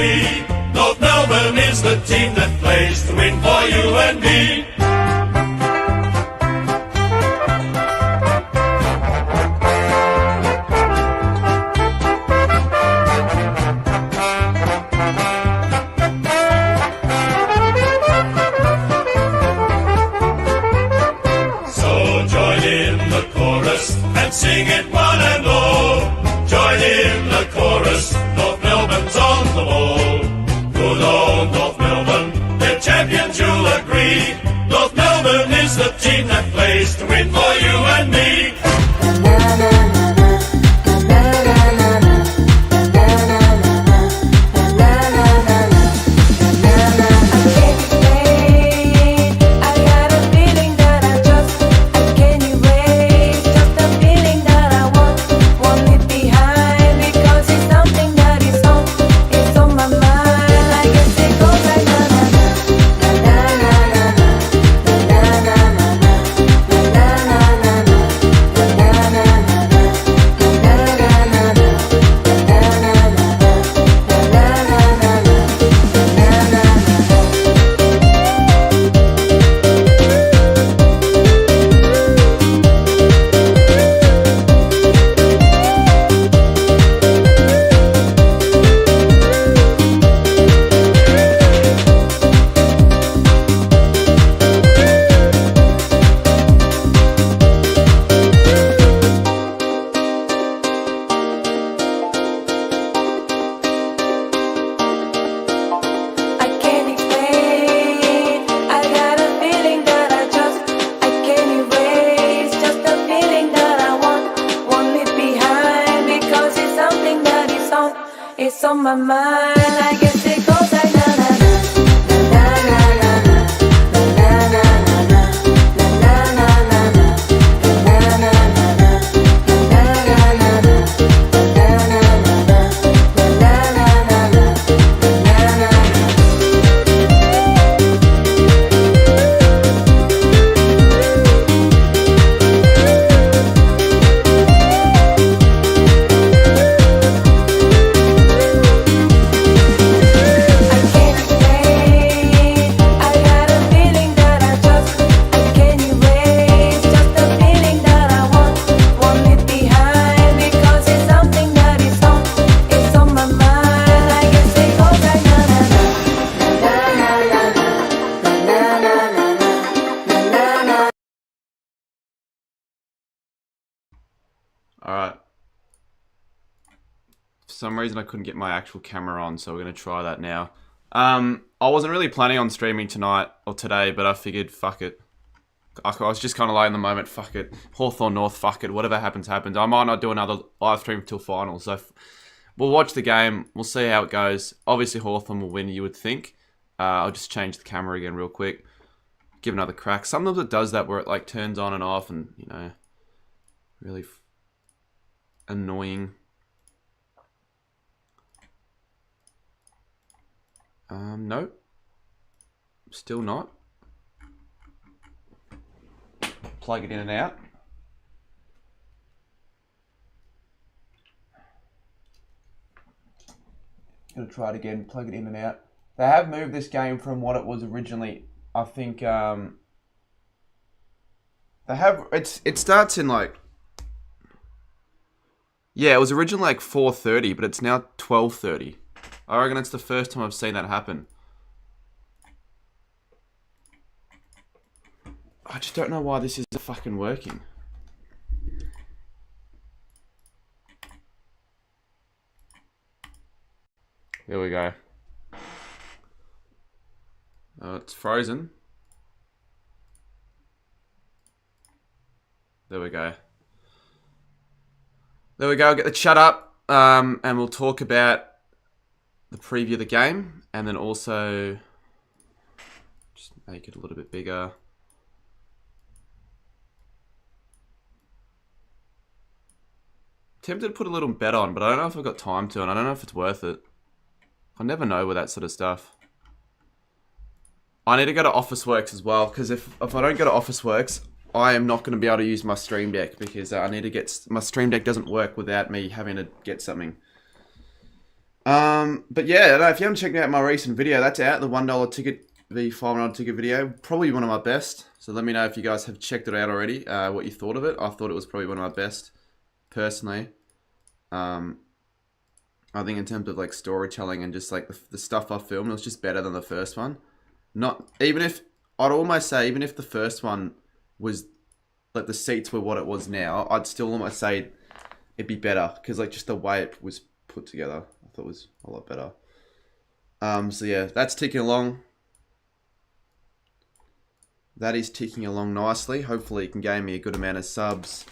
agree. North Melbourne is the team that plays to win for you and me. Sing it one and all. Join in the chorus. North Melbourne's on the ball. Good old North Melbourne, they're champions, you'll agree. North Melbourne is the team that plays to win for you and me. It's on my mind, I guess it goes like na na na na na na na na Alright. For some reason I couldn't get my actual camera on, so we're going to try that now. I wasn't really planning on streaming tonight or today, but I figured, fuck it. I was just kind of like in the moment, fuck it. Hawthorn North, fuck it. Whatever happens, happens. I might not do another live stream till final, so we'll watch the game. We'll see how it goes. Obviously Hawthorn will win, you would think. I'll just change the camera again real quick. Give another crack. Sometimes it does that where it like turns on and off and, you know, really annoying. No. Still not. Plug it in and out. Gonna try it again, plug it in and out. They have moved this game from what it was originally. I think they have it starts in like, yeah, it was originally like 4:30, but it's now 12:30. I reckon it's the first time I've seen that happen. I just don't know why this is fucking working. Here we go. Oh, it's frozen. There we go. There we go. Get the chat up, and we'll talk about the preview of the game, and then also just make it a little bit bigger. Tempted to put a little bet on, but I don't know if I've got time to, and I don't know if it's worth it. I never know with that sort of stuff. I need to go to Officeworks as well, because if I don't go to Officeworks, I am not going to be able to use my Stream Deck, because I need to get... My Stream Deck doesn't work without me having to get something. But yeah, I don't know, if you haven't checked out my recent video, that's out, the $1 ticket, the $5 ticket video. Probably one of my best. So let me know if you guys have checked it out already, what you thought of it. I thought it was probably one of my best, personally. I think in terms of like storytelling and just like the stuff I filmed, it was just better than the first one. Not even if I'd almost say even if the first one was like the seats were what it was now, I'd still almost say it'd be better because like just the way it was put together, I thought was a lot better. So yeah, that's ticking along. That is ticking along nicely. Hopefully, it can gain me a good amount of subs,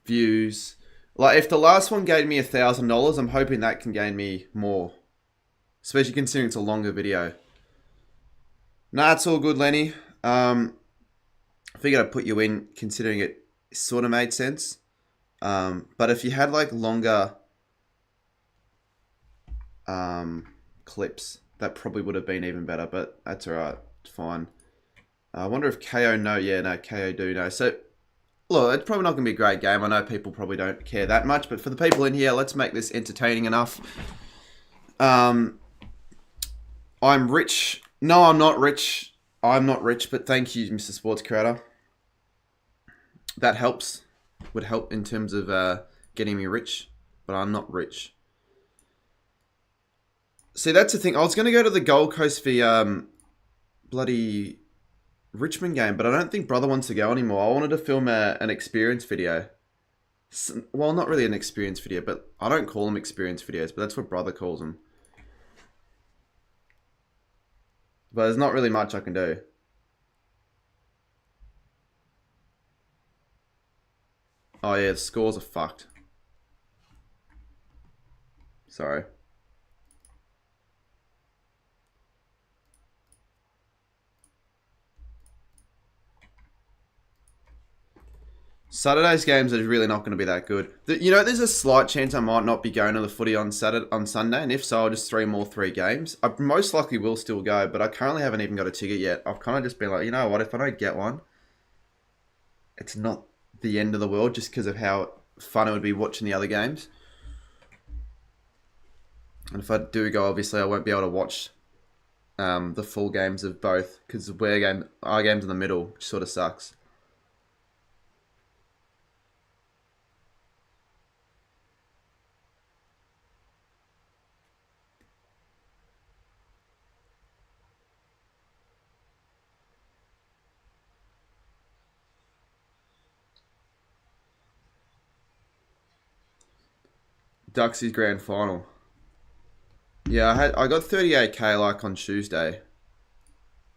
views. Like if the last one gave me $1,000, I'm hoping that can gain me more, especially considering it's a longer video. Nah, it's all good, Lenny. I figured I'd put you in, considering it sort of made sense. But if you had like longer clips, that probably would have been even better. But that's alright, it's fine. I wonder if KO know. Yeah, no, KO do know. So, look, it's probably not going to be a great game. I know people probably don't care that much, but for the people in here, let's make this entertaining enough. I'm rich. No, I'm not rich. I'm not rich, but thank you, Mr. Sports Creator. That helps. Would help in terms of getting me rich, but I'm not rich. See, that's the thing. I was going to go to the Gold Coast for bloody Richmond game, but I don't think brother wants to go anymore. I wanted to film an experience video. Well, not really an experience video, but I don't call them experience videos, but that's what brother calls them. But there's not really much I can do. Oh yeah, the scores are fucked. Sorry. Saturday's games are really not going to be that good. You know, there's a slight chance I might not be going to the footy on Sunday, and if so, I'll just stream all 3 games. I most likely will still go, but I currently haven't even got a ticket yet. I've kind of just been like, you know what, if I don't get one, it's not the end of the world just because of how fun it would be watching the other games. And if I do go, obviously I won't be able to watch the full games of both because our game's in the middle, which sort of sucks. Duxie's grand final. Yeah, I got 38k like on Tuesday.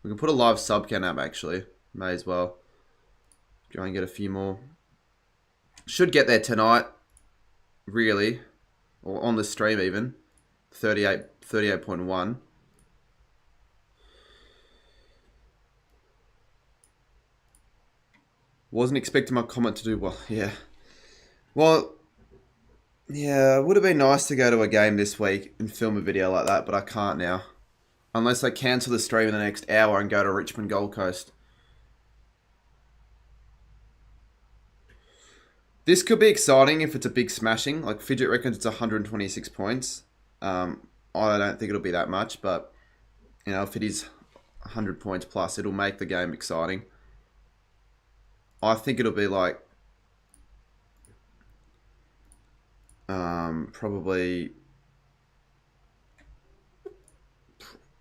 We can put a live sub count up actually. May as well. Try and get a few more. Should get there tonight. Really. Or on the stream even. 38.1. Wasn't expecting my comment to do well. Yeah. Well, yeah, it would have been nice to go to a game this week and film a video like that, but I can't now. Unless I cancel the stream in the next hour and go to Richmond Gold Coast. This could be exciting if it's a big smashing. Like Fidget reckons it's 126 points. I don't think it'll be that much, but you know, if it is 100 points plus, it'll make the game exciting. I think it'll be like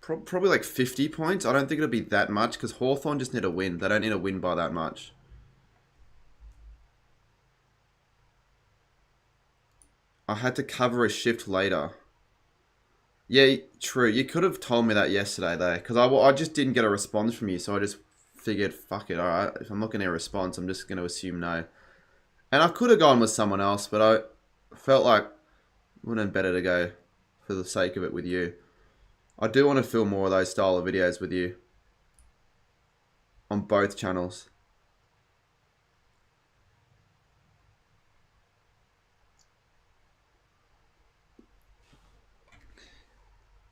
probably like 50 points. I don't think it'll be that much because Hawthorn just need a win. They don't need a win by that much. I had to cover a shift later. Yeah, true. You could have told me that yesterday though, because I just didn't get a response from you, so I just figured, fuck it, alright. If I'm not getting a response, I'm just going to assume no. And I could have gone with someone else, but I felt like it would have been better to go for the sake of it with you. I do want to film more of those style of videos with you on both channels.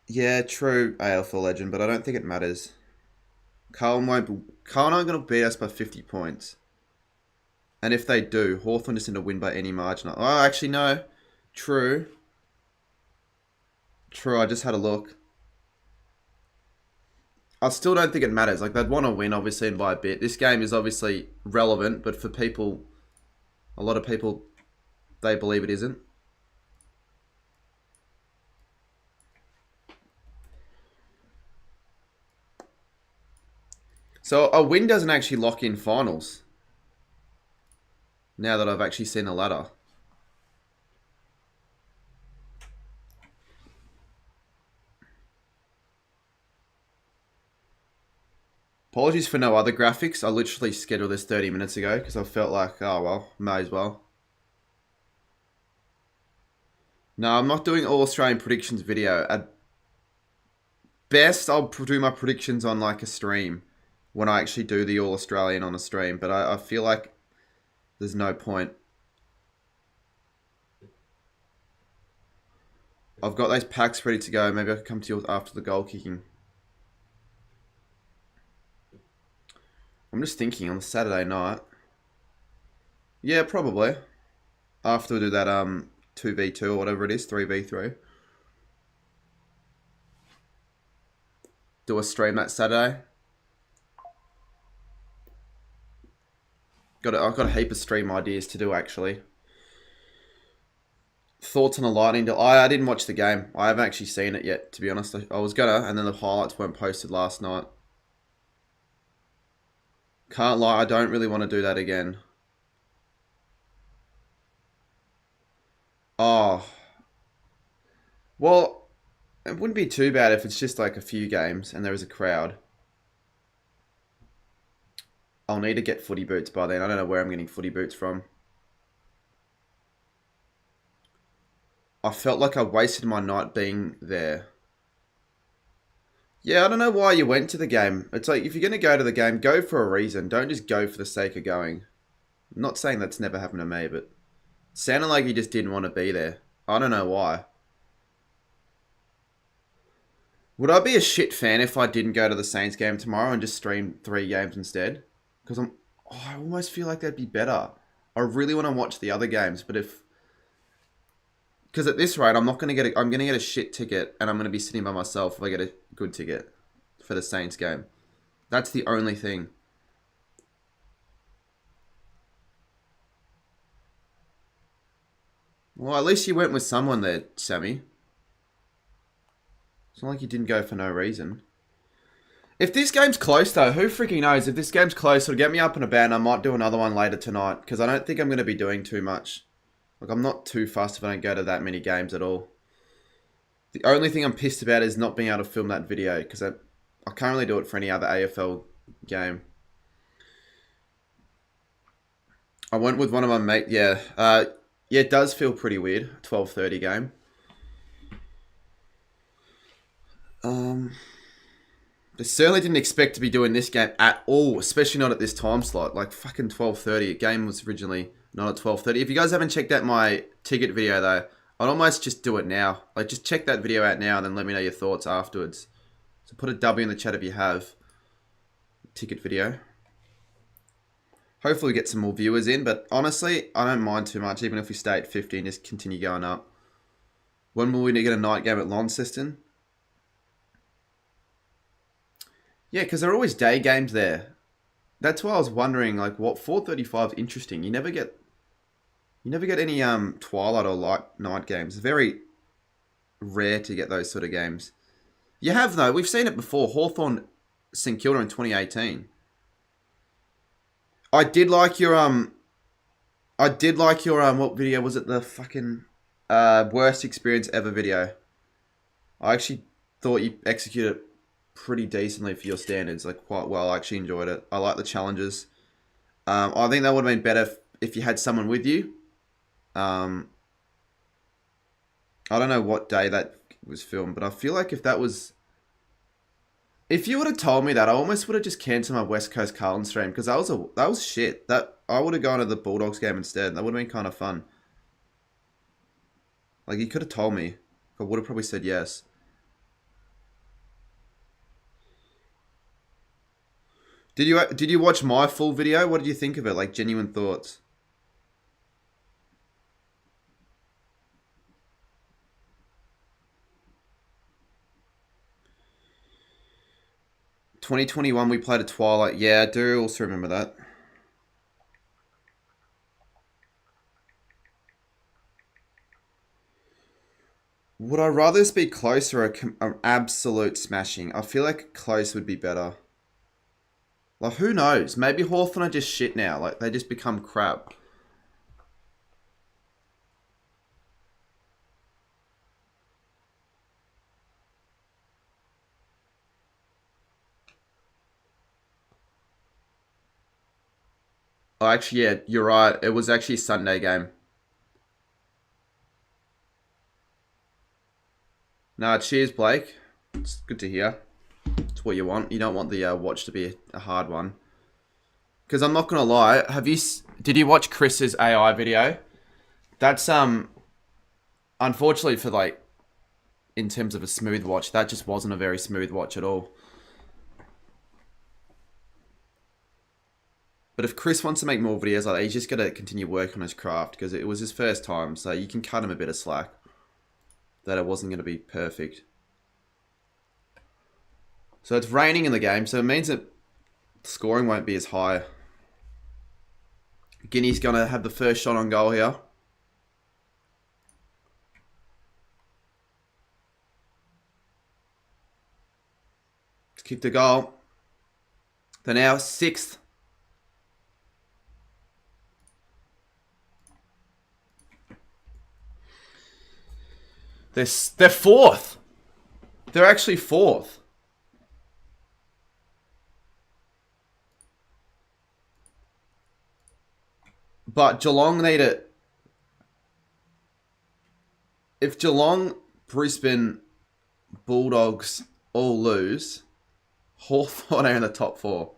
Yeah, true, AFL legend, but I don't think it matters. Carlton aren't going to beat us by 50 points. And if they do, Hawthorn just need to win by any margin. Oh, actually, no. True. True, I just had a look. I still don't think it matters. Like, they'd want to win, obviously, and by a bit. This game is obviously relevant, but for people, a lot of people, they believe it isn't. So a win doesn't actually lock in finals. Now that I've actually seen the ladder. Apologies for no other graphics. I literally scheduled this 30 minutes ago because I felt like, oh well, may as well. No, I'm not doing all Australian predictions video. At best, I'll do my predictions on like a stream when I actually do the All Australian on a stream. But I feel like there's no point. I've got those packs ready to go. Maybe I can come to you after the goal kicking. I'm just thinking on the Saturday night. Yeah, probably. After we do that 2v2 or whatever it is, 3v3. Do a stream that Saturday. I've got a heap of stream ideas to do actually. Thoughts on the Lightning deal? I didn't watch the game. I haven't actually seen it yet, to be honest. I was gonna, and then the highlights weren't posted last night. Can't lie, I don't really want to do that again. Oh. Well, it wouldn't be too bad if it's just like a few games and there is a crowd. I'll need to get footy boots by then. I don't know where I'm getting footy boots from. I felt like I wasted my night being there. Yeah, I don't know why you went to the game. It's like, if you're going to go to the game, go for a reason. Don't just go for the sake of going. I'm not saying that's never happened to me, but it sounded like you just didn't want to be there. I don't know why. Would I be a shit fan if I didn't go to the Saints game tomorrow and just stream 3 games instead? Because I almost feel like that'd be better. I really want to watch the other games, but because at this rate, I'm going to get a shit ticket and I'm going to be sitting by myself if I get a good ticket for the Saints game. That's the only thing. Well, at least you went with someone there, Sammy. It's not like you didn't go for no reason. If this game's close, though, who freaking knows? If this game's close, it'll get me up and about, and I might do another one later tonight, because I don't think I'm going to be doing too much. Like, I'm not too fussed if I don't go to that many games at all. The only thing I'm pissed about is not being able to film that video, because I can't really do it for any other AFL game. I went with one of my mates, yeah. Yeah, it does feel pretty weird, 12:30 game. I certainly didn't expect to be doing this game at all, especially not at this time slot. Like, fucking 12:30. The game was originally not at 12:30. If you guys haven't checked out my ticket video, though, I'd almost just do it now. Like, just check that video out now and then let me know your thoughts afterwards. So put a W in the chat if you have. Ticket video. Hopefully we get some more viewers in, but honestly, I don't mind too much. Even if we stay at 50 and just continue going up. When will we get a night game at Launceston? Yeah, because there are always day games there. That's why I was wondering, like, what 4:35 is interesting. You never get any twilight or light night games. It's very rare to get those sort of games. You have though. We've seen it before. Hawthorn, St Kilda in 2018. I did like your what video was it? The fucking worst experience ever video. I actually thought you executed it pretty decently for your standards, like quite well. I actually enjoyed it. I like the challenges. I think that would have been better if you had someone with you. I don't know what day that was filmed, but I feel like if you would have told me that, I almost would have just cancelled my West Coast Carlton stream, because that was shit. That I would have gone to the Bulldogs game instead. That would have been kind of fun. Like, you could have told me. I would have probably said yes. Did you watch my full video? What did you think of it? Like, genuine thoughts. 2021 we played a Twilight. Yeah, I do also remember that. Would I rather this be close or an absolute smashing? I feel like close would be better. Like, who knows? Maybe Hawthorn are just shit now. Like, they just become crap. Oh, actually, yeah, you're right. It was actually a Sunday game. Nah, cheers, Blake. It's good to hear. It's what you want. You don't want the watch to be a hard one. Because I'm not gonna lie, did you watch Chris's AI video? That's unfortunately for like in terms of a smooth watch, that just wasn't a very smooth watch at all. But if Chris wants to make more videos like that, he's just gonna continue working on his craft because it was his first time, so you can cut him a bit of slack. That it wasn't gonna be perfect. So it's raining in the game, so it means that scoring won't be as high. Guinea's gonna have the first shot on goal here. Let's kick the goal. They're now 6th. They're 4th. They're actually 4th. But Geelong need it. If Geelong, Brisbane, Bulldogs all lose, Hawthorn are in the top 4.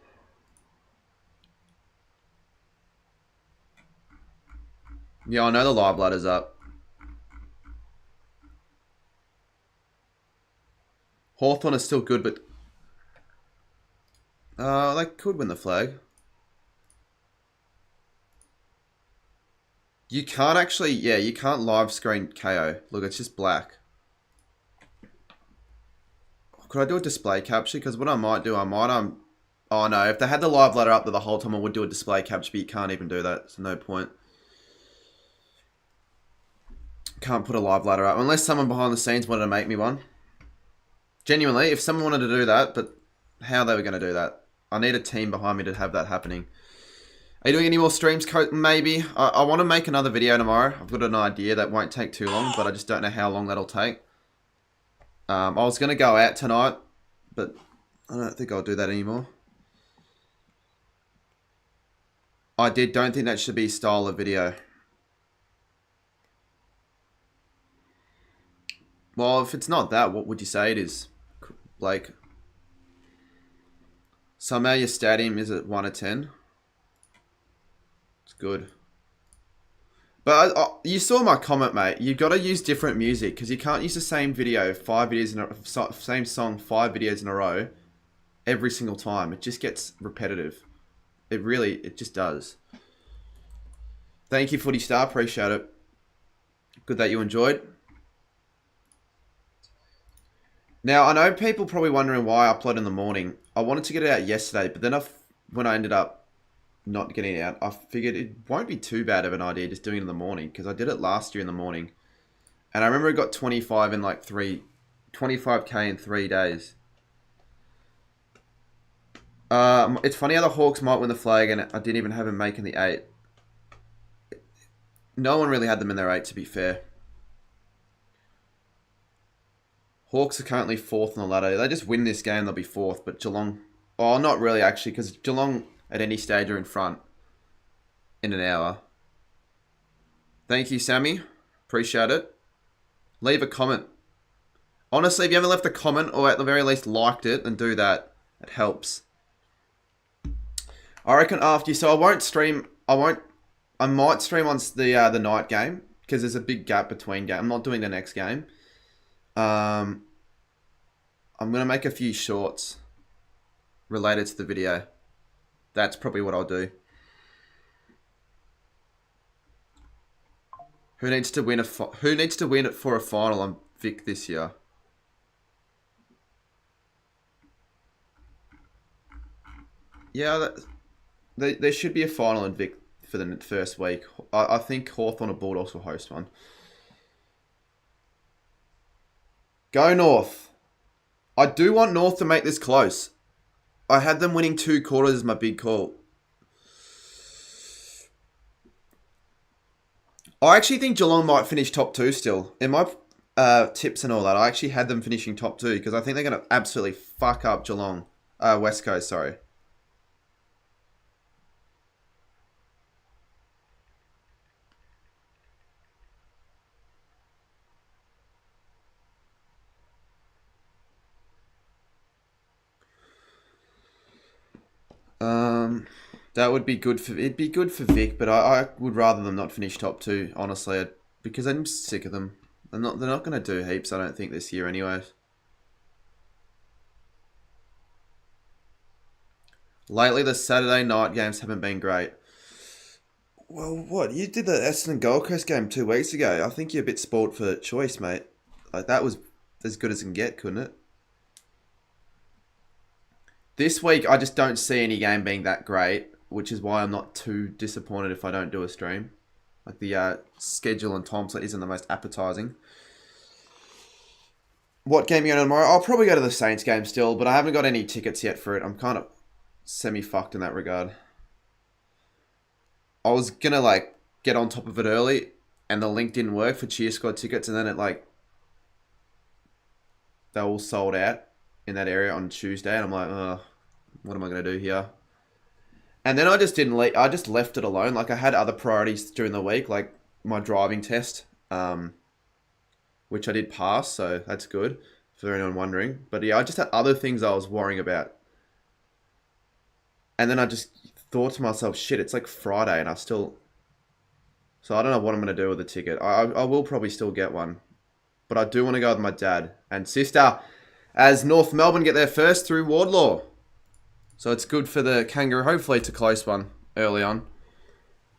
Yeah, I know the live ladder's up. Hawthorn is still good, but they could win the flag. You can't actually, yeah, you can't live screen KO. Look, it's just black. Could I do a display capture? Because what I might do, oh no, if they had the live ladder up there the whole time, I would do a display capture, but you can't even do that, so no point. Can't put a live ladder up, unless someone behind the scenes wanted to make me one. Genuinely, if someone wanted to do that, but how they were going to do that. I need a team behind me to have that happening. Are you doing any more streams, maybe? I want to make another video tomorrow. I've got an idea that won't take too long, but I just don't know how long that'll take. I was going to go out tonight, but I don't think I'll do that anymore. Don't think that should be style of video. Well, if it's not that, what would you say it is? Like, somehow your stadium is at 1 of 10. It's good. But you saw my comment, mate. You've got to use different music because you can't use the same video, 5 videos in a same song, 5 videos in a row, every single time. It just gets repetitive. It just does. Thank you, Footy Star. Appreciate it. Good that you enjoyed. Now, I know people probably wondering why I upload in the morning. I wanted to get it out yesterday, but then when I ended up not getting it out, I figured it won't be too bad of an idea just doing it in the morning because I did it last year in the morning. And I remember it got 25 in like 25k in 3 days. It's funny how the Hawks might win the flag and I didn't even have them making the 8. No one really had them in their 8, to be fair. Hawks are currently 4th on the ladder. They just win this game, they'll be 4th. But Geelong... Oh, not really, actually, because Geelong at any stage are in front in an hour. Thank you, Sammy. Appreciate it. Leave a comment. Honestly, if you haven't left a comment or at the very least liked it, then do that. It helps. I reckon after... So I won't stream... I might stream on the night game because there's a big gap between games. I'm not doing the next game. I'm going to make a few shorts related to the video. That's probably what I'll do. Who needs to win it for a final on Vic this year? Yeah, there should be a final in Vic for the first week. I think Hawthorn or Bulldogs will host one. Go North. I do want North to make this close. I had them winning 2 quarters as my big call. I actually think Geelong might finish top 2 still. In my tips and all that, I actually had them finishing top 2 because I think they're going to absolutely fuck up Geelong. West Coast, sorry. That would be good for it'd be good for Vic, but I would rather them not finish top 2, honestly, because I'm sick of them. They're not going to do heaps, I don't think, this year anyway. Lately, the Saturday night games haven't been great. Well, what? You did the Essendon Gold Coast game 2 weeks ago. I think you're a bit spoilt for choice, mate. Like, that was as good as it can get, couldn't it? This week, I just don't see any game being that great, which is why I'm not too disappointed if I don't do a stream. Like, the schedule and time slot isn't the most appetizing. What game are you going to tomorrow? I'll probably go to the Saints game still, but I haven't got any tickets yet for it. I'm kind of semi-fucked in that regard. I was going to, like, get on top of it early, and the link didn't work for Cheer Squad tickets, and then it, like, they all sold out in that area on Tuesday, and I'm like, oh, what am I going to do here? And then I just didn't I just left it alone. Like, I had other priorities during the week, like my driving test, which I did pass, so that's good for anyone wondering. But yeah, I just had other things I was worrying about. And then I just thought to myself, shit, it's like Friday and I still... So I don't know what I'm going to do with the ticket. I will probably still get one. But I do want to go with my dad and sister as North Melbourne get there first through Wardlaw. So it's good for the Kangaroo. Hopefully it's a close one early on.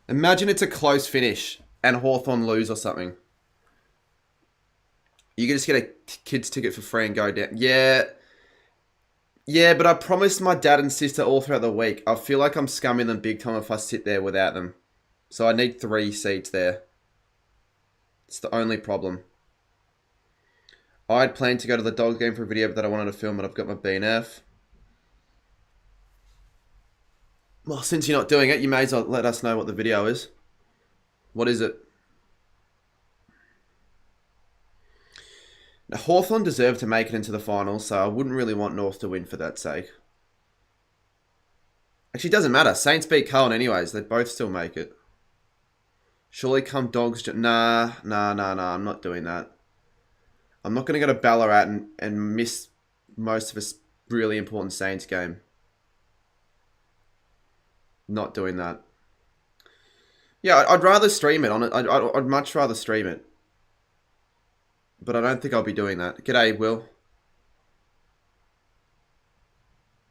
Imagine it's a close finish and Hawthorn lose or something. You can just get a kid's ticket for free and go down. Yeah, but I promised my dad and sister all throughout the week. I feel like I'm scumming them big time if I sit there without them. So I need 3 seats there. It's the only problem. I had planned to go to the Dogs game for a video, but that I wanted to film it. I've got my BNF. Well, since you're not doing it, you may as well let us know what the video is. What is it? Now, Hawthorn deserve to make it into the finals, so I wouldn't really want North to win for that sake. Actually, it doesn't matter. Saints beat Carlton anyways. They'd both still make it. Surely come Dogs... Nah. I'm not doing that. I'm not going to go to Ballarat and miss most of a really important Saints game. Not doing that. Yeah, I'd rather stream it. I'd much rather stream it. But I don't think I'll be doing that. G'day, Will.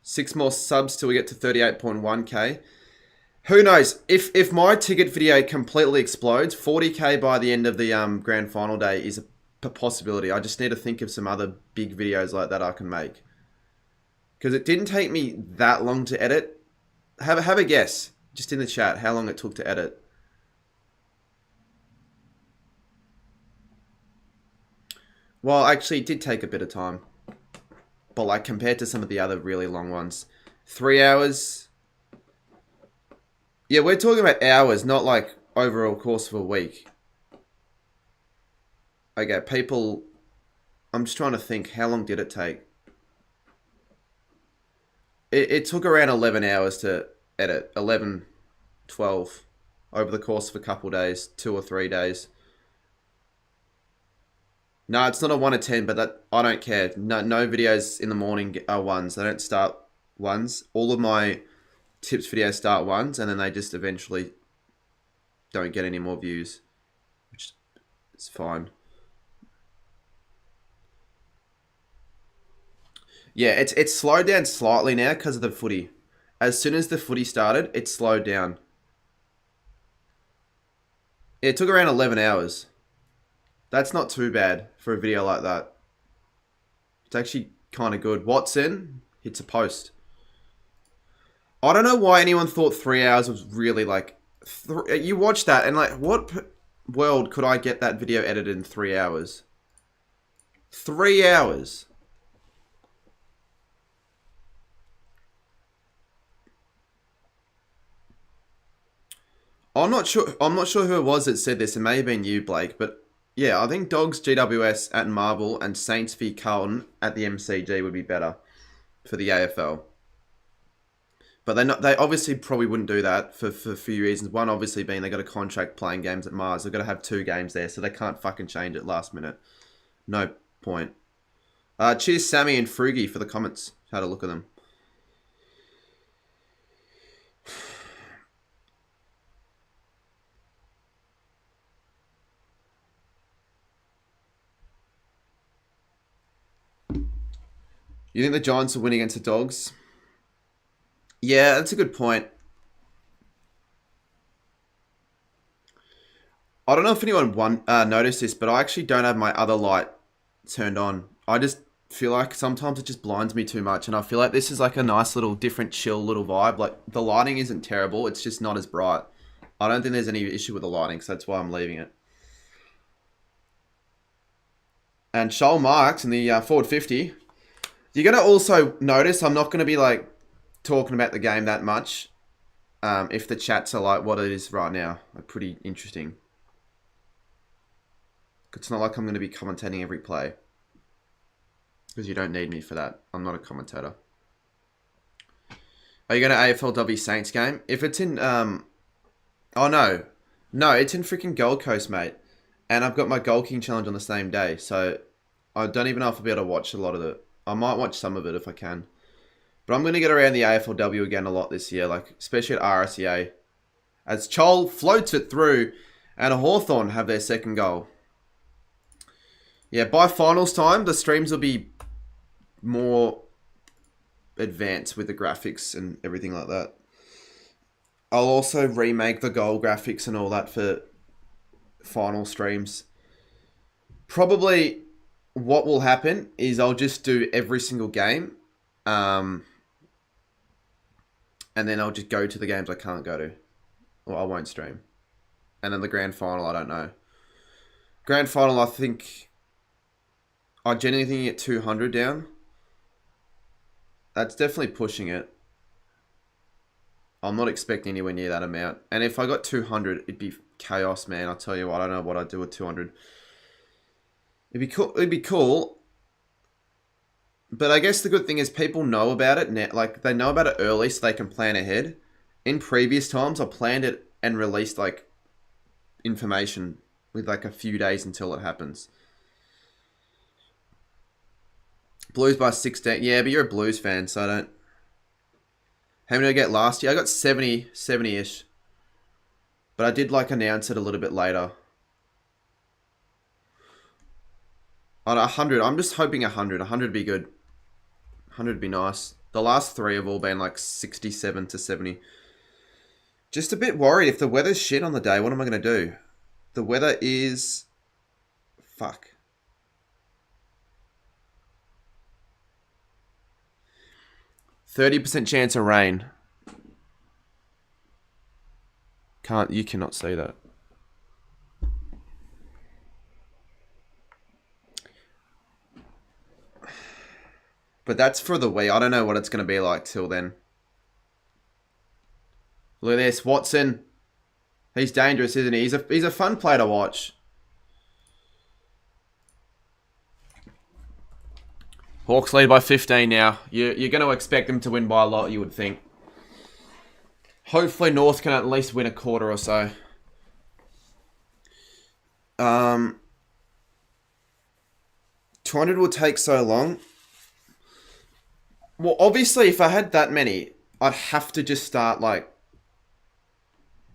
6 more subs till we get to 38.1k. Who knows? If my ticket video completely explodes, 40k by the end of the grand final day is a possibility. I just need to think of some other big videos like that I can make. Because it didn't take me that long to edit. Have a guess, just in the chat, how long it took to edit. Well, actually, it did take a bit of time. But, like, compared to some of the other really long ones. 3 hours. Yeah, we're talking about hours, not, like, overall course of a week. Okay, people... I'm just trying to think, how long did it take? It took around 11 hours to edit. 11, 12. Over the course of a couple days. 2 or 3 days. No, it's not a 1 to 10, but that I don't care. No videos in the morning are 1s. They don't start 1s. All of my tips videos start 1s, and then they just eventually don't get any more views. Which is fine. Yeah, it's slowed down slightly now because of the footy. As soon as the footy started, it slowed down. It took around 11 hours. That's not too bad for a video like that. It's actually kind of good. Watson hits a post. I don't know why anyone thought 3 hours was really like... you watch that and like, what world could I get that video edited in 3 hours? 3 hours. I'm not sure who it was that said this. It may have been you, Blake, but yeah, I think Dogs GWS at Marvel and Saints v Carlton at the MCG would be better for the AFL. But they obviously probably wouldn't do that for a few reasons. One obviously being they got a contract playing games at Mars. They've got to have 2 games there, so they can't fucking change it last minute. No point. Cheers Sammy and Frugy for the comments. Had a look at them. You think the Giants will win against the Dogs? Yeah, that's a good point. I don't know if anyone noticed this, but I actually don't have my other light turned on. I just feel like sometimes it just blinds me too much, and I feel like this is like a nice little different chill little vibe. Like the lighting isn't terrible, it's just not as bright. I don't think there's any issue with the lighting, so that's why I'm leaving it. And Shoal Marks in the forward 50. You're going to also notice I'm not going to be like talking about the game that much if the chats are like what it is right now. Like pretty interesting. It's not like I'm going to be commentating every play. Because you don't need me for that. I'm not a commentator. Are you going to AFLW Saints game? If it's in... oh, no. No, it's in freaking Gold Coast, mate. And I've got my Gold King Challenge on the same day. So I don't even know if I'll be able to watch a lot of it. I might watch some of it if I can. But I'm going to get around the AFLW again a lot this year, like especially at RSEA. As Chol floats it through and Hawthorn have their second goal. Yeah, by finals time, the streams will be more advanced with the graphics and everything like that. I'll also remake the goal graphics and all that for final streams. Probably... what will happen is I'll just do every single game. And then I'll just go to the games I can't go to. Or I won't stream. And then the grand final, I don't know. Grand final, I think... I genuinely think you get 200 down. That's definitely pushing it. I'm not expecting anywhere near that amount. And if I got 200, it'd be chaos, man. I'll tell you what, I don't know what I'd do with 200. It'd be cool. It'd be cool. But I guess the good thing is people know about it now. Like they know about it early, so they can plan ahead. In previous times, I planned it and released like information with like a few days until it happens. Blues by 16. Yeah, but you're a Blues fan, so I don't. How many did I get last year? I got 70-ish. But I did like announce it a little bit later. On 100, I'm just hoping 100. 100 would be good. 100 would be nice. The last 3 have all been like 67 to 70. Just a bit worried. If the weather's shit on the day, what am I going to do? The weather is... fuck. %30 chance of rain. You cannot see that. But that's for the week. I don't know what it's going to be like till then. Look at this. Watson. He's dangerous, isn't he? He's a fun player to watch. Hawks lead by 15 now. You're going to expect them to win by a lot, you would think. Hopefully North can at least win a quarter or so. 200 will take so long. Well, obviously, if I had that many, I'd have to just start, like,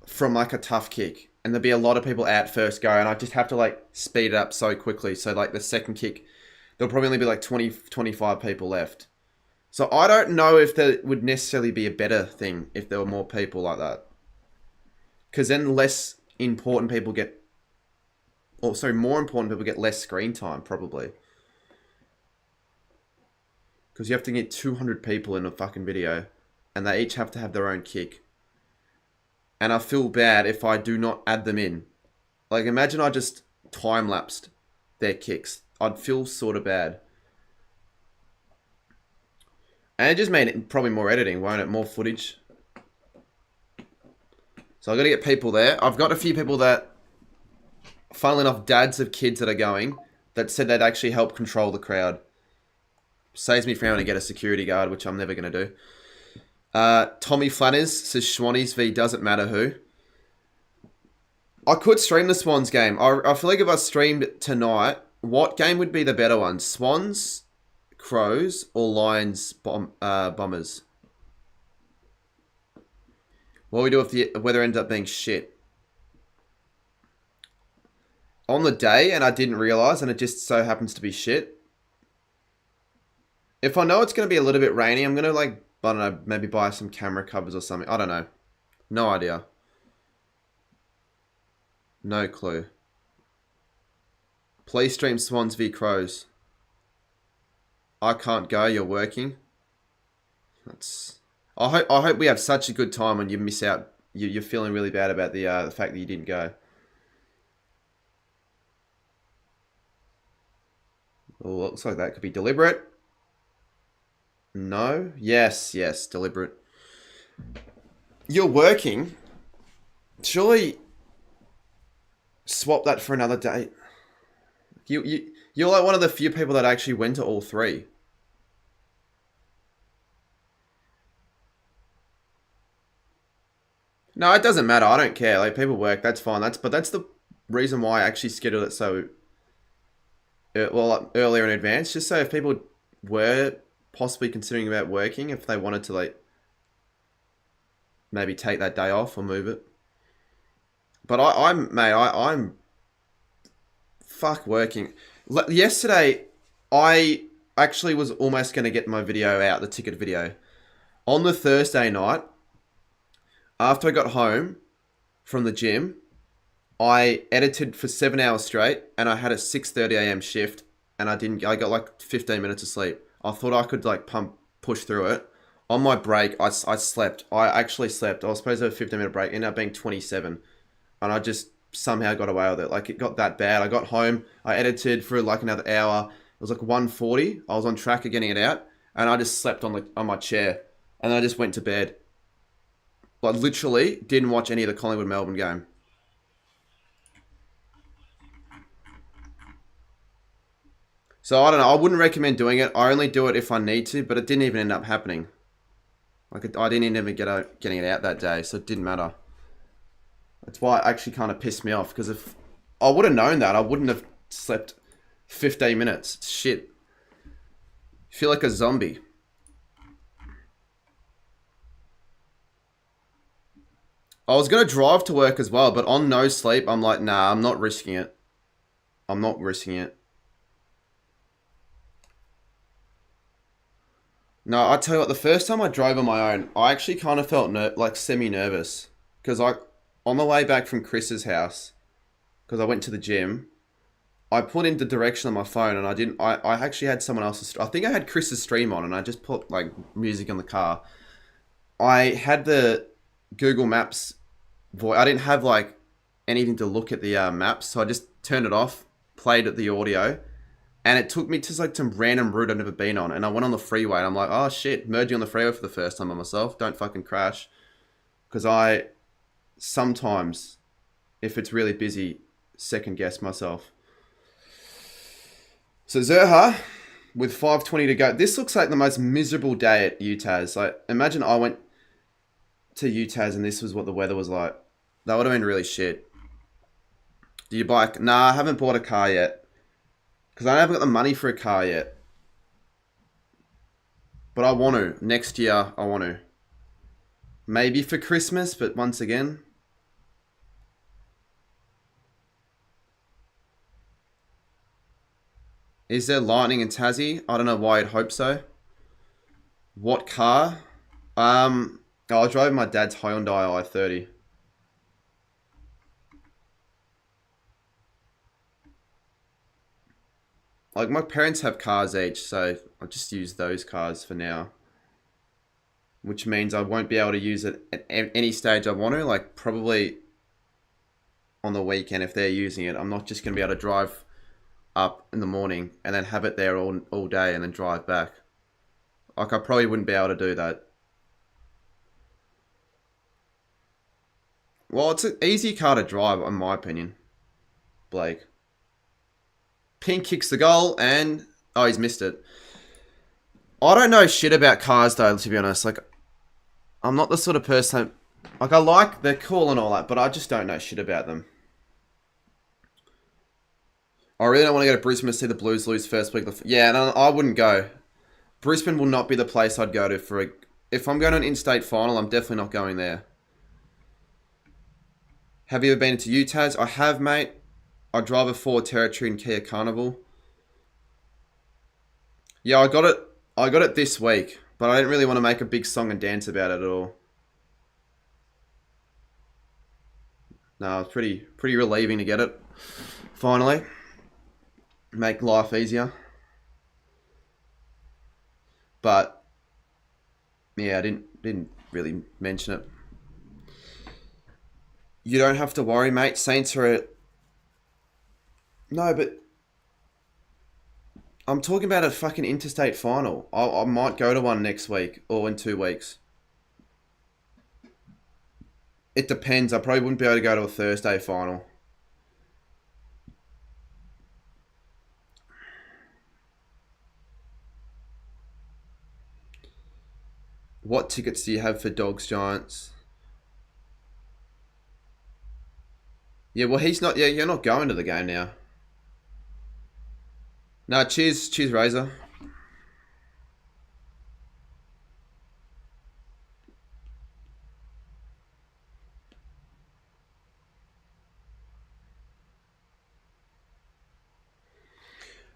from, like, a tough kick. And there'd be a lot of people out first go, and I'd just have to, like, speed it up so quickly. So, like, the second kick, there'll probably only be, like, 20, 25 people left. So, I don't know if there would necessarily be a better thing if there were more people like that. Because then less important people get... Or, sorry, more important people get less screen time, probably. Because you have to get 200 people in a fucking video. and they each have to have their own kick. And I feel bad if I do not add them in. Like, imagine I just time-lapsed their kicks. I'd feel sort of bad. And it just made it probably more editing, won't it? More footage. So I've got to get people there. I've got a few people that, funnily enough, dads of kids that are going, that said they'd actually help control the crowd. Saves me from having to get a security guard, which I'm never going to do. Tommy Flanners says Schwannies v doesn't matter who. I could stream the Swans game. I feel like if I streamed tonight, what game would be the better one? Swans, Crows, or Lions, Bombers? What do we do if the weather ends up being shit? On the day, and I didn't realise, and it just so happens to be shit. If I know it's going to be a little bit rainy, I'm going to, like, I don't know, maybe buy some camera covers or something. I don't know. No idea. No clue. Please stream Swans v Crows. I can't go, you're working. I hope we have such a good time when you miss out. You're feeling really bad about the fact that you didn't go. Oh, looks like that could be deliberate. No? Yes, deliberate. You're working. Surely swap that for another date. You're like one of the few people that actually went to all three. No, it doesn't matter. I don't care. Like, people work. That's fine. But that's the reason why I actually scheduled it so earlier in advance, just so if people were possibly considering about working, if they wanted to, like, maybe take that day off or move it. But I'm fuck working. Yesterday, I actually was almost going to get my video out, the ticket video. On the Thursday night, after I got home from the gym, I edited for 7 hours straight, and I had a 6:30 a.m. shift, and I got like 15 minutes of sleep. I thought I could like push through it. On my break, I slept. I actually slept. I was supposed to have a 15-minute break, ended up being 27, and I just somehow got away with it. Like, it got that bad. I got home, I edited for like another hour. It was like 1:40. I was on track of getting it out, and I just slept on my chair, and I just went to bed. Like, literally didn't watch any of the Collingwood-Melbourne game. So, I don't know. I wouldn't recommend doing it. I only do it if I need to, but it didn't even end up happening. Like, I didn't even getting it out that day, so it didn't matter. That's why it actually kind of pissed me off, because if I would have known that, I wouldn't have slept 15 minutes. Shit. I feel like a zombie. I was going to drive to work as well, but on no sleep, I'm like, nah, I'm not risking it. I'm not risking it. No, I tell you what, the first time I drove on my own, I actually kind of felt like semi-nervous. Because on the way back from Chris's house, because I went to the gym, I put in the direction on my phone, and I actually had someone else's, I think I had Chris's stream on, and I just put like music in the car. I had the Google Maps voice. I didn't have like anything to look at the maps, so I just turned it off, played at the audio, and it took me to like some random route I've never been on. And I went on the freeway, and I'm like, oh shit, merging on the freeway for the first time by myself. Don't fucking crash. Because I sometimes, if it's really busy, second guess myself. So Zerha, with 5:20 to go. This looks like the most miserable day at UTAS. Like, imagine I went to UTAS and this was what the weather was like. That would have been really shit. Do you buy? Nah, I haven't bought a car yet. Because I haven't got the money for a car yet. But I want to. Next year, I want to. Maybe for Christmas, but once again. Is there lightning in Tassie? I don't know why I'd hope so. What car? I drove my dad's Hyundai i30. Like, my parents have cars each, so I'll just use those cars for now. which means I won't be able to use it at any stage I want to, like probably on the weekend if they're using it. I'm not just going to be able to drive up in the morning and then have it there all day and then drive back. Like, I probably wouldn't be able to do that. Well, it's an easy car to drive, in my opinion. Blake. Pink kicks the goal and... Oh, he's missed it. I don't know shit about cars, though, to be honest. Like, I'm not the sort of person... Like, I like... They're cool and all that, but I just don't know shit about them. I really don't want to go to Brisbane to see the Blues lose first week. Yeah, no, I wouldn't go. Brisbane will not be the place I'd go to for a... If I'm going to an in-state final, I'm definitely not going there. Have you ever been to UTAS? I have, mate. I drive a Ford Territory in Kia Carnival. Yeah, I got it this week, but I didn't really want to make a big song and dance about it at all. No, it's pretty relieving to get it. Finally. Make life easier. But yeah, I didn't really mention it. You don't have to worry, mate. Saints are No, but I'm talking about a fucking interstate final. I might go to one next week or in 2 weeks. It depends. I probably wouldn't be able to go to a Thursday final. What tickets do you have for Dogs Giants? Yeah, well, he's not... Yeah, you're not going to the game now. No, cheers, Razor.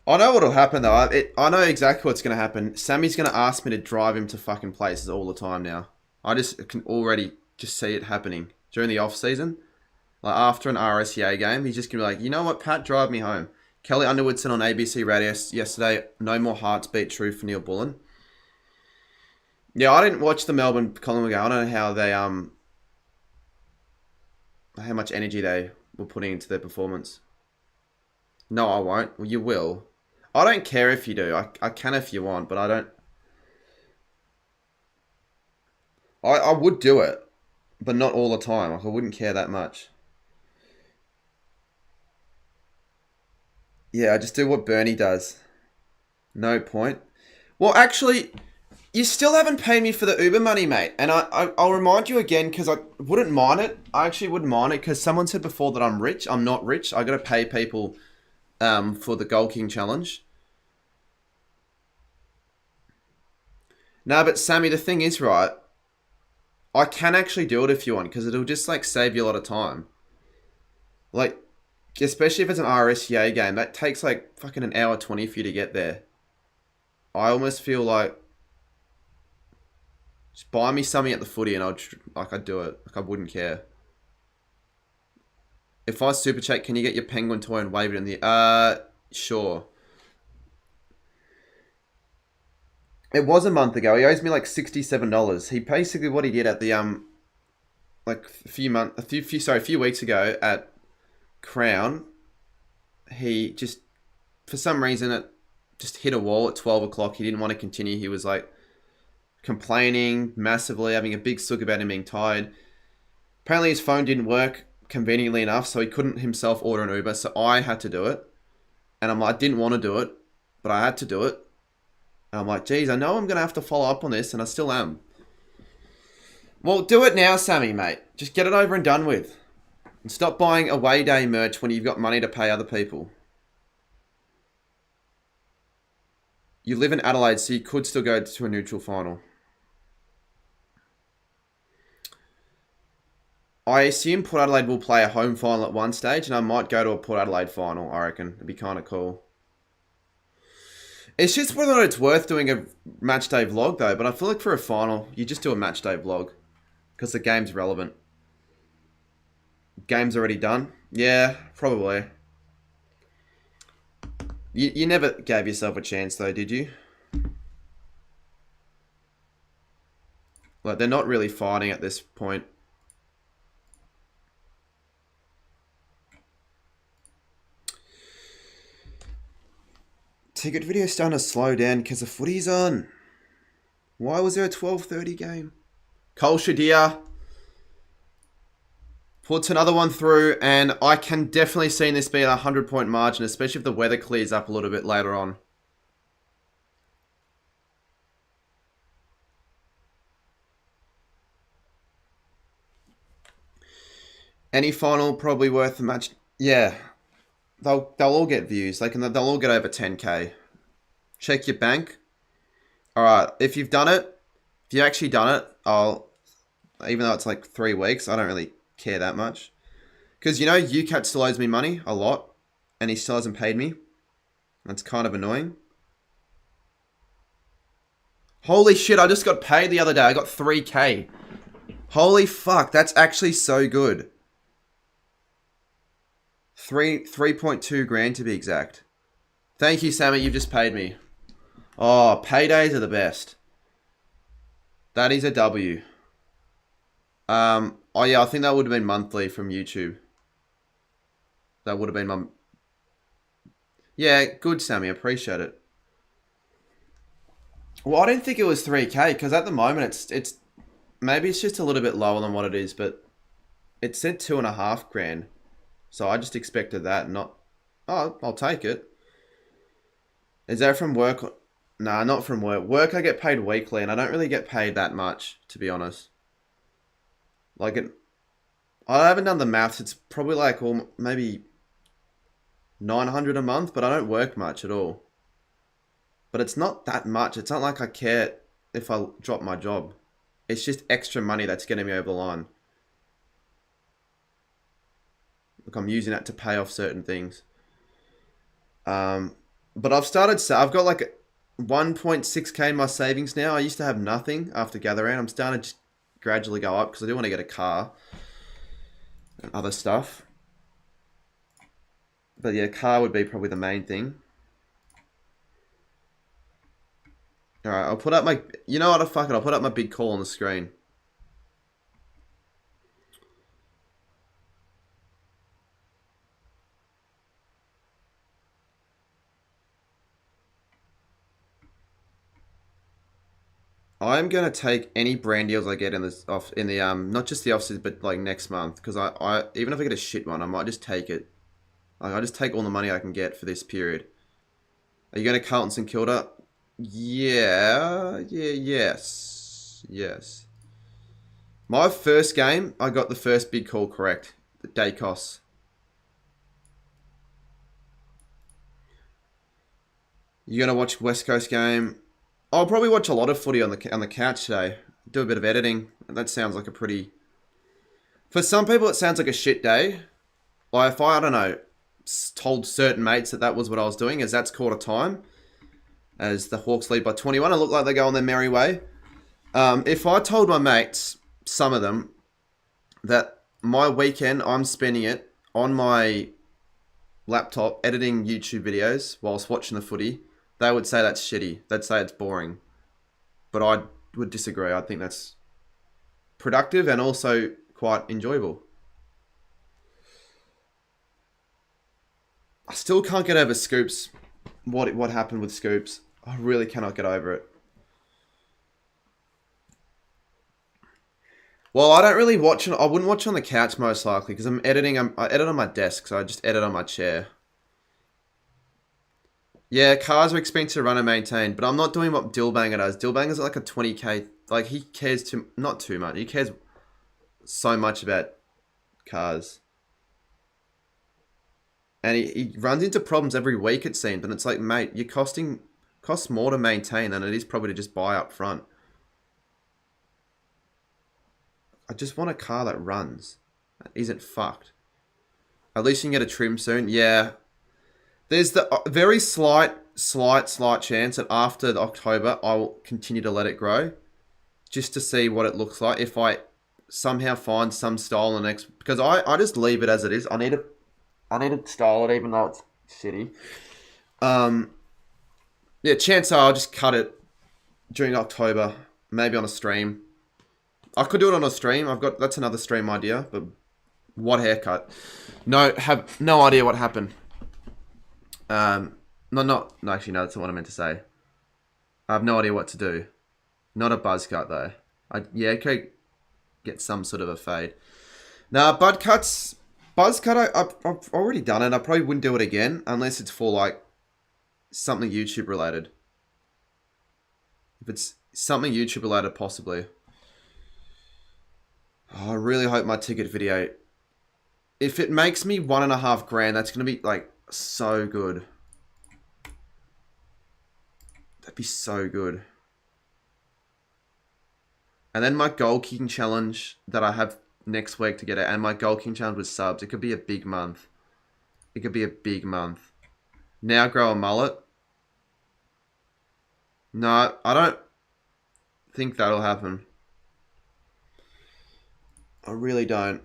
I know what'll happen though. I know exactly what's going to happen. Sammy's going to ask me to drive him to fucking places all the time now. I just can already just see it happening during the off season. Like after an RSEA game, he's just going to be like, you know what, Pat, drive me home. Kelly Underwood said on ABC Radio yesterday, no more hearts beat true for Neil Bullen. Yeah, I didn't watch the Melbourne Collingwood game. I don't know how they how much energy they were putting into their performance. No, I won't. Well, you will. I don't care if you do. I can if you want, but I don't. I would do it, but not all the time. Like, I wouldn't care that much. Yeah, I just do what Bernie does. No point. Well, actually, you still haven't paid me for the Uber money, mate. And I'll remind you again, because I wouldn't mind it. I actually wouldn't mind it, because someone said before that I'm rich. I'm not rich. I got to pay people for the Gold King Challenge. No, but Sammy, the thing is, right, I can actually do it if you want, because it'll just, like, save you a lot of time. Like, especially if it's an RSEA game, that takes, like, fucking an hour 20 for you to get there. I almost feel like, just buy me something at the footy and I'd do it. Like, I wouldn't care. If I super chat, can you get your penguin toy and wave it in the... Sure. It was a month ago. He owes me like $67. He basically, what he did at the like a few weeks ago at Crown, he just, for some reason, it just hit a wall at 12 o'clock. He didn't want to continue. He was like complaining massively, having a big sook about him being tired. Apparently his phone didn't work conveniently enough, so he couldn't himself order an Uber, so I had to do it. And I'm like, I didn't want to do it, but I had to do it. And I'm like, geez, I know I'm going to have to follow up on this, and I still am. Well, do it now, Sammy, mate. Just get it over and done with. And stop buying away day merch when you've got money to pay other people. You live in Adelaide, so you could still go to a neutral final. I assume Port Adelaide will play a home final at one stage, and I might go to a Port Adelaide final, I reckon. It'd be kind of cool. It's just whether it's worth doing a match day vlog, though. But I feel like for a final, you just do a match day vlog. Because the game's relevant. Game's already done? Yeah, probably. You never gave yourself a chance, though, did you? Like, they're not really fighting at this point. Ticket video starting to slow down because the footy's on. Why was there a 12:30 game? Cole Shadia puts another one through, and I can definitely see this being a 100-point margin, especially if the weather clears up a little bit later on. Any final probably worth the match. Yeah, they'll all get views. They'll all get over 10k. Check your bank. All right, if you've done it, if you've actually done it, even though it's like 3 weeks, I don't really care that much. Because, you know, UCAT still owes me money, a lot, and he still hasn't paid me. That's kind of annoying. Holy shit, I just got paid the other day. I got 3k. Holy fuck, that's actually so good. 3.2 grand to be exact. Thank you, Sammy, you've just paid me. Oh, paydays are the best. That is a W. Oh yeah, I think that would have been monthly from YouTube. That would have been my... Yeah, good, Sammy. Appreciate it. Well, I didn't think it was 3k, because at the moment it's maybe it's just a little bit lower than what it is, but it said 2.5 grand. So I just expected that, not... Oh, I'll take it. Is that from work? Nah, not from work. Work, I get paid weekly, and I don't really get paid that much, to be honest. Like, I haven't done the maths. It's probably like maybe 900 a month, but I don't work much at all. But it's not that much. It's not like I care if I drop my job. It's just extra money that's getting me over the line. Look, I'm using that to pay off certain things. But I've got like 1.6k in my savings now. I used to have nothing after Gather Round. I'm starting to just gradually go up because I do want to get a car and other stuff. But yeah, car would be probably the main thing. Alright, I'll put up my... You know what? Fuck it. I'll put up my big call on the screen. I'm gonna take any brand deals I get in the not just the offices, but like next month, because I even if I get a shit one, I might just take it. Like, I just take all the money I can get for this period. Are you going to Carlton St Kilda? Yes. My first game, I got the first big call correct. The Dacos. You going to watch West Coast game? I'll probably watch a lot of footy on the couch today. Do a bit of editing. That sounds like a pretty... For some people, it sounds like a shit day. Like, if I don't know, told certain mates that was what I was doing, as that's quarter time, as the Hawks lead by 21, it looked like they go on their merry way. If I told my mates, some of them, that my weekend, I'm spending it on my laptop editing YouTube videos whilst watching the footy, they would say that's shitty. They'd say it's boring. But I would disagree. I think that's productive and also quite enjoyable. I still can't get over Scoops. What happened with Scoops? I really cannot get over it. Well, I don't really watch it. I wouldn't watch on the couch most likely because I'm editing. I edit on my desk, so I just edit on my chair. Yeah, cars are expensive to run and maintain, but I'm not doing what Dillbanger does. Dillbanger's like a 20k. Like, he cares not too much. He cares so much about cars. And he runs into problems every week, it seems. And it's like, mate, you're costs more to maintain than it is probably to just buy up front. I just want a car that runs. That isn't fucked. At least you can get a trim soon. Yeah. There's the very slight chance that after October, I will continue to let it grow. Just to see what it looks like. If I somehow find some style in the next... Because I just leave it as it is. I need to style it even though it's shitty. Yeah, chance are I'll just cut it during October. Maybe on a stream. I could do it on a stream. That's another stream idea, but what haircut? No, have no idea what happened. No, actually, no, that's not what I meant to say. I have no idea what to do. Not a buzz cut though. Okay, get some sort of a fade. Now, buzz cut, I've already done it. I probably wouldn't do it again unless it's for like something YouTube related. If it's something YouTube related, possibly. Oh, I really hope my ticket video, if it makes me $1.5 grand, that's gonna be like so good. That'd be so good. And then my goal kicking challenge that I have next week to get it, and my goal kicking challenge with subs. It could be a big month. It could be a big month. Now grow a mullet. No, I don't think that'll happen. I really don't.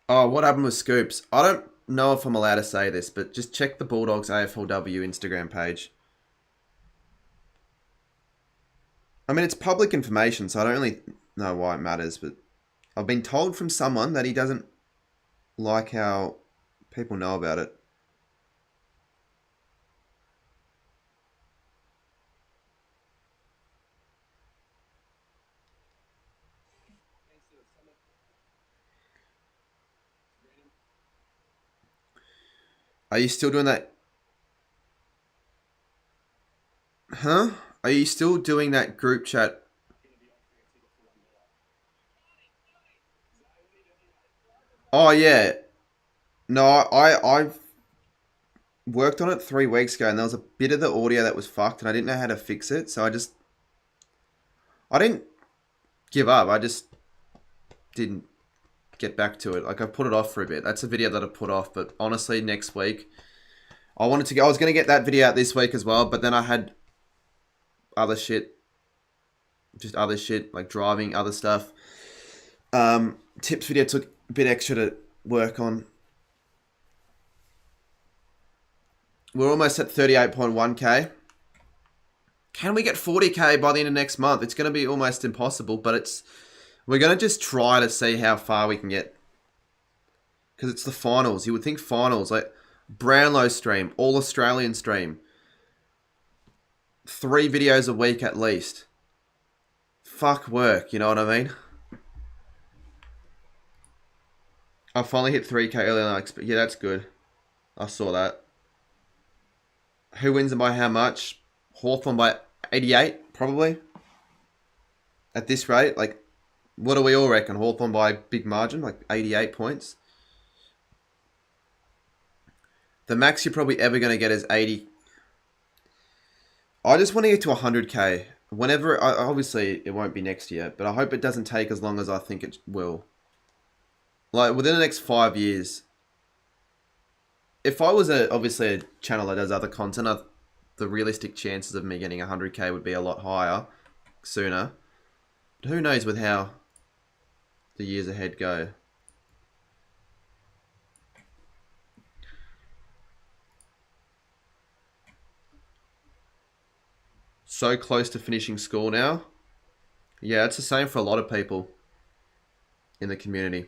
Oh, what happened with Scoops? I don't know if I'm allowed to say this, but just check the Bulldogs AFLW Instagram page. I mean, it's public information, so I don't really know why it matters, but I've been told from someone that he doesn't like how people know about it. Are you still doing that? Huh? Are you still doing that group chat? Oh, yeah. No, I've worked on it 3 weeks ago, and there was a bit of the audio that was fucked, and I didn't know how to fix it, so I didn't give up. I just didn't get back to it. Like, I put it off for a bit. That's a video that I put off, but honestly, next week, I was going to get that video out this week as well, but then I had other shit, like driving, other stuff. Tips video took a bit extra to work on. We're almost at 38.1k. Can we get 40k by the end of next month? It's going to be almost impossible, but we're going to just try to see how far we can get. Because it's the finals. You would think finals, like Brownlow stream, All Australian stream. 3 videos a week at least. Fuck work, you know what I mean? I finally hit 3k earlier than I expected. Yeah, that's good. I saw that. Who wins and by how much? Hawthorn by 88, probably. At this rate, like, what do we all reckon? Hawthorn by a big margin, like 88 points. The max you're probably ever going to get is 80. I just want to get to 100k. Whenever, obviously, it won't be next year, but I hope it doesn't take as long as I think it will. Like, within the next 5 years, if I was obviously a channel that does other content, the realistic chances of me getting 100k would be a lot higher sooner. But who knows with how the years ahead go. So close to finishing school now. Yeah, it's the same for a lot of people in the community.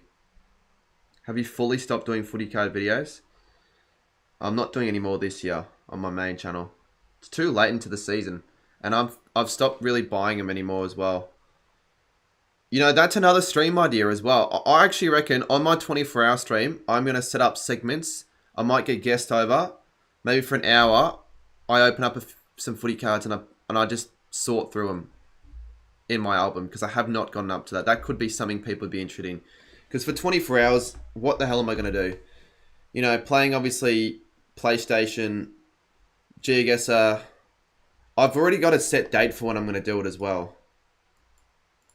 Have you fully stopped doing footy code videos? I'm not doing any more this year on my main channel. It's too late into the season, and I've stopped really buying them anymore as well. You know, that's another stream idea as well. I actually reckon on my 24-hour stream, I'm going to set up segments. I might get guests over, maybe for an hour. I open up some footy cards and I just sort through them in my album, because I have not gotten up to that. That could be something people would be interested in. Because for 24 hours, what the hell am I going to do? You know, playing obviously PlayStation, GeoGuessr. I've already got a set date for when I'm going to do it as well.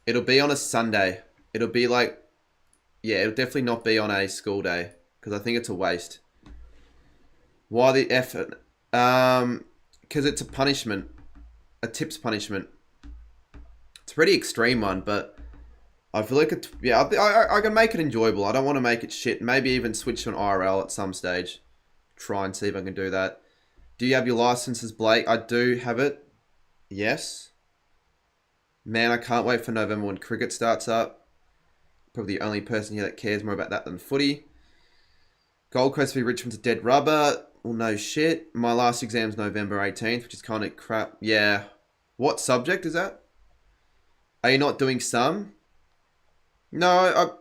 It'll be on a Sunday. It'll be like, yeah, it'll definitely not be on a school day, because I think it's a waste. Why the effort? Because it's a punishment. A tips punishment. It's a pretty extreme one, but I feel like I can make it enjoyable. I don't want to make it shit. Maybe even switch to an IRL at some stage. Try and see if I can do that. Do you have your licenses, Blake? I do have it. Yes. Man, I can't wait for November when cricket starts up. Probably the only person here that cares more about that than footy. Gold Coast v Richmond's a dead rubber. Well, no shit. My last exam's November 18th, which is kind of crap. Yeah. What subject is that? Are you not doing some? No,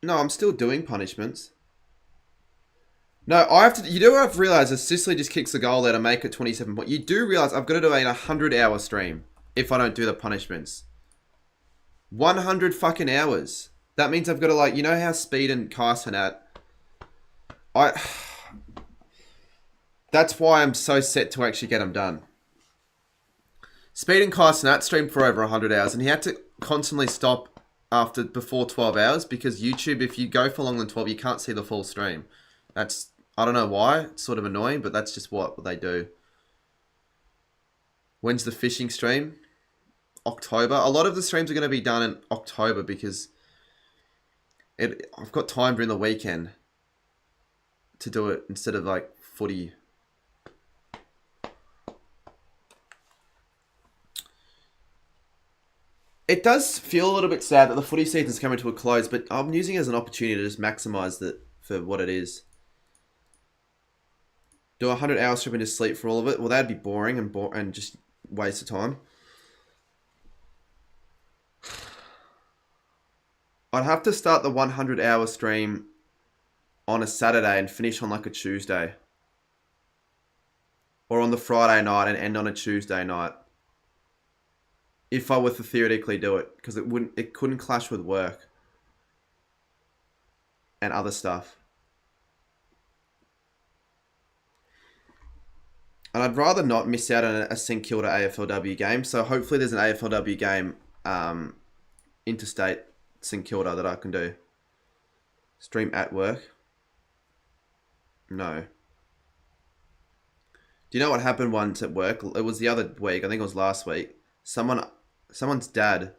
I'm still doing punishments. No, I have to. You do have to realize that Sicily just kicks the goal there to make it 27 points. You do realize I've got to do a 100-hour stream if I don't do the punishments. 100 fucking hours. That means I've got to, like, you know how Speed and Carson at. That's why I'm so set to actually get them done. Speed and Carson at streamed for over 100 hours, and he had to constantly stop before 12 hours because YouTube, if you go for longer than 12, you can't see the full stream. I don't know why. It's sort of annoying, but that's just what they do. When's the fishing stream? October. A lot of the streams are going to be done in October because I've got time during the weekend to do it instead of like footy. It does feel a little bit sad that the footy season's coming to a close, but I'm using it as an opportunity to just maximize it for what it is. Do 100 hours strip into sleep for all of it? Well, that'd be boring and just waste of time. I'd have to start the 100-hour stream on a Saturday and finish on like a Tuesday. Or on the Friday night and end on a Tuesday night. If I were to theoretically do it. Because it couldn't clash with work. And other stuff. And I'd rather not miss out on a St Kilda AFLW game. So hopefully there's an AFLW game interstate St Kilda that I can do. Stream at work. No. Do you know what happened once at work? It was the other week. I think it was last week. Someone's dad.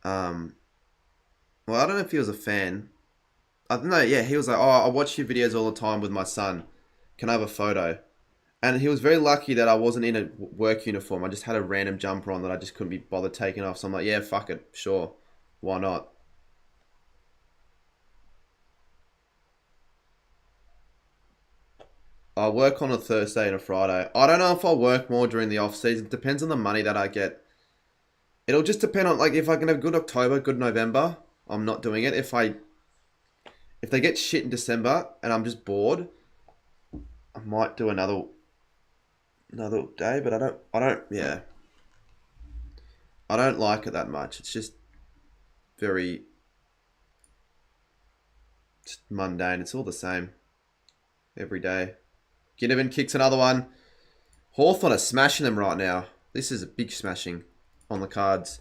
Well, I don't know if he was a fan. I don't know. Yeah, he was like, "Oh, I watch your videos all the time with my son. Can I have a photo?" And he was very lucky that I wasn't in a work uniform. I just had a random jumper on that I just couldn't be bothered taking off. So I'm like, yeah, fuck it. Sure. Why not? I work on a Thursday and a Friday. I don't know if I'll work more during the off season. It depends on the money that I get. It'll just depend on, like, if I can have good October, good November, I'm not doing it. If they get shit in December and I'm just bored, I might do another day, but I don't like it that much. It's just very mundane. It's all the same every day. Ginnivan kicks another one. Hawthorn are smashing them right now. This is a big smashing on the cards.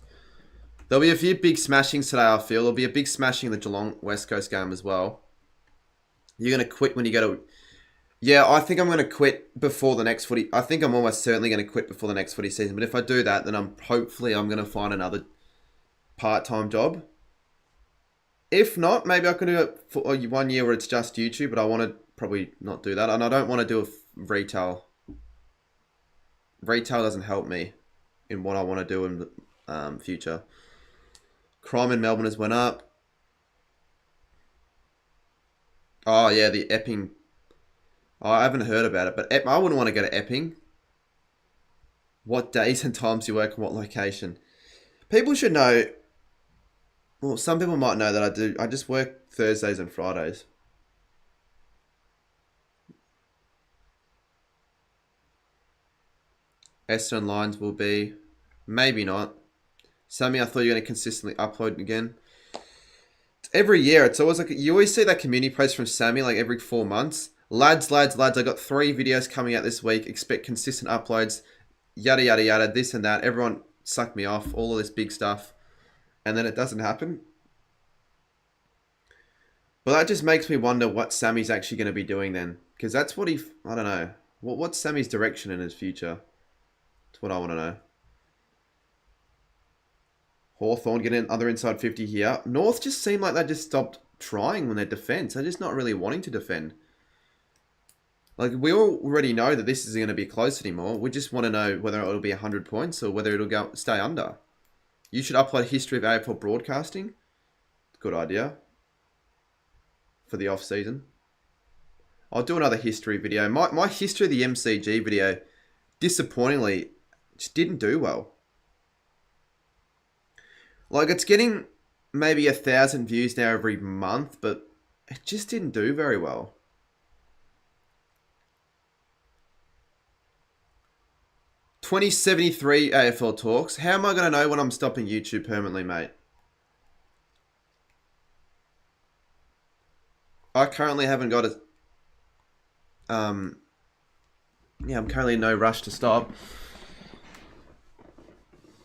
There'll be a few big smashings today, I feel. There'll be a big smashing in the Geelong West Coast game as well. You're going to quit when you go to... Yeah, I think I'm going to quit before the next footy. I think I'm almost certainly going to quit before the next footy season. But if I do that, then hopefully I'm going to find another part-time job. If not, maybe I can do it for 1 year where it's just YouTube. But I want to probably not do that. And I don't want to do a retail. Retail doesn't help me in what I want to do in the future. Crime in Melbourne has went up. Oh, yeah, the Epping... Oh, I haven't heard about it, but I wouldn't want to go to Epping. What days and times you work and what location? People should know... Well, some people might know that I do. I just work Thursdays and Fridays. Eastern Lines will be... Maybe not. Sammy, I thought you were going to consistently upload again. Every year, it's always like... You always see that community post from Sammy like every 4 months. Lads, I got 3 videos coming out this week. Expect consistent uploads. Yada, yada, yada. This and that. Everyone sucked me off. All of this big stuff. And then it doesn't happen. But that just makes me wonder what Sammy's actually going to be doing then. Because that's what I don't know. What's Sammy's direction in his future? That's what I want to know. Hawthorn getting another inside 50 here. North just seemed like they just stopped trying when they defend. They're just not really wanting to defend. Like, we already know that this isn't going to be close anymore. We just want to know whether it'll be 100 points or whether it'll stay under. You should upload history of AFL broadcasting. Good idea. For the off season. I'll do another history video. My history of the MCG video, disappointingly, just didn't do well. Like, it's getting maybe 1,000 views now every month, but it just didn't do very well. $20.73 AFL talks. How am I going to know when I'm stopping YouTube permanently, mate? I currently haven't got a... Yeah, I'm currently in no rush to stop.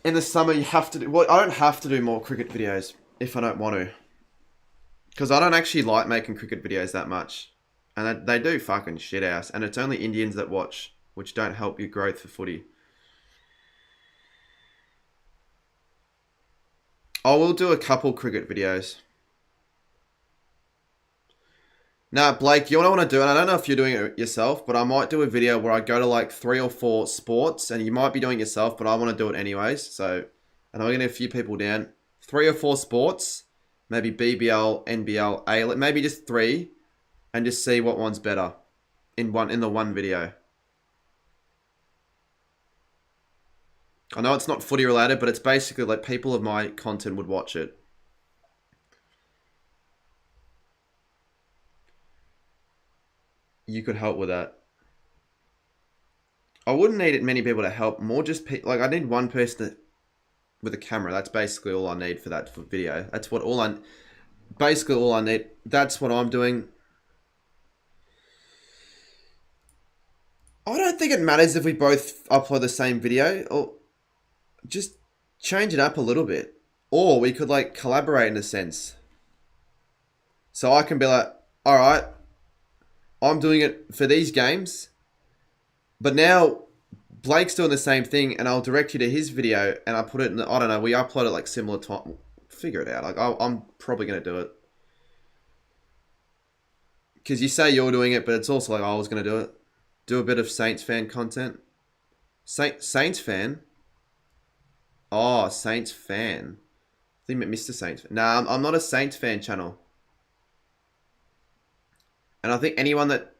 In the summer, you have to do... Well, I don't have to do more cricket videos if I don't want to. Because I don't actually like making cricket videos that much. And they do fucking shit ass. And it's only Indians that watch, which don't help your growth for footy. I will do a couple cricket videos. Now, Blake, you know what I want to do? And I don't know if you're doing it yourself, but I might do a video where I go to like 3 or 4 sports, and you might be doing it yourself, but I want to do it anyways. So, and I'm going to get a few people down. 3 or 4 sports, maybe BBL, NBL, A, maybe just 3, and just see what one's better in the one video. I know it's not footy related, but it's basically like people of my content would watch it. You could help with that. I wouldn't need many people to help. More just like I need one person with a camera. That's basically all I need for that video. That's what basically all I need. That's what I'm doing. I don't think it matters if we both upload the same video, or just change it up a little bit. Or we could like collaborate in a sense. So I can be like, all right, I'm doing it for these games, but now Blake's doing the same thing, and I'll direct you to his video, and I put it in I don't know, we upload it like similar time. Figure it out. Like, I'm probably going to do it. Because you say you're doing it, but it's also like I was going to do it. Do a bit of Saints fan content. Saints fan? Oh, Saints fan. I think Mr. Saints fan. Nah, I'm not a Saints fan channel. And I think anyone that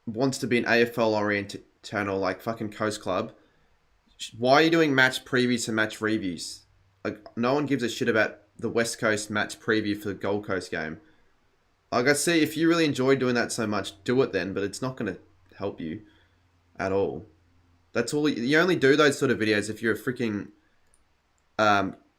wants to be an AFL-oriented channel, like fucking Coast Club, why are you doing match previews and match reviews? Like, no one gives a shit about the West Coast match preview for the Gold Coast game. Like, I see, if you really enjoy doing that so much, do it then, but it's not going to help you at all. That's all. You only do those sort of videos if you're a freaking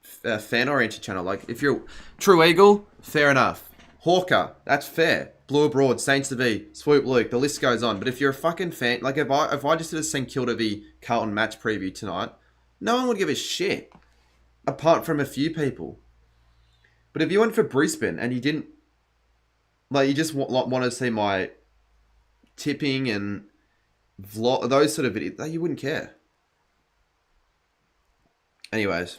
fan-oriented channel. Like, if you're True Eagle, fair enough. Hawker, that's fair. Blue Abroad, Saints v Swoop Luke, the list goes on. But if you're a fucking fan, like if I just did a St Kilda v Carlton match preview tonight, no one would give a shit, apart from a few people. But if you went for Brisbane and you didn't, like, you just want to see my tipping and vlog, those sort of videos, you wouldn't care. Anyways,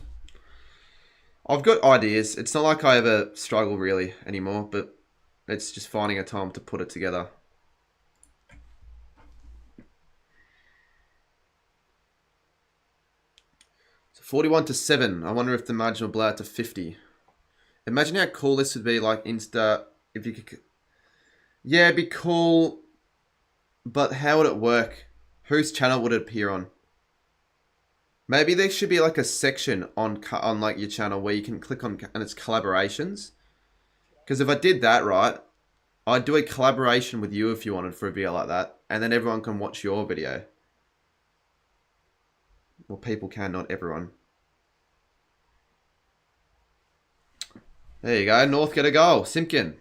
I've got ideas. It's not like I ever struggle really anymore, but it's just finding a time to put it together. So 41-7. I wonder if the margin will blow out to 50. Imagine how cool this would be, like Insta, if you could... Yeah, it'd be cool, but how would it work? Whose channel would it appear on? Maybe there should be like a section on like your channel where you can click on, and it's collaborations. Because if I did that right, I'd do a collaboration with you if you wanted for a video like that, and then everyone can watch your video. Well, people can, not everyone. There you go. North get a goal. Simpkin.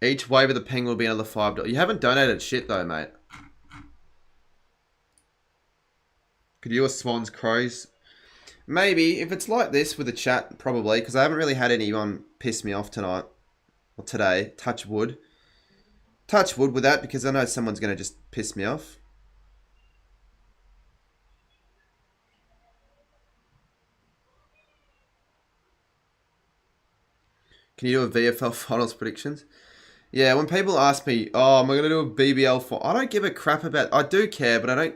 Each wave of the peng will be another $5. You haven't donated shit though, mate. Could you or Swans Crows? Maybe. If it's like this with the chat, probably. Because I haven't really had anyone piss me off tonight. Or today. Touch wood. Touch wood with that, because I know someone's going to just piss me off. Can you do a VFL finals predictions? Yeah, when people ask me, oh, am I going to do a BBL for... I don't give a crap about... I do care, but I don't...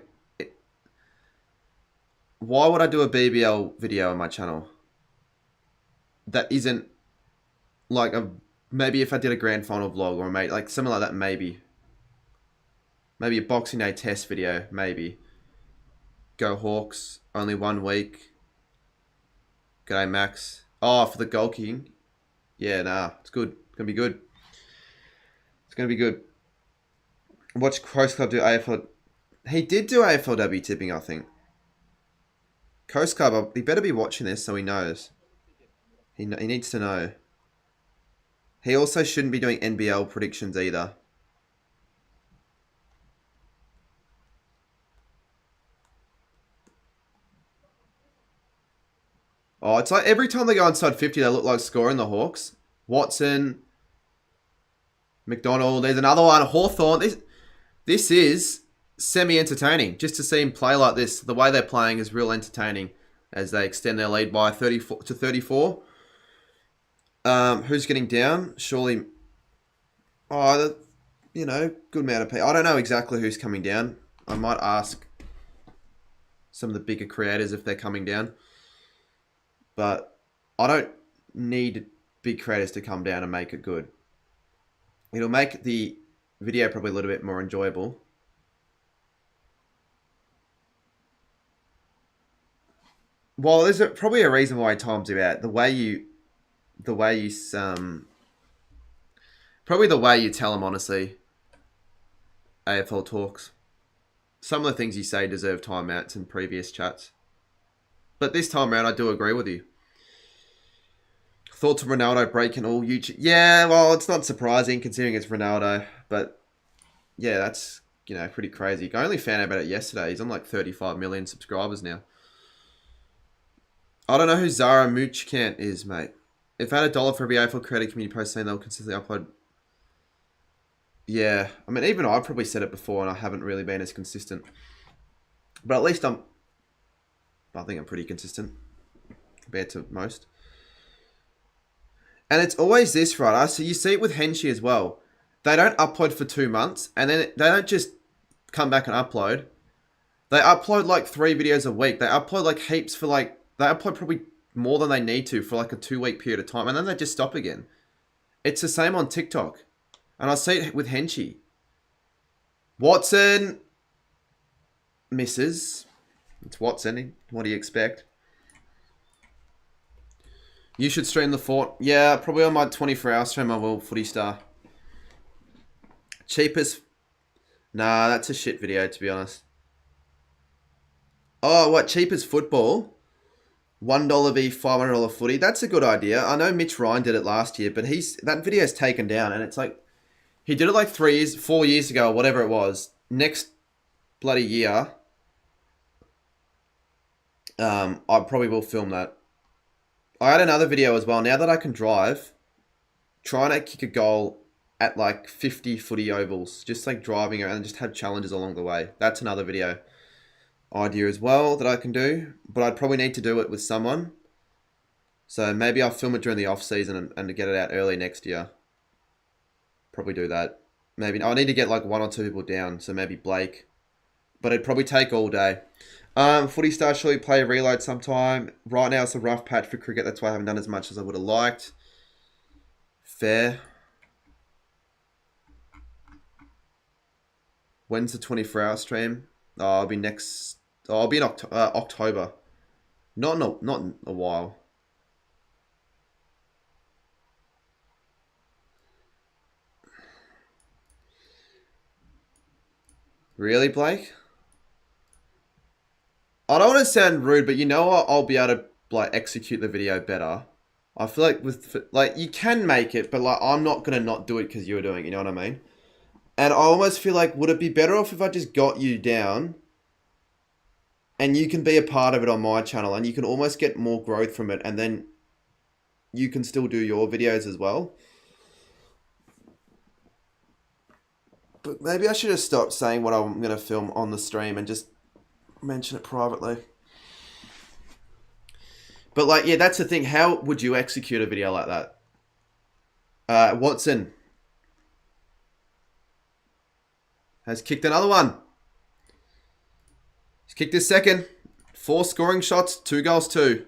Why would I do a BBL video on my channel? That isn't like a... Maybe if I did a grand final vlog or maybe like something like that, maybe. Maybe a Boxing Day test video, maybe. Go Hawks, only 1 week. G'day Max. Oh, for the goal kicking. Yeah, nah, it's good. It's going to be good. It's going to be good. Watch Coast Club do AFL. He did do AFLW tipping, I think. Coast Club, he better be watching this so he knows. He needs to know. He also shouldn't be doing NBL predictions either. Oh, it's like every time they go inside 50, they look like scoring the Hawks. Watson, McDonald, there's another one, Hawthorn. This is semi-entertaining. Just to see him play like this, the way they're playing is real entertaining as they extend their lead by 34 to 34. Who's getting down? Surely, you know, good amount of people. I don't know exactly who's coming down. I might ask some of the bigger creators if they're coming down. But I don't need big creators to come down and make it good. It'll make the video probably a little bit more enjoyable. Well, there's probably a reason why times you out. Probably the way you tell them, honestly. AFL talks. Some of the things you say deserve timeouts in previous chats. But this time around, I do agree with you. Thoughts of Ronaldo breaking all YouTube? Yeah, well, it's not surprising considering it's Ronaldo. But yeah, that's, you know, pretty crazy. I only found out about it yesterday. He's on like 35 million subscribers now. I don't know who Zara Moochkant is, mate. If I had $1 for every AFL creator community post saying they'll consistently upload... Yeah, I mean, even I've probably said it before and I haven't really been as consistent. But at least I think I'm pretty consistent compared to most. And it's always this, right? So you see it with Henshi as well. They don't upload for 2 months and then they don't just come back and upload. They upload like 3 videos a week. They upload like heaps for like... They upload probably more than they need to for like a 2-week period of time. And then they just stop again. It's the same on TikTok. And I see it with Henshi. Watson misses. It's Watson. What do you expect? You should stream the fort. Yeah, probably on my 24-hour stream I will, Footy Star. Cheapest... Nah, that's a shit video, to be honest. Oh, what? Cheapest football? $1 v $500 footy. That's a good idea. I know Mitch Ryan did it last year, but that video's taken down, and it's like... He did it like 4 years ago, or whatever it was. Next bloody year... I probably will film that. I had another video as well. Now that I can drive, trying to kick a goal at like 50 footy ovals. Just like driving around and just have challenges along the way. That's another video idea as well that I can do. But I'd probably need to do it with someone. So maybe I'll film it during the off season and get it out early next year. Probably do that. Maybe I need to get like 1 or 2 people down. So maybe Blake. But it'd probably take all day. Footy Star surely play reload sometime. Right now it's a rough patch for cricket. That's why I haven't done as much as I would have liked. Fair. When's the 24-hour stream? I'll be next... I'll be in October. Not in a while. Really, Blake? I don't want to sound rude, but you know what? I'll be able to like execute the video better. I feel like like you can make it, but like I'm not gonna not do it because you're doing it. You know what I mean? And I almost feel like would it be better off if I just got you down, and you can be a part of it on my channel, and you can almost get more growth from it, and then you can still do your videos as well. But maybe I should have stopped saying what I'm gonna film on the stream and just mention it privately. But like, yeah, that's the thing. How would you execute a video like that? Watson has kicked another one. He's kicked his second. 4 scoring shots, 2 goals, 2.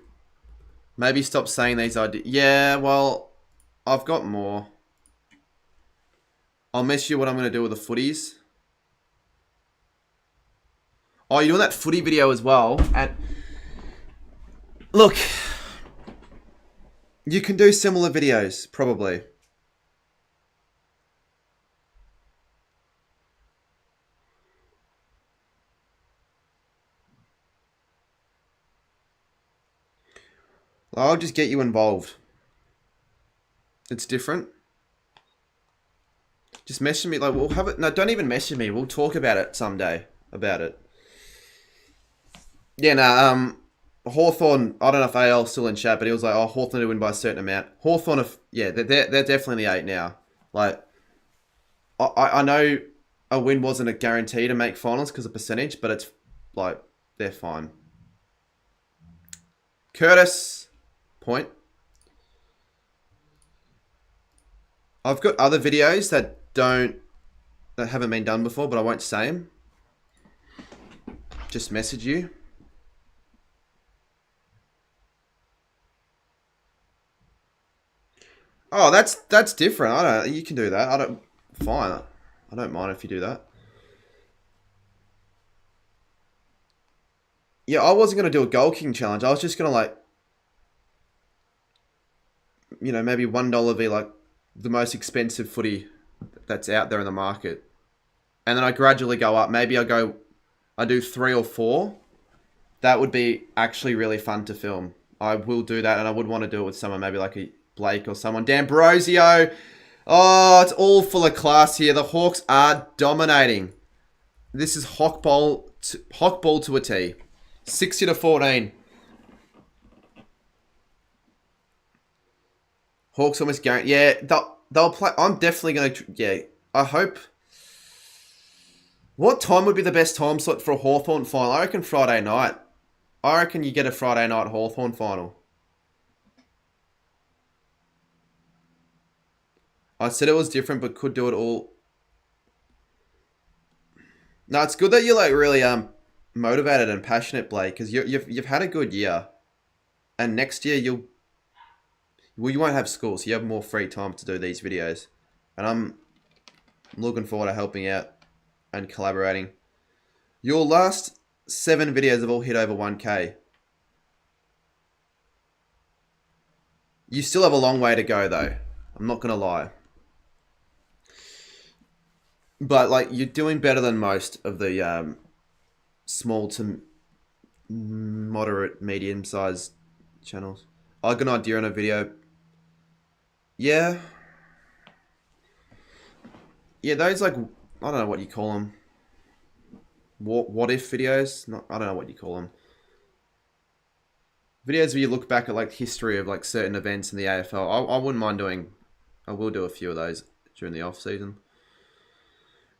Maybe stop saying these ideas. Yeah, well, I've got more. I'll mess you what I'm going to do with the footies. Oh, you're doing that footy video as well. And look, you can do similar videos, probably. I'll just get you involved. It's different. Just message me. Like, we'll have it. No, don't even message me. We'll talk about it someday. About it. Yeah, no, Hawthorn, I don't know if AL's still in chat, but he was like, oh, Hawthorn to win by a certain amount. Hawthorn, yeah, they're definitely the 8 now. Like, I know a win wasn't a guarantee to make finals because of percentage, but it's like, they're fine. Curtis, point. I've got other videos that haven't been done before, but I won't say them. Just message you. Oh, that's different. You can do that. Fine. I don't mind if you do that. Yeah, I wasn't going to do a goal kicking challenge. I was just going to, like, you know, maybe $1 be like the most expensive footy that's out there in the market. And then I gradually go up. Maybe I do 3 or 4. That would be actually really fun to film. I will do that, and I would want to do it with someone, maybe like a Blake or someone. D'Ambrosio. Oh, it's all full of class here. The Hawks are dominating. This is Hawk ball to a T. 60-14. Hawks almost guaranteed. Yeah, they'll play. I'm definitely going to. Yeah, I hope. What time would be the best time slot for a Hawthorn final? I reckon Friday night. I reckon you get a Friday night Hawthorn final. I said it was different, but could do it all. No, it's good that you're like really motivated and passionate, Blake, because you've had a good year, and next year you won't have school, so you have more free time to do these videos, and I'm looking forward to helping out and collaborating. Your last 7 videos have all hit over 1K. You still have a long way to go, though. I'm not gonna lie. But, like, you're doing better than most of the small to moderate, medium-sized channels. I got an idea on a video. Yeah. Yeah, those, like, I don't know what you call them. What if videos? I don't know what you call them. Videos where you look back at, like, history of, like, certain events in the AFL. I wouldn't mind doing... I will do a few of those during the off-season.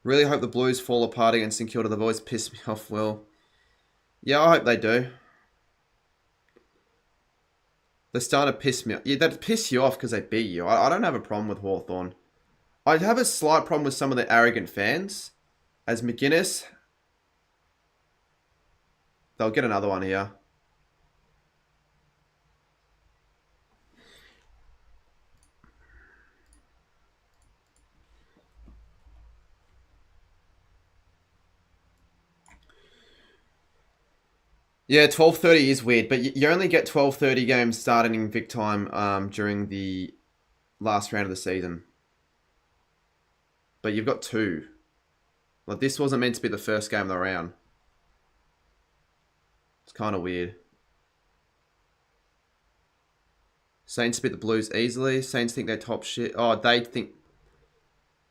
Really hope the Blues fall apart against St Kilda. They've always pissed me off, Will. Yeah, I hope they do. They're starting to piss me off. Yeah, they'd piss you off because they beat you. I don't have a problem with Hawthorn. I'd have a slight problem with some of the arrogant fans. As McGuinness. They'll get another one here. Yeah, 12:30 is weird, but you only get 12:30 games starting in Vic time during the last round of the season. But you've got 2. Like, this wasn't meant to be the first game of the round. It's kind of weird. Saints beat the Blues easily. Saints think they're top shit. Oh, they think...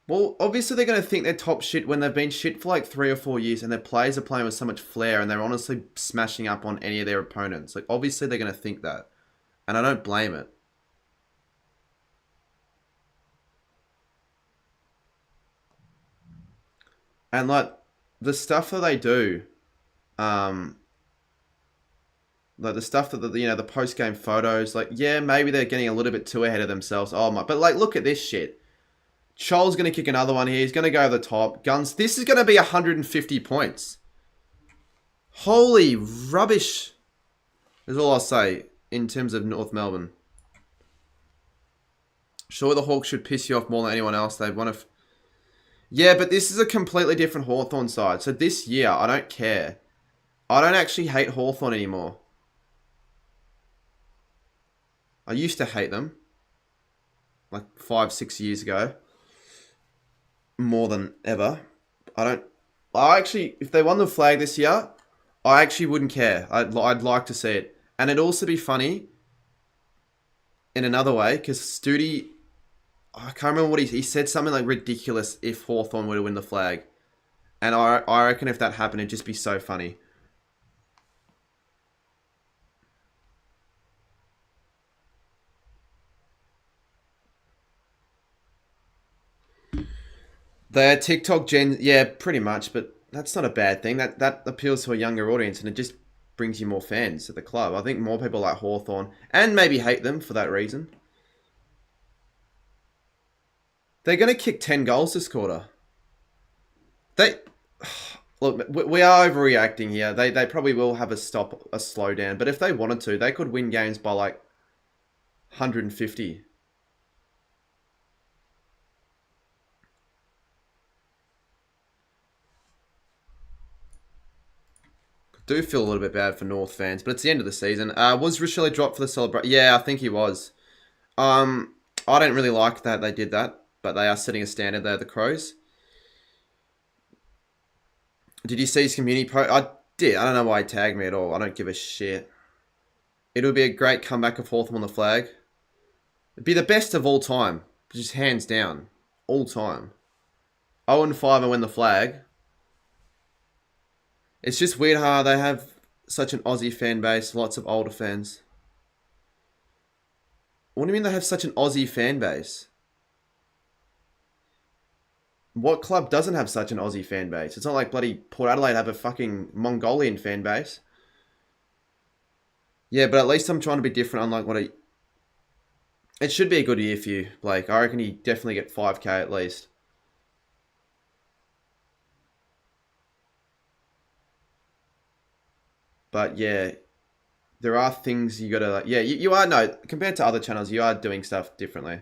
Well, obviously they're going to think they're top shit when they've been shit for like 3 or 4 years and their players are playing with so much flair and they're honestly smashing up on any of their opponents. Like, obviously they're going to think that. And I don't blame it. And, like, the stuff that they do, Like the stuff that the post game photos, like yeah, maybe they're getting a little bit too ahead of themselves. Oh my! But like, look at this shit. Chol's gonna kick another one here. He's gonna go over the top. Guns. This is gonna be 150 points. Holy rubbish! Is all I'll say in terms of North Melbourne. Sure, the Hawks should piss you off more than anyone else. They've won Yeah, but this is a completely different Hawthorn side. So this year, I don't care. I don't actually hate Hawthorn anymore. I used to hate them. Like 5-6 years ago. More than ever. I actually, if they won the flag this year, I actually wouldn't care. I'd like to see it. And it'd also be funny in another way, because Studi, I can't remember what he said something like ridiculous if Hawthorn were to win the flag. And I reckon if that happened, it'd just be so funny. They're TikTok gen, yeah, pretty much, but that's not a bad thing. That appeals to a younger audience, and it just brings you more fans at the club. I think more people like Hawthorn, and maybe hate them for that reason. They're going to kick 10 goals this quarter. Look, we are overreacting here. They probably will have a slowdown, but if they wanted to, they could win games by like 150. Do feel a little bit bad for North fans, but it's the end of the season. Was Richelli dropped for the celebration? Yeah, I think he was. I don't really like that they did that, but they are setting a standard there, the Crows. Did you see his community post? I did. I don't know why he tagged me at all. I don't give a shit. It'll be a great comeback of Hawthorn on the flag. It'd be the best of all time. Just hands down. All time. 0-5 and win the flag. It's just weird how they have such an Aussie fan base, lots of older fans. What do you mean they have such an Aussie fan base? What club doesn't have such an Aussie fan base? It's not like bloody Port Adelaide have a fucking Mongolian fan base. Yeah, but at least I'm trying to be different, unlike what it should be a good year for you, Blake. I reckon you definitely get 5k at least. But yeah, there are things you gotta, yeah, you are, no, compared to other channels, you are doing stuff differently.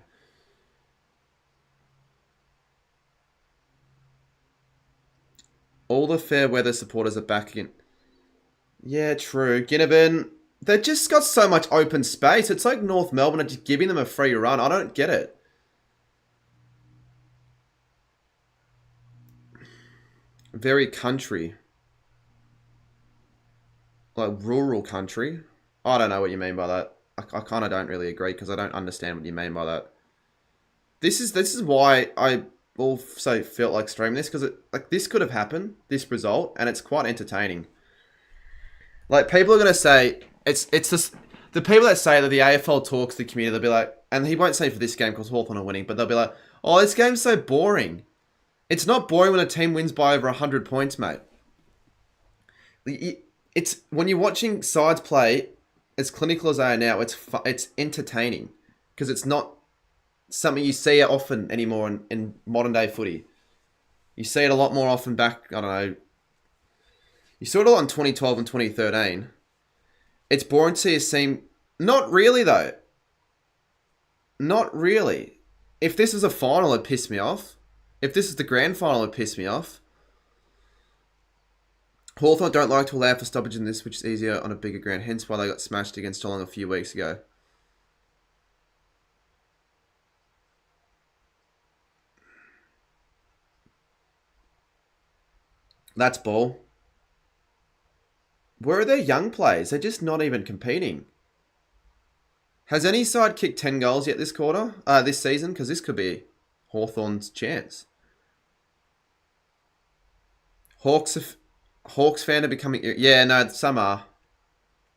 All the fair weather supporters are back again. Yeah, true. Ginnivan, they've just got so much open space. It's like North Melbourne are just giving them a free run. I don't get it. Very country. Like rural country. I don't know what you mean by that. I kind of don't really agree because I don't understand what you mean by that. This is why I also felt like streaming this, because like this could have happened, this result, and it's quite entertaining. Like people are gonna say it's this, the people that say that the AFL talks to the community, they'll be like, and he won't say for this game because Hawthorn are winning, but they'll be like, oh, this game's so boring. It's not boring when a team wins by over 100 points, mate. It's when you're watching sides play, as clinical as they are now, it's entertaining because it's not something you see often anymore in modern day footy. You see it a lot more often back, I don't know. You saw it a lot in 2012 and 2013. It's boring to see a team. Not really though. Not really. If this was a final, it'd piss me off. If this is the grand final, it'd piss me off. Hawthorn don't like to allow for stoppage in this, which is easier on a bigger ground. Hence why they got smashed against Geelong a few weeks ago. That's ball. Where are their young players? They're just not even competing. Has any side kicked 10 goals yet this quarter? This season? Because this could be Hawthorn's chance. Hawks fan are becoming... Yeah, no, some are.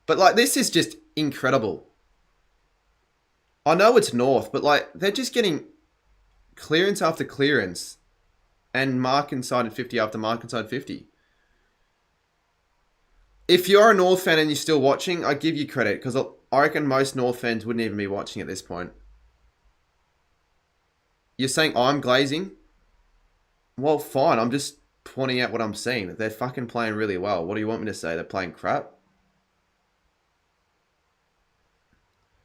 But, like, this is just incredible. I know it's North, but, like, they're just getting clearance after clearance and mark inside at 50 after mark inside 50. If you're a North fan and you're still watching, I give you credit because I reckon most North fans wouldn't even be watching at this point. You're saying I'm glazing? Well, fine. I'm just pointing out what I'm seeing. They're fucking playing really well. What do you want me to say? They're playing crap?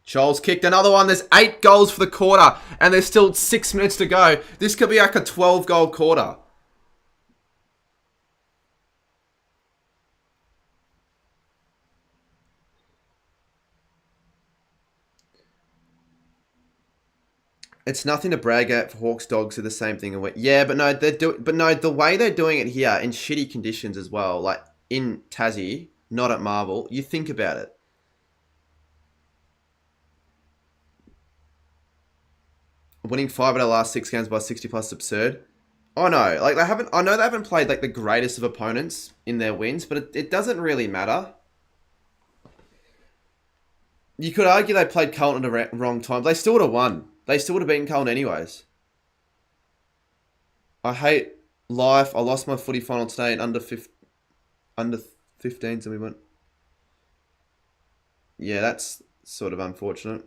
Charles kicked another one. There's 8 goals for the quarter, and there's still 6 minutes to go. This could be like a 12-goal quarter. It's nothing to brag at. For Hawks Dogs are the same thing. Yeah, but no, the way they're doing it here in shitty conditions as well, like in Tassie, not at Marvel. You think about it. Winning 5 out of the last 6 games by 60 plus is absurd. Oh no, like I know they haven't played like the greatest of opponents in their wins, but it doesn't really matter. You could argue they played Carlton at the wrong time. They still would have won. They still would have beaten Carlton anyways. I hate life. I lost my footy final today in under 15s and we went. Yeah, that's sort of unfortunate.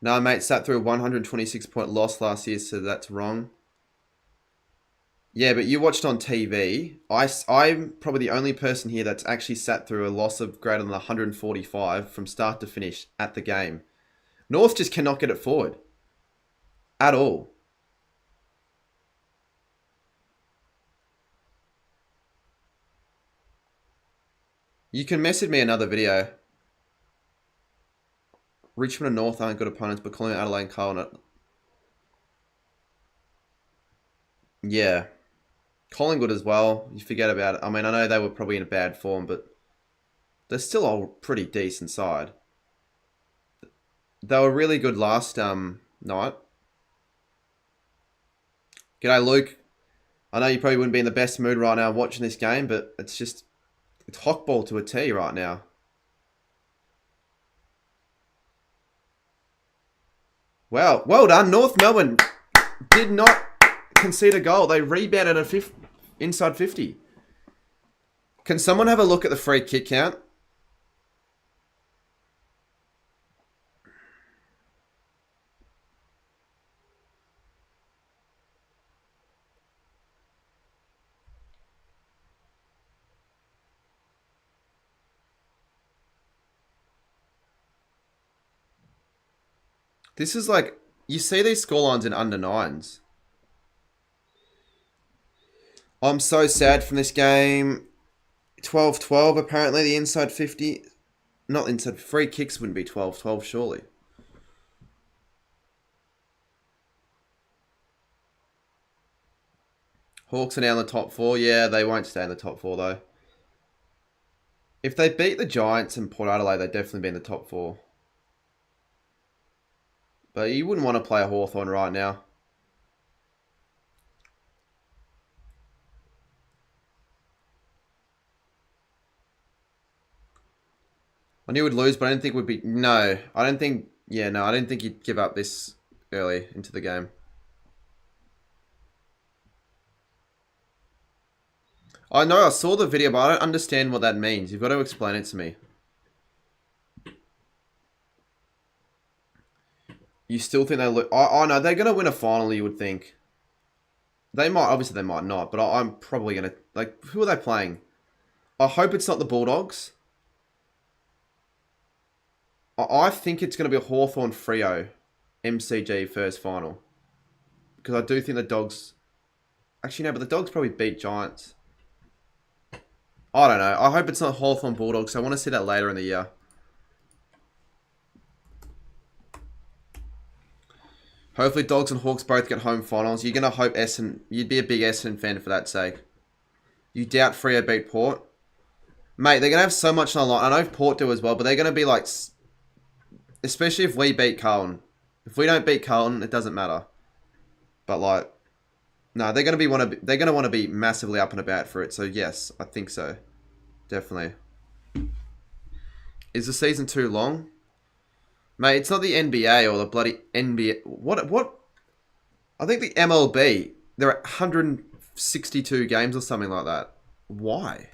No, mate, sat through a 126-point loss last year, so that's wrong. Yeah, but you watched on TV. I'm probably the only person here that's actually sat through a loss of greater than 145 from start to finish at the game. North just cannot get it forward. At all. You can message me another video. Richmond and North aren't good opponents, but calling Adelaide and Carlton. Yeah. Collingwood as well. You forget about it. I mean, I know they were probably in a bad form, but they're still a pretty decent side. They were really good last night. G'day, Luke. I know you probably wouldn't be in the best mood right now watching this game, but it's hockball to a T right now. Wow, well done. North Melbourne did not concede a goal. They rebounded inside 50. Can someone have a look at the free kick count? This is like, you see these scorelines in under 9s. I'm so sad from this game. 12-12, apparently the inside 50. Not inside, free kicks wouldn't be 12-12, surely. Hawks are now in the top 4. Yeah, they won't stay in the top 4 though. If they beat the Giants and Port Adelaide, they'd definitely be in the top 4. But you wouldn't want to play a Hawthorn right now. I knew we'd lose, but I didn't think we'd be... No, I don't think... Yeah, no, I didn't think you'd give up this early into the game. I know, I saw the video, but I don't understand what that means. You've got to explain it to me. You still think they'll... I know, they're going to win a final, you would think. They might, obviously they might not, but I'm probably going to... Like, who are they playing? I hope it's not the Bulldogs. I think it's going to be a Hawthorn Freo MCG first final. Because I do think the Dogs... Actually, no, but the Dogs probably beat Giants. I don't know. I hope it's not Hawthorn Bulldogs. I want to see that later in the year. Hopefully Dogs and Hawks both get home finals. You're going to hope Essendon... You'd be a big Essendon fan for that sake. You doubt Freo beat Port? Mate, they're going to have so much on the line. I know Port do as well, but they're going to be like... Especially if we beat Carlton. If we don't beat Carlton, it doesn't matter. But like... No, they're going to want to be massively up and about for it. So yes, I think so. Definitely. Is the season too long? Mate, it's not the NBA or the bloody NBA. What? I think the MLB, they're at 162 games or something like that. why?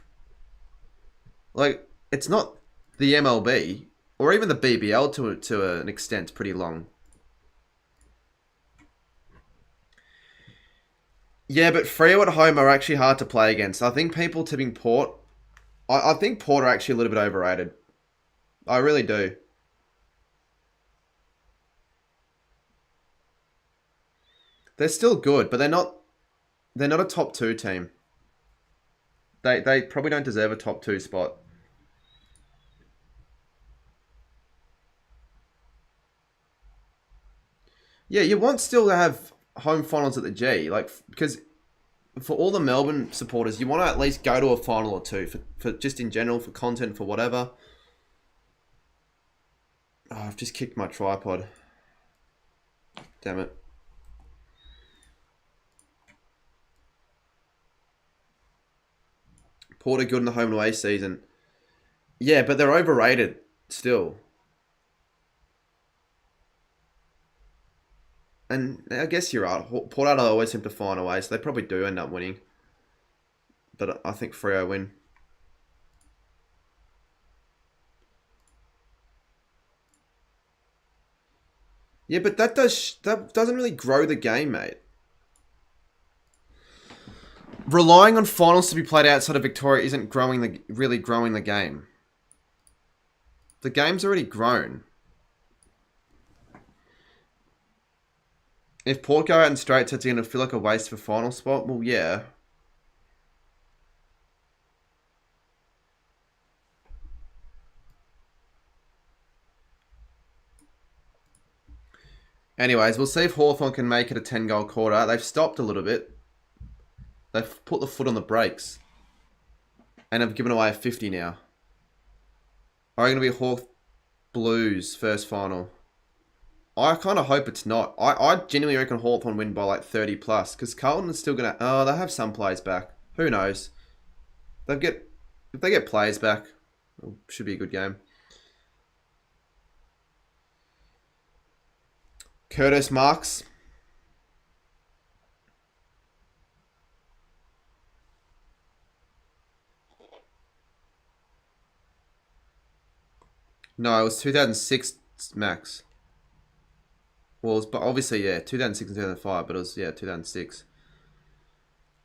Like, it's not the MLB or even the BBL to an extent pretty long. Yeah, but Freo at home are actually hard to play against. I think people tipping Port... I think Port are actually a little bit overrated. I really do. They're still good, but they're not a top 2 team. They probably don't deserve a top 2 spot. Yeah, you want still to have home finals at the G, like, because for all the Melbourne supporters, you want to at least go to a final or two for just in general, for content, for whatever. Oh, I've just kicked my tripod. Damn it. Port are good in the home and away season. Yeah, but they're overrated still. And I guess you're right. Port Adelaide always seem to find a way, so they probably do end up winning. But I think Freo win. Yeah, but that doesn't really grow the game, mate. Relying on finals to be played outside of Victoria isn't really growing the game. The game's already grown. If Port go out in straight sets, it's going to feel like a waste of a final spot. Well, yeah. Anyways, we'll see if Hawthorn can make it a 10-goal quarter. They've stopped a little bit. They've put the foot on the brakes. And have given away a 50 now. Are going to be Hawk Blues first final? I kind of hope it's not. I genuinely reckon Hawthorn win by like 30 plus. Because Carlton is still going to... Oh, they have some players back. Who knows? If they get players back, it should be a good game. Curtis Marks. No, it was 2006 max. Well, it was, but obviously, yeah, 2006 and 2005, but it was, yeah, 2006.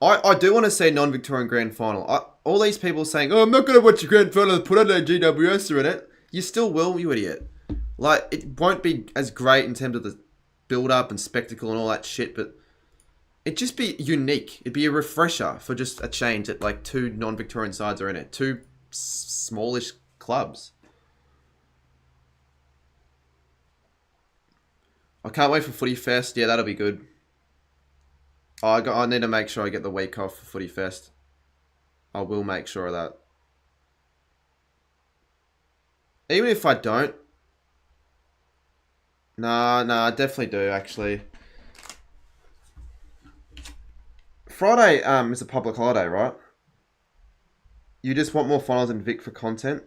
I do want to see non-Victorian grand final. All these people saying, oh, I'm not going to watch a grand final and put on a GWS in it. You still will, you idiot. Like, it won't be as great in terms of the build-up and spectacle and all that shit, but it'd just be unique. It'd be a refresher for just a change that, like, 2 non-Victorian sides are in it. 2 smallish clubs. I can't wait for Footy Fest. Yeah, that'll be good. I need to make sure I get the week off for Footy Fest. I will make sure of that. Even if I don't. Nah, I definitely do, actually. Friday is a public holiday, right? You just want more finals and Vic for content?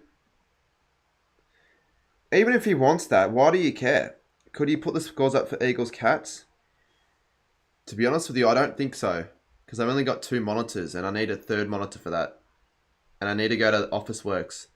Even if he wants that, why do you care? Could he put the scores up for Eagles Cats? To be honest with you, I don't think so. Because I've only got 2 monitors and I need a 3rd monitor for that. And I need to go to Officeworks.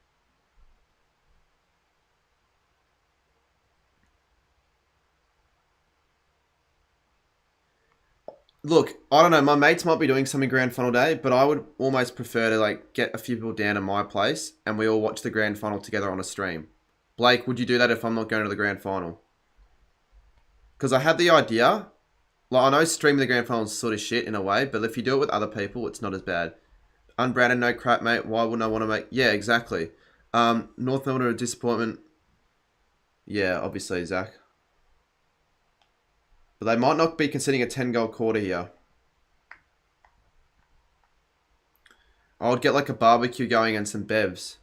Look, I don't know. My mates might be doing something grand final day, but I would almost prefer to like get a few people down to my place and we all watch the grand final together on a stream. Blake, would you do that if I'm not going to the grand final? Because I had the idea. Like, I know streaming the grand final is sort of shit in a way, but if you do it with other people, it's not as bad. Unbranded, no crap, mate. Why wouldn't I want to make... Yeah, exactly. North Melbourne are a disappointment. Yeah, obviously, Zach. But they might not be considering a 10-goal quarter here. I would get like a barbecue going and some bevs.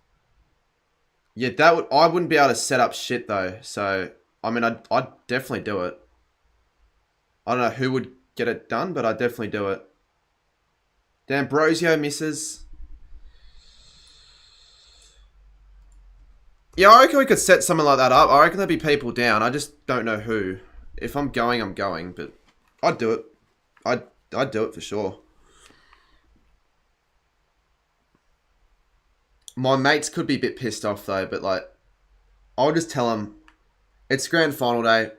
Yeah, I wouldn't be able to set up shit though. So, I mean, I'd definitely do it. I don't know who would get it done, but I'd definitely do it. D'Ambrosio misses. Yeah, I reckon we could set something like that up. I reckon there'd be people down. I just don't know who. If I'm going, I'm going, but I'd do it. I'd do it for sure. My mates could be a bit pissed off though, but like, I'll just tell them it's grand final day.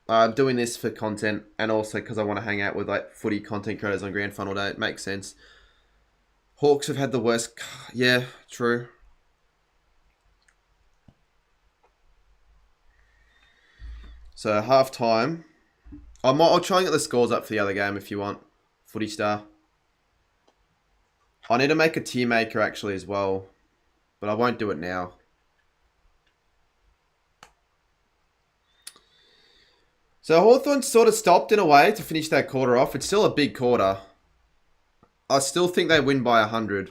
I'm doing this for content and also because I want to hang out with like footy content creators on grand final day. It makes sense. Hawks have had the worst. Yeah, true. So half time. I'll try and get the scores up for the other game if you want. Footy Star. I need to make a tier maker actually as well, but I won't do it now. So Hawthorn sort of stopped in a way to finish that quarter off. It's still a big quarter. I still think they win by 100.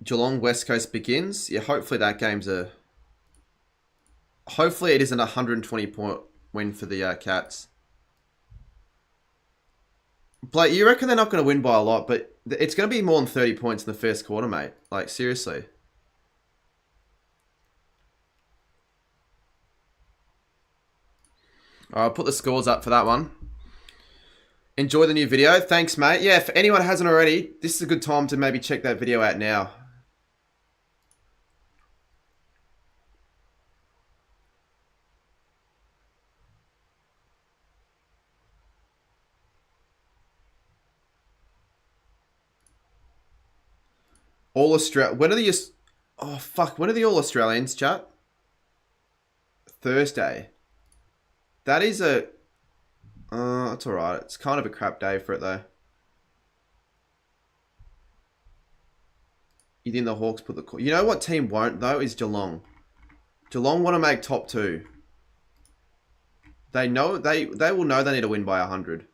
Geelong West Coast begins. Yeah, hopefully that game's a... Hopefully it isn't a 120-point win for the Cats. Blake, you reckon they're not going to win by a lot, but it's going to be more than 30 points in the first quarter, mate. Like, seriously. I'll put the scores up for that one. Enjoy the new video. Thanks, mate. Yeah, if anyone hasn't already, this is a good time to maybe check that video out now. When are the... Oh, fuck. When are the All Australians, chat? Thursday. That is a... it's alright. It's kind of a crap day for it, though. You think the Hawks put the... You know what team won't, though, is Geelong. Geelong want to make top 2. They know... They will know they need to win by 100.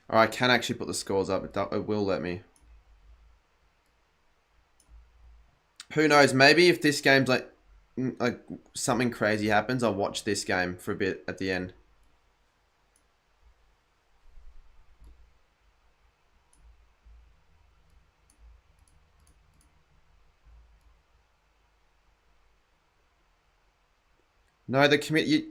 Or I can actually put the scores up. It will let me. Who knows? Maybe if this game's like something crazy happens, I'll watch this game for a bit at the end. No, the commit...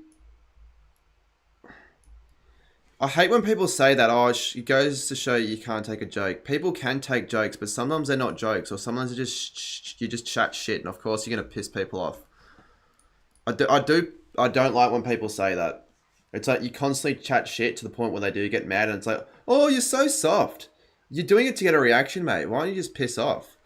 I hate when people say that, oh, it goes to show you can't take a joke. People can take jokes, but sometimes they're not jokes, or sometimes they're just you just chat shit, and of course you're going to piss people off. I don't like when people say that. It's like you constantly chat shit to the point where they do get mad, and it's like, oh, you're so soft. You're doing it to get a reaction, mate. Why don't you just piss off?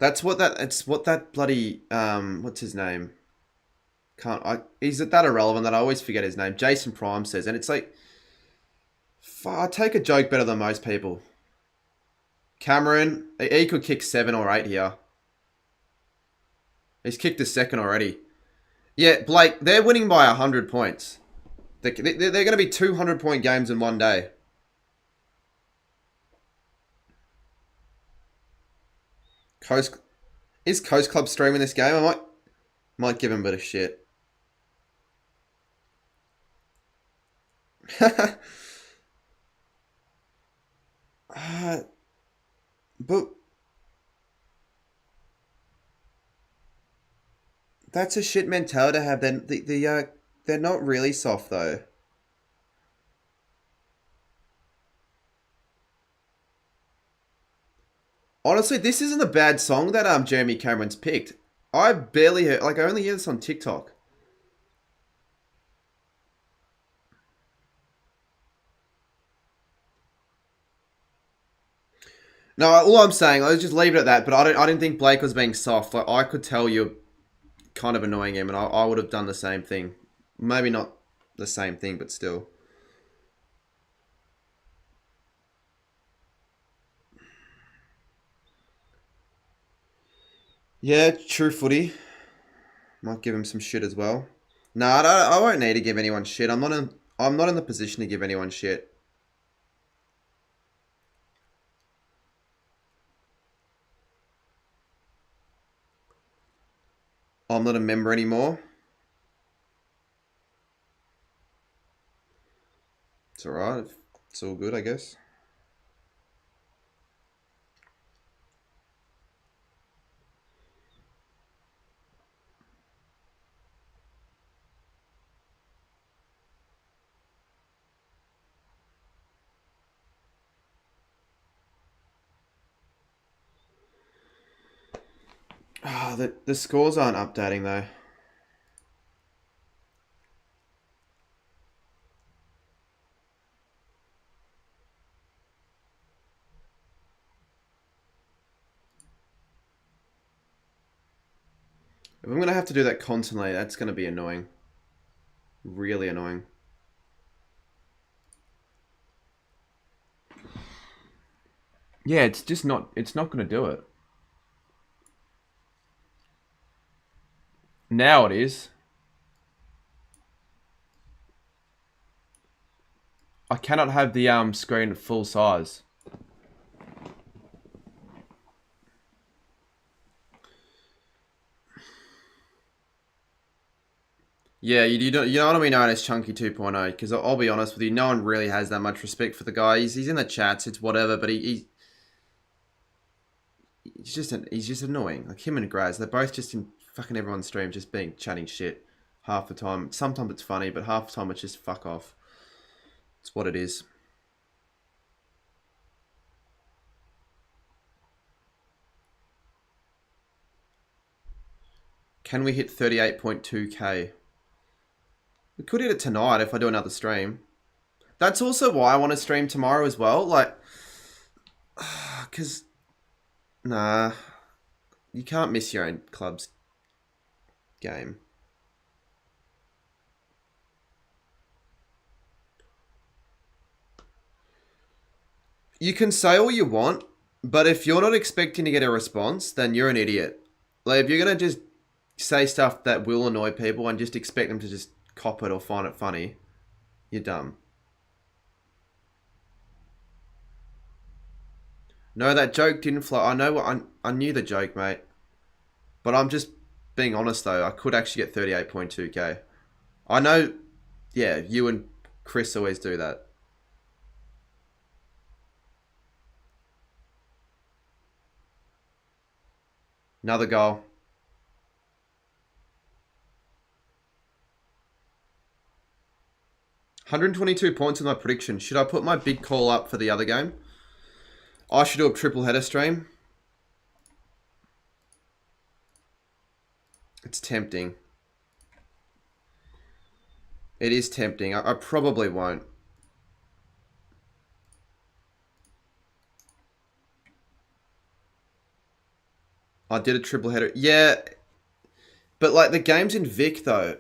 It's what that bloody, what's his name? Is it that irrelevant that I always forget his name? Jason Prime says, and it's like, I take a joke better than most people. Cameron, he could kick 7 or 8 here. He's kicked a second already. Yeah, Blake, they're winning by 100 points. They're going to be 200-point games in one day. Is Coast Club streaming this game? I might give him a bit of shit. But that's a shit mentality to have. Then they're not really soft though. Honestly, this isn't a bad song that Jeremy Cameron's picked. I barely heard, I only hear this on TikTok. No, all I'm saying, I was just leave it at that. But I didn't think Blake was being soft. Like I could tell you're kind of annoying him, and I would have done the same thing. Maybe not the same thing, but still. Yeah, true footy. Might give him some shit as well. Nah, I won't need to give anyone shit. I'm I'm not in the position to give anyone shit. I'm not a member anymore. It's alright. It's all good, I guess. The scores aren't updating though. If I'm going to have to do that constantly, that's going to be annoying. Really annoying. Yeah, it's just not, it's not going to do it. Now it is. I cannot have the screen at full size. Yeah, you don't want to be known as Chunky 2.0 because I'll be honest with you, no one really has that much respect for the guy. He's in the chats, it's whatever, but he's just annoying. Like him and Graz, they're both just in fucking everyone's stream, just chatting shit half the time. Sometimes it's funny, but half the time it's just fuck off. It's what it is. Can we hit 38.2k? We could hit it tonight if I do another stream. That's also why I want to stream tomorrow as well. Like, because, nah, you can't miss your own club's game. You can say all you want, but if you're not expecting to get a response, then you're an idiot. Like, if you're going to just say stuff that will annoy people and just expect them to just cop it or find it funny, you're dumb. No, that joke didn't fly. I know I knew the joke, mate. But I'm just being honest though. I could actually get 38.2k. I know, yeah, you and Chris always do that. Another goal. 122 points in my prediction. Should I put my big call up for the other game? I should do a triple header stream. It's tempting. It is tempting. I probably won't. I did a triple header. Yeah. But like the game's in Vic though.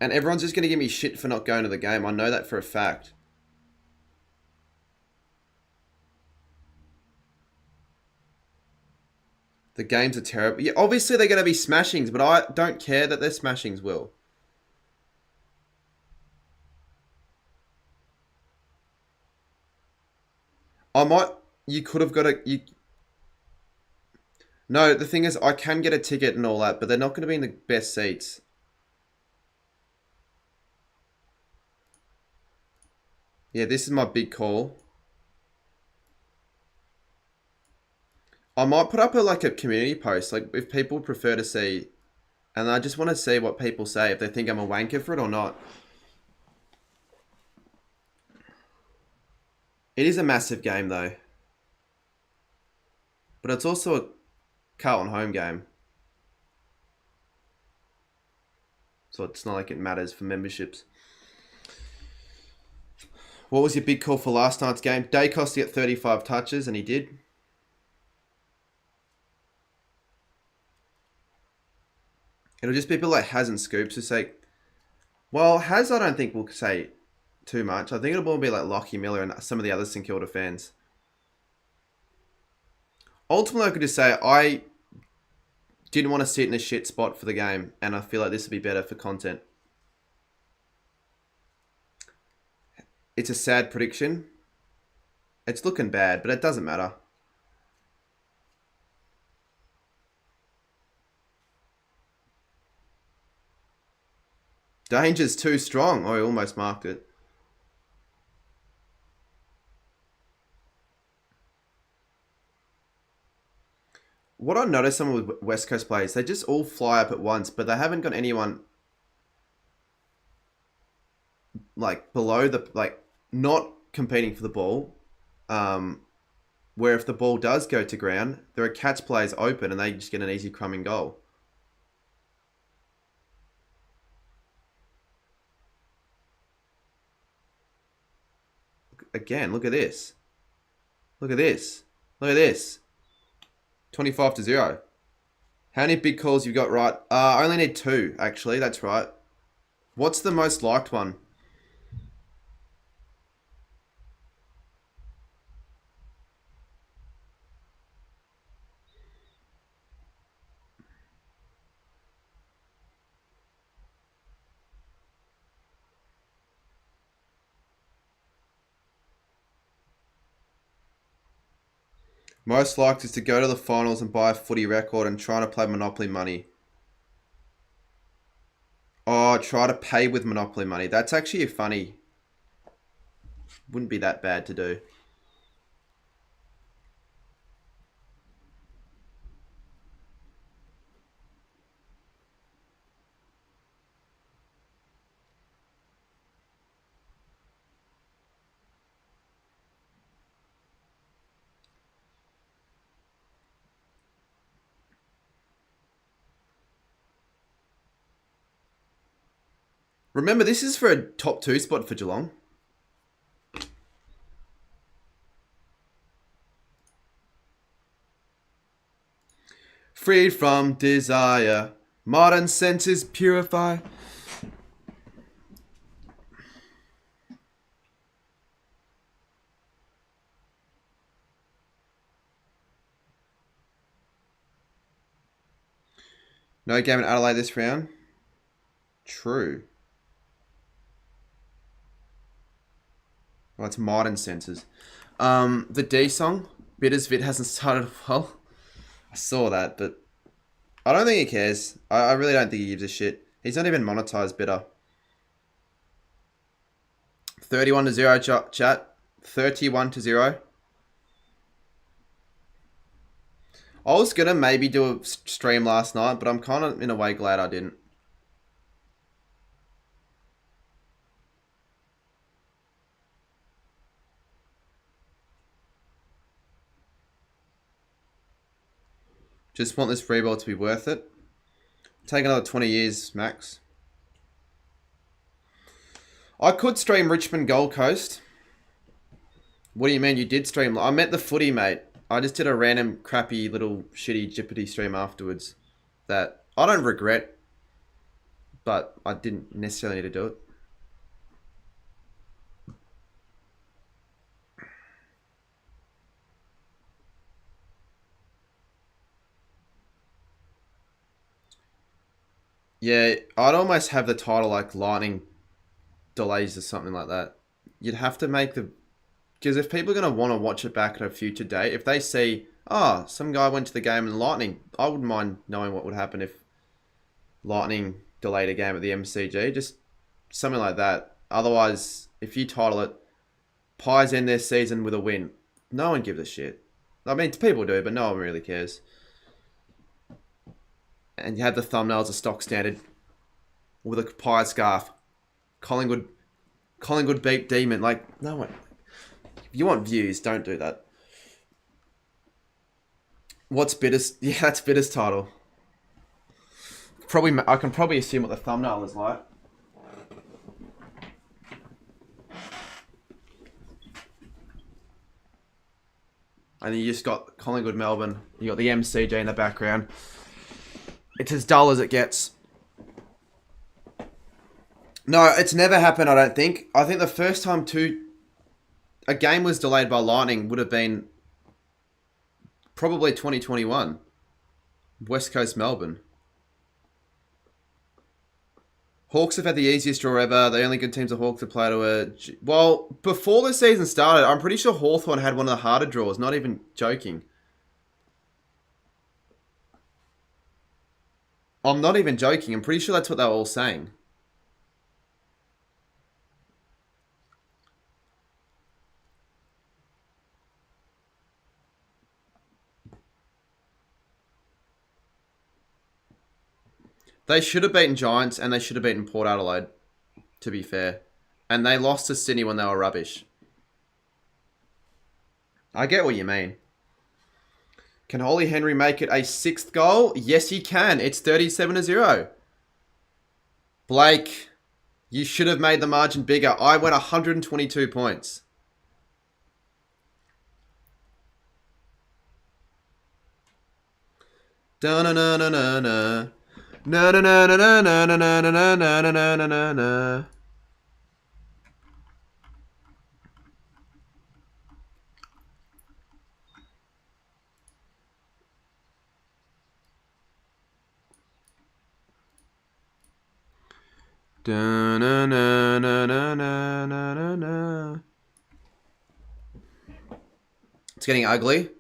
And everyone's just going to give me shit for not going to the game. I know that for a fact. The games are terrible. Yeah, obviously they're going to be smashings, but I don't care that they're smashings, Will. You could have got a... No, the thing is, I can get a ticket and all that, but they're not going to be in the best seats. Yeah, this is my big call. I might put up a community post, like if people prefer to see, and I just want to see what people say, if they think I'm a wanker for it or not. It is a massive game though. But it's also a Carlton home game. So it's not like it matters for memberships. What was your big call for last night's game? Dacos to get 35 touches, and he did. It'll just be people like Haz and Scoops who say... Well, Haz I don't think will say too much. I think it'll more be like Lockie Miller and some of the other St Kilda fans. Ultimately, I could just say, I didn't want to sit in a shit spot for the game, and I feel like this would be better for content. It's a sad prediction. It's looking bad, but it doesn't matter. Danger's too strong. Oh, I almost marked it. What I noticed some of the West Coast players, they just all fly up at once, but they haven't got anyone like below the, like, not competing for the ball. Where if the ball does go to ground, there are catch players open and they just get an easy crumbing goal. Again, look at this. Look at this. Look at this. 25-0. How many big calls you got right? I only need 2, actually. That's right. What's the most liked one? Most liked is to go to the finals and buy a footy record and trying to play Monopoly money. Oh, try to pay with Monopoly money. That's actually funny. Wouldn't be that bad to do. Remember, this is for a top 2 spot for Geelong. Freed from desire, modern senses purify. No game in Adelaide this round. True. Well, it's modern senses. The D song, Bittersvit, hasn't started well. I saw that, but I don't think he cares. I really don't think he gives a shit. He's not even monetized Bitter. 31-0 chat. 31-0. I was going to maybe do a stream last night, but I'm kind of in a way glad I didn't. Just want this rebuild to be worth it. Take another 20 years, max. I could stream Richmond Gold Coast. What do you mean you did stream? I meant the footy, mate. I just did a random crappy little shitty Jeopardy stream afterwards that I don't regret, but I didn't necessarily need to do it. Yeah, I'd almost have the title like Lightning Delays or something like that. You'd have to make the... Because if people are going to want to watch it back at a future date, if they see, oh, some guy went to the game and Lightning, I wouldn't mind knowing what would happen if Lightning delayed a game at the MCG. Just something like that. Otherwise, if you title it, Pies end their season with a win, no one gives a shit. I mean, people do, but no one really cares. And you have the thumbnail as a stock standard with a pie scarf. Collingwood beat Demon. Like, no one... If you want views, don't do that. What's Bitter's... Yeah, that's Bitter's title. I can probably assume what the thumbnail is like. And then you just got Collingwood Melbourne. You got the MCG in the background. It's as dull as it gets. No, it's never happened, I don't think. I think the first time a game was delayed by Lightning would have been probably 2021. West Coast Melbourne. Hawks have had the easiest draw ever. The only good teams are Hawks to play to a... Well, before the season started, I'm pretty sure Hawthorn had one of the harder draws. Not even joking. I'm not even joking. I'm pretty sure that's what they were all saying. They should have beaten Giants and they should have beaten Port Adelaide, to be fair. And they lost to Sydney when they were rubbish. I get what you mean. Can Holly Henry make it a 6th goal? Yes, he can. It's 37-0. Blake, you should have made the margin bigger. I went 122 points. Da-na-na-na-na-na. Na-na-na-na-na-na-na-na-na-na-na-na-na. Da-na-na-na-na-na-na-na. It's getting ugly.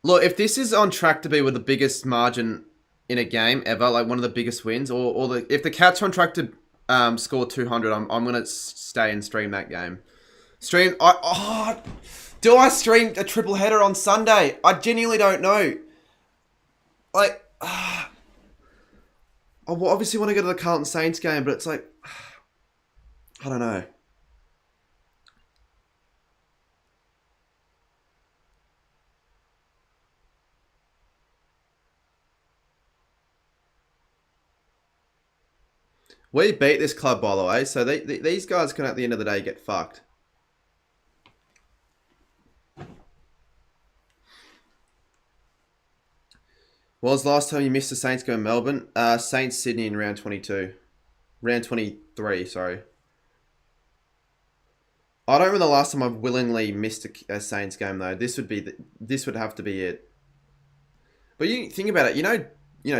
Look, if this is on track to be with the biggest margin in a game ever, like one of the biggest wins, or if the Cats are on track to score 200, I'm gonna stay and stream that game. Do I stream a triple header on Sunday? I genuinely don't know. Like, I obviously want to go to the Carlton Saints game, but it's like, I don't know. We beat this club, by the way, so these guys can, at the end of the day, get fucked. What was the last time you missed the Saints go to Melbourne? Saints Sydney in round 22. Round 23, sorry. I don't remember the last time I've willingly missed a Saints game, though. This would have to be it. But you think about it, you know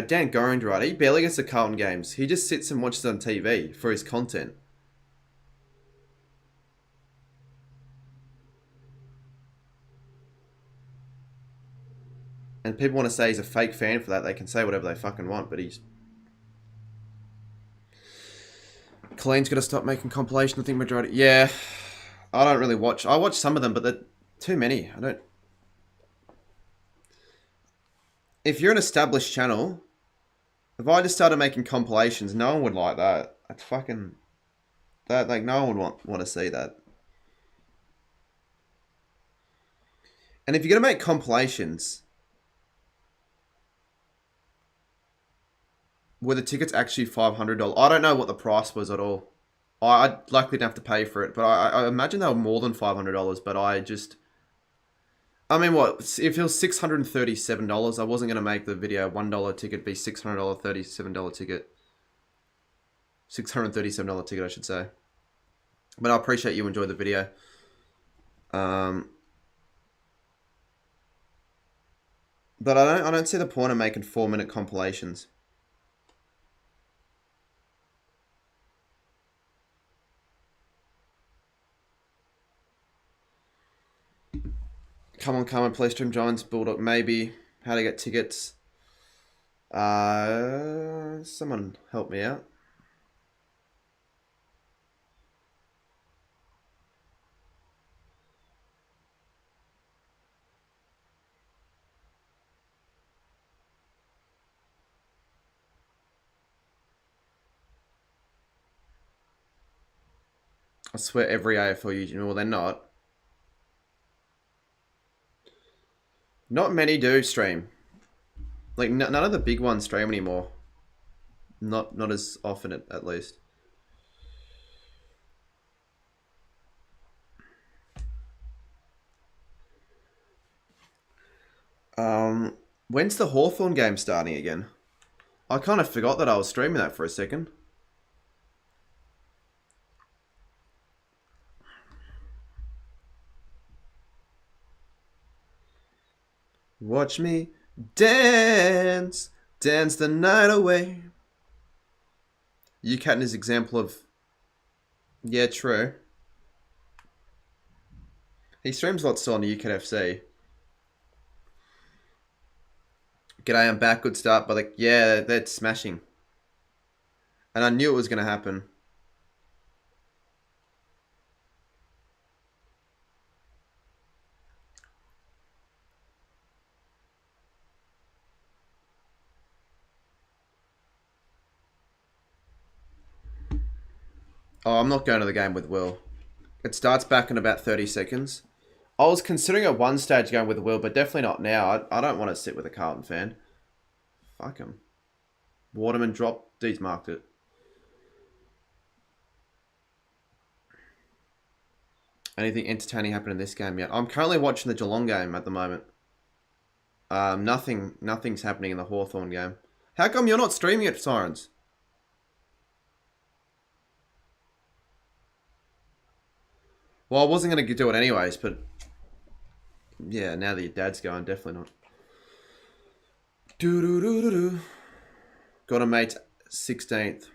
Dan Gorringe, right? He barely gets the Carlton games. He just sits and watches on TV for his content. And people want to say he's a fake fan for that. They can say whatever they fucking want, but he's... Colleen's got to stop making compilation. I think majority... Yeah, I don't really watch... I watch some of them, but they're too many. I don't... If you're an established channel, if I just started making compilations, no one would like that. That's fucking... That, like, no one would want to see that. And if you're going to make compilations... Were the tickets actually $500? I don't know what the price was at all. I'd likely have to pay for it, but I imagine they were more than $500, but I mean, what? If it was $637, I wasn't going to make the video $1 ticket be $600, $37 ticket. $637 ticket, I should say. But I appreciate you enjoyed the video. But I don't see the point of making 4-minute compilations. Come on, play stream Giants, Bulldog, maybe. How to get tickets. Someone help me out. I swear every AFL YouTuber, well, they're not. Not many do stream. Like, none of the big ones stream anymore. Not as often, at least. When's the Hawthorn game starting again? I kind of forgot that I was streaming that for a second. Watch me dance Dance the night away. UCAT is example of... Yeah, true. He streams a lot still on the UCAT FC. G'day, I'm back. Good start. But like, yeah, that's smashing. And I knew it was going to happen. Oh, I'm not going to the game with Will. It starts back in about 30 seconds. I was considering at one stage going with Will, but definitely not now. I don't want to sit with a Carlton fan. Fuck him. Waterman dropped. Deeds marked it. Anything entertaining happened in this game yet? I'm currently watching the Geelong game at the moment. Nothing's happening in the Hawthorn game. How come you're not streaming it, Sirens? Well, I wasn't going to do it anyways, but... Yeah, now that your dad's going, definitely not. Do-do-do-do-do. Got a mate 16th.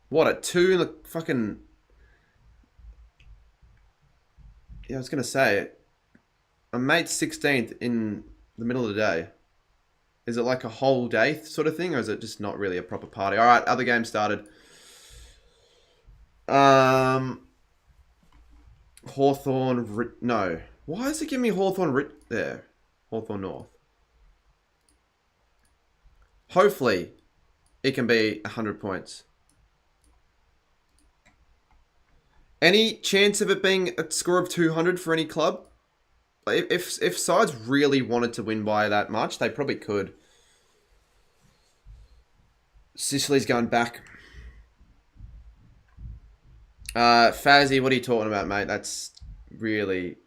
What, at 2 in the fucking... Yeah, I was going to say... A mate 16th in the middle of the day. Is it like a whole day sort of thing, or is it just not really a proper party? Alright, other game started. Hawthorn... No. Why is it giving me Hawthorn... There. Hawthorn North. Hopefully, it can be 100 points. Any chance of it being a score of 200 for any club? If sides really wanted to win by that much, they probably could. Sicily's going back. Fazzy, what are you talking about, mate? That's really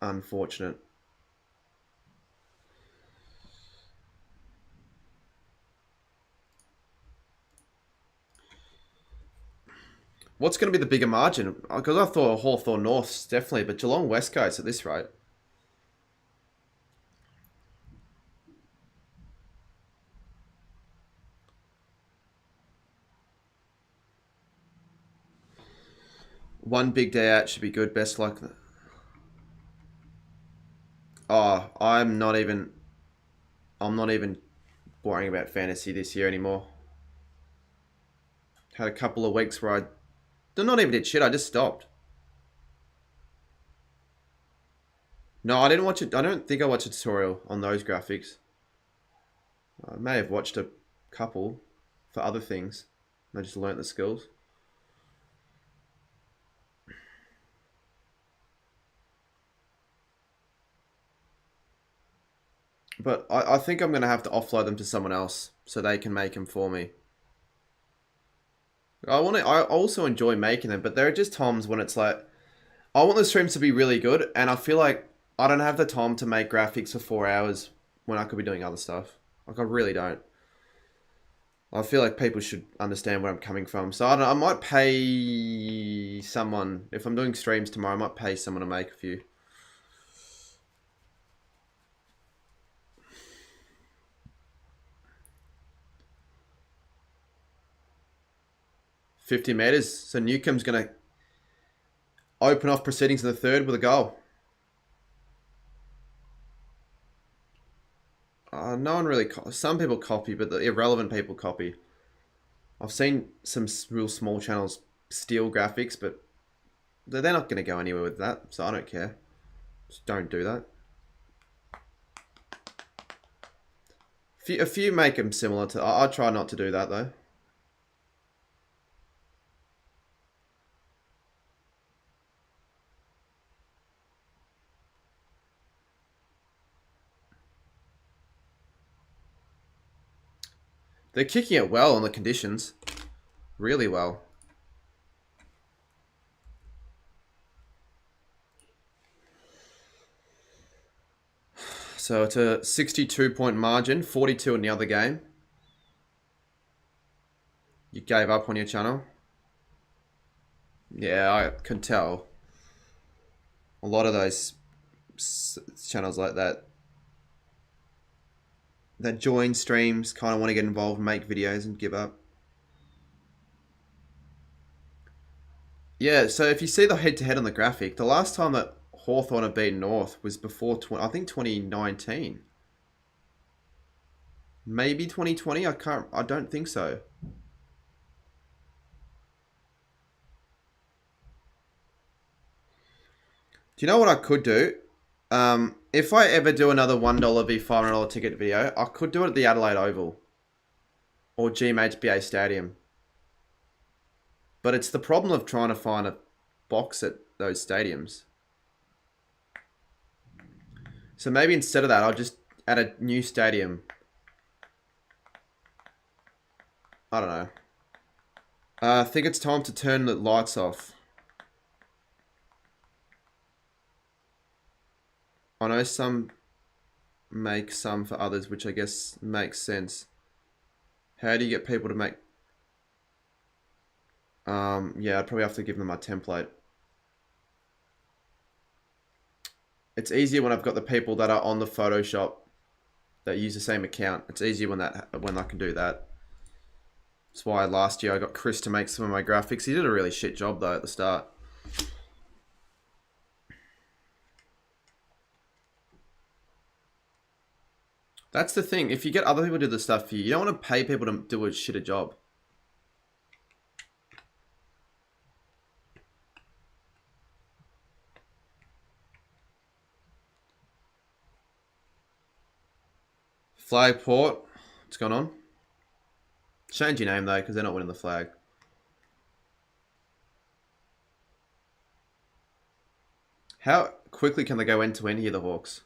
unfortunate. What's going to be the bigger margin? Because I thought Hawthorn North's definitely, but Geelong West Coast at this rate. One big day out should be good. Best luck. Oh, I'm not even worrying about fantasy this year anymore. Had a couple of weeks where I not even did shit. I just stopped. No, I didn't watch it. I don't think I watched a tutorial on those graphics. I may have watched a couple for other things. I just learnt the skills. But I think I'm going to have to offload them to someone else so they can make them for me. I also enjoy making them, but there are just times when it's like, I want the streams to be really good, and I feel like I don't have the time to make graphics for 4 hours when I could be doing other stuff. Like, I really don't. I feel like people should understand where I'm coming from. So I might pay someone, if I'm doing streams tomorrow, I might pay someone to make a few. $50 meters. So Newcomb's going to open off proceedings in the third with a goal. No one really... Some people copy, but the irrelevant people copy. I've seen some real small channels steal graphics, but they're not going to go anywhere with that, so I don't care. Just don't do that. A few make them similar to... I try not to do that, though. They're kicking it well on the conditions. Really well. So it's a 62-point margin, 42 in the other game. You gave up on your channel? Yeah, I can tell. A lot of those channels like that that join streams, kind of want to get involved and make videos and give up. Yeah, so if you see the head-to-head on the graphic, the last time that Hawthorn have beaten North was before, I think 2019. Maybe 2020, I don't think so. Do you know what I could do? If I ever do another $1 v $500 ticket video, I could do it at the Adelaide Oval. Or GMHBA Stadium. But it's the problem of trying to find a box at those stadiums. So maybe instead of that, I'll just add a new stadium. I don't know. I think it's time to turn the lights off. I know some make some for others, which I guess makes sense. How do you get people to make... yeah, I'd probably have to give them my template. It's easier when I've got the people that are on the Photoshop that use the same account. It's easier when I can do that. That's why last year I got Chris to make some of my graphics. He did a really shit job though at the start. That's the thing. If you get other people to do the stuff for you, you don't want to pay people to do a shitty job. Flagport. What's going on? Change your name though, because they're not winning the flag. How quickly can they go end to end here, the Hawks?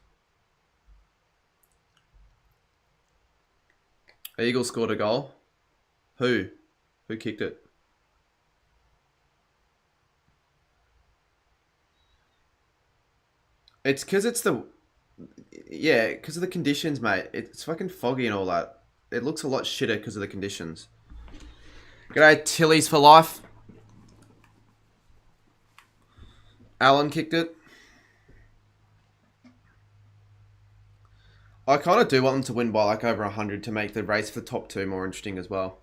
Eagles scored a goal. Who? Who kicked it? It's because it's the... Yeah, because of the conditions, mate. It's fucking foggy and all that. It looks a lot shitter because of the conditions. G'day, Tilly's for life. Alan kicked it. I kind of do want them to win by like over 100 to make the race for the top 2 more interesting as well.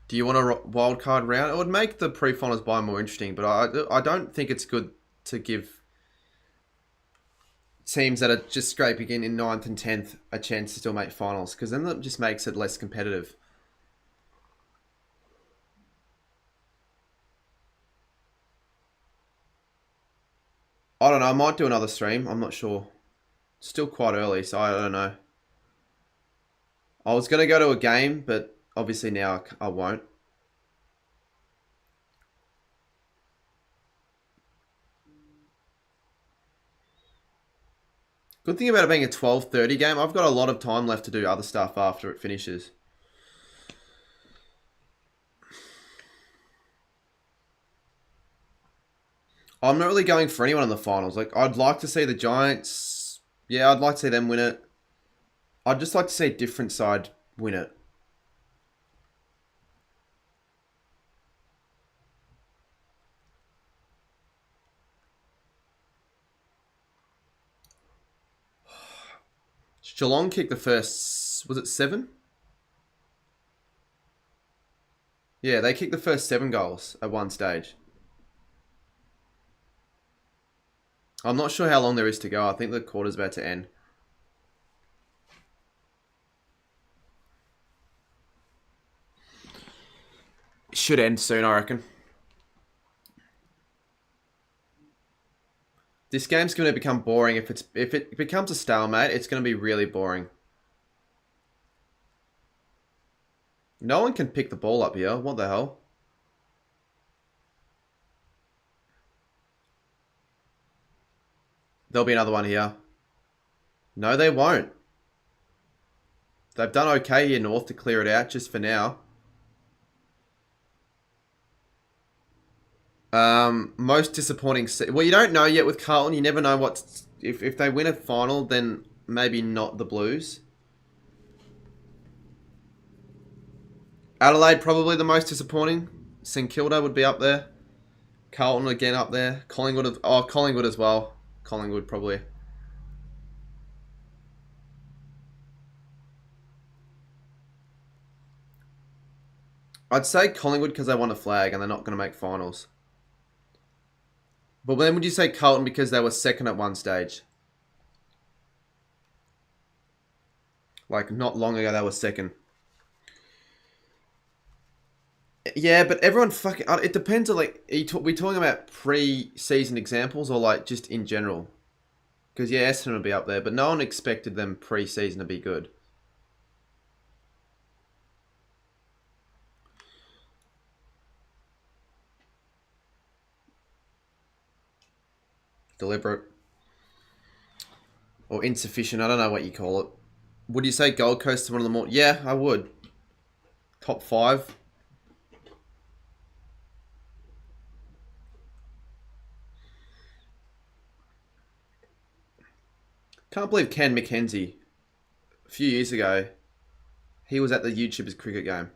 Do you want a wildcard round? It would make the pre-finals bye more interesting, but I don't think it's good to give teams that are just scraping in 9th and 10th a chance to still make finals, because then that just makes it less competitive. I don't know, I might do another stream, I'm not sure. Still quite early, so I don't know. I was going to go to a game, but obviously now I won't. Good thing about it being a 12:30 game, I've got a lot of time left to do other stuff after it finishes. I'm not really going for anyone in the finals. Like, I'd like to see the Giants. Yeah, I'd like to see them win it. I'd just like to see a different side win it. Geelong kicked the first... Was it 7? Yeah, they kicked the first 7 goals at one stage. I'm not sure how long there is to go. I think the quarter's about to end. Should end soon, I reckon. This game's going to become boring. If it becomes a stalemate, it's going to be really boring. No one can pick the ball up here. What the hell? There'll be another one here. No, they won't. They've done okay here, North, to clear it out just for now. Most disappointing... Well, you don't know yet with Carlton. You never know what's... If they win a final, then maybe not the Blues. Adelaide, probably the most disappointing. St Kilda would be up there. Carlton again up there. Collingwood. Oh, Collingwood as well. Collingwood probably. I'd say Collingwood because they won a flag and they're not going to make finals. But then would you say Carlton because they were second at one stage? Like, not long ago they were second. Yeah, but everyone fucking... It depends on, like... we talking about pre-season examples or, like, just in general? Because, yeah, Essendon will be up there, but no one expected them pre-season to be good. Deliberate. Or insufficient, I don't know what you call it. Would you say Gold Coast is one of the more... Yeah, I would. Top 5. Can't believe Ken McKenzie, a few years ago, he was at the YouTubers cricket game.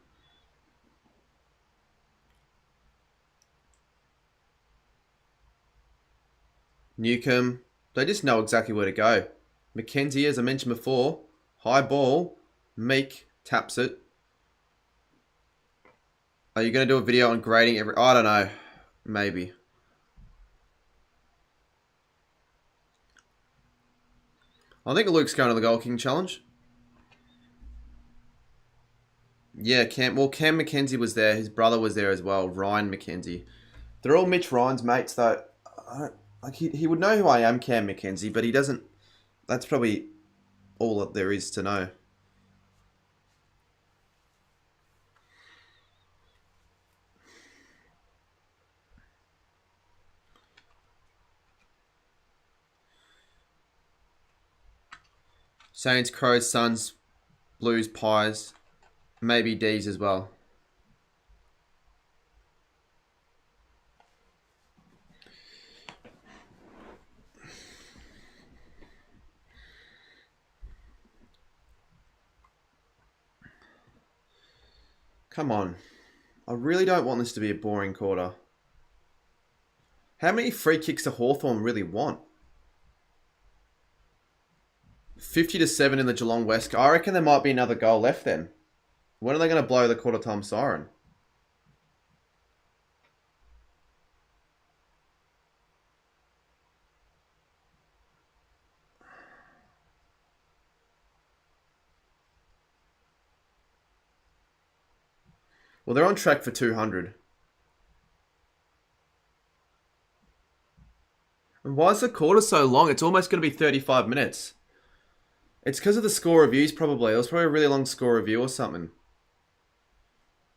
Newcomb, they just know exactly where to go. McKenzie, as I mentioned before, high ball, Meek taps it. Are you going to do a video on grading every... I don't know. Maybe. I think Luke's going to the Goal King Challenge. Yeah, Cam McKenzie was there. His brother was there as well, Ryan McKenzie. They're all Mitch Ryan's mates, though. Like he would know who I am, Cam McKenzie, but he doesn't... That's probably all that there is to know. Saints, Crows, Suns, Blues, Pies, maybe D's as well. Come on. I really don't want this to be a boring quarter. How many free kicks do Hawthorn really want? 50-7 in the Geelong West. I reckon there might be another goal left then. When are they going to blow the quarter time siren? Well, they're on track for 200. And why is the quarter so long? It's almost going to be 35 minutes. It's because of the score reviews, probably. It was probably a really long score review or something.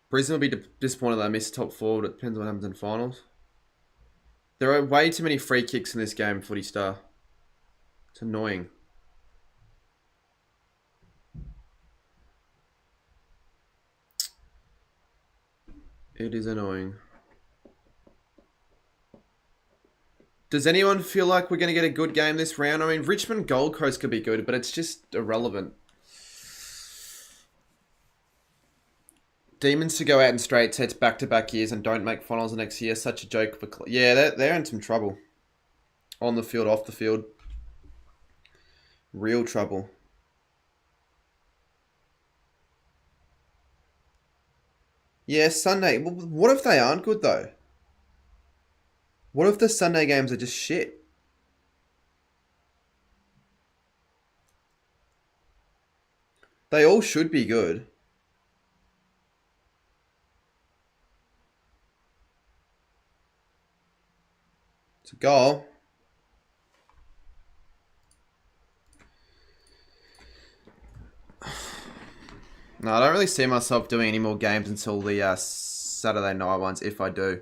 Brisbane will be disappointed they missed top 4, but it depends on what happens in finals. There are way too many free kicks in this game, Footy Star. It's annoying. It is annoying. Does anyone feel like we're going to get a good game this round? I mean, Richmond Gold Coast could be good, but it's just irrelevant. Demons to go out in straight sets back-to-back years and don't make finals the next year. Such a joke for... Yeah, they're in some trouble. On the field, off the field. Real trouble. Yeah, Sunday. What if they aren't good, though? What if the Sunday games are just shit? They all should be good. It's a goal. No, I don't really see myself doing any more games until the Saturday night ones, if I do.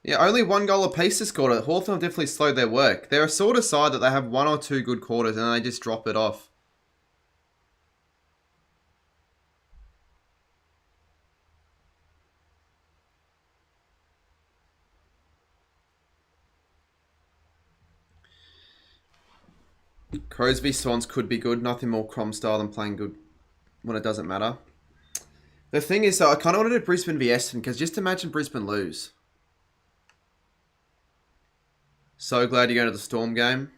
Yeah, only one goal apiece this quarter. Hawthorn have definitely slowed their work. They're a sort of side that they have 1 or 2 good quarters and then they just drop it off. Crows v Swans could be good. Nothing more Crom style than playing good when it doesn't matter. The thing is, though, I kind of wanted to do Brisbane v Essendon because just imagine Brisbane lose. So glad you're going to the Storm game.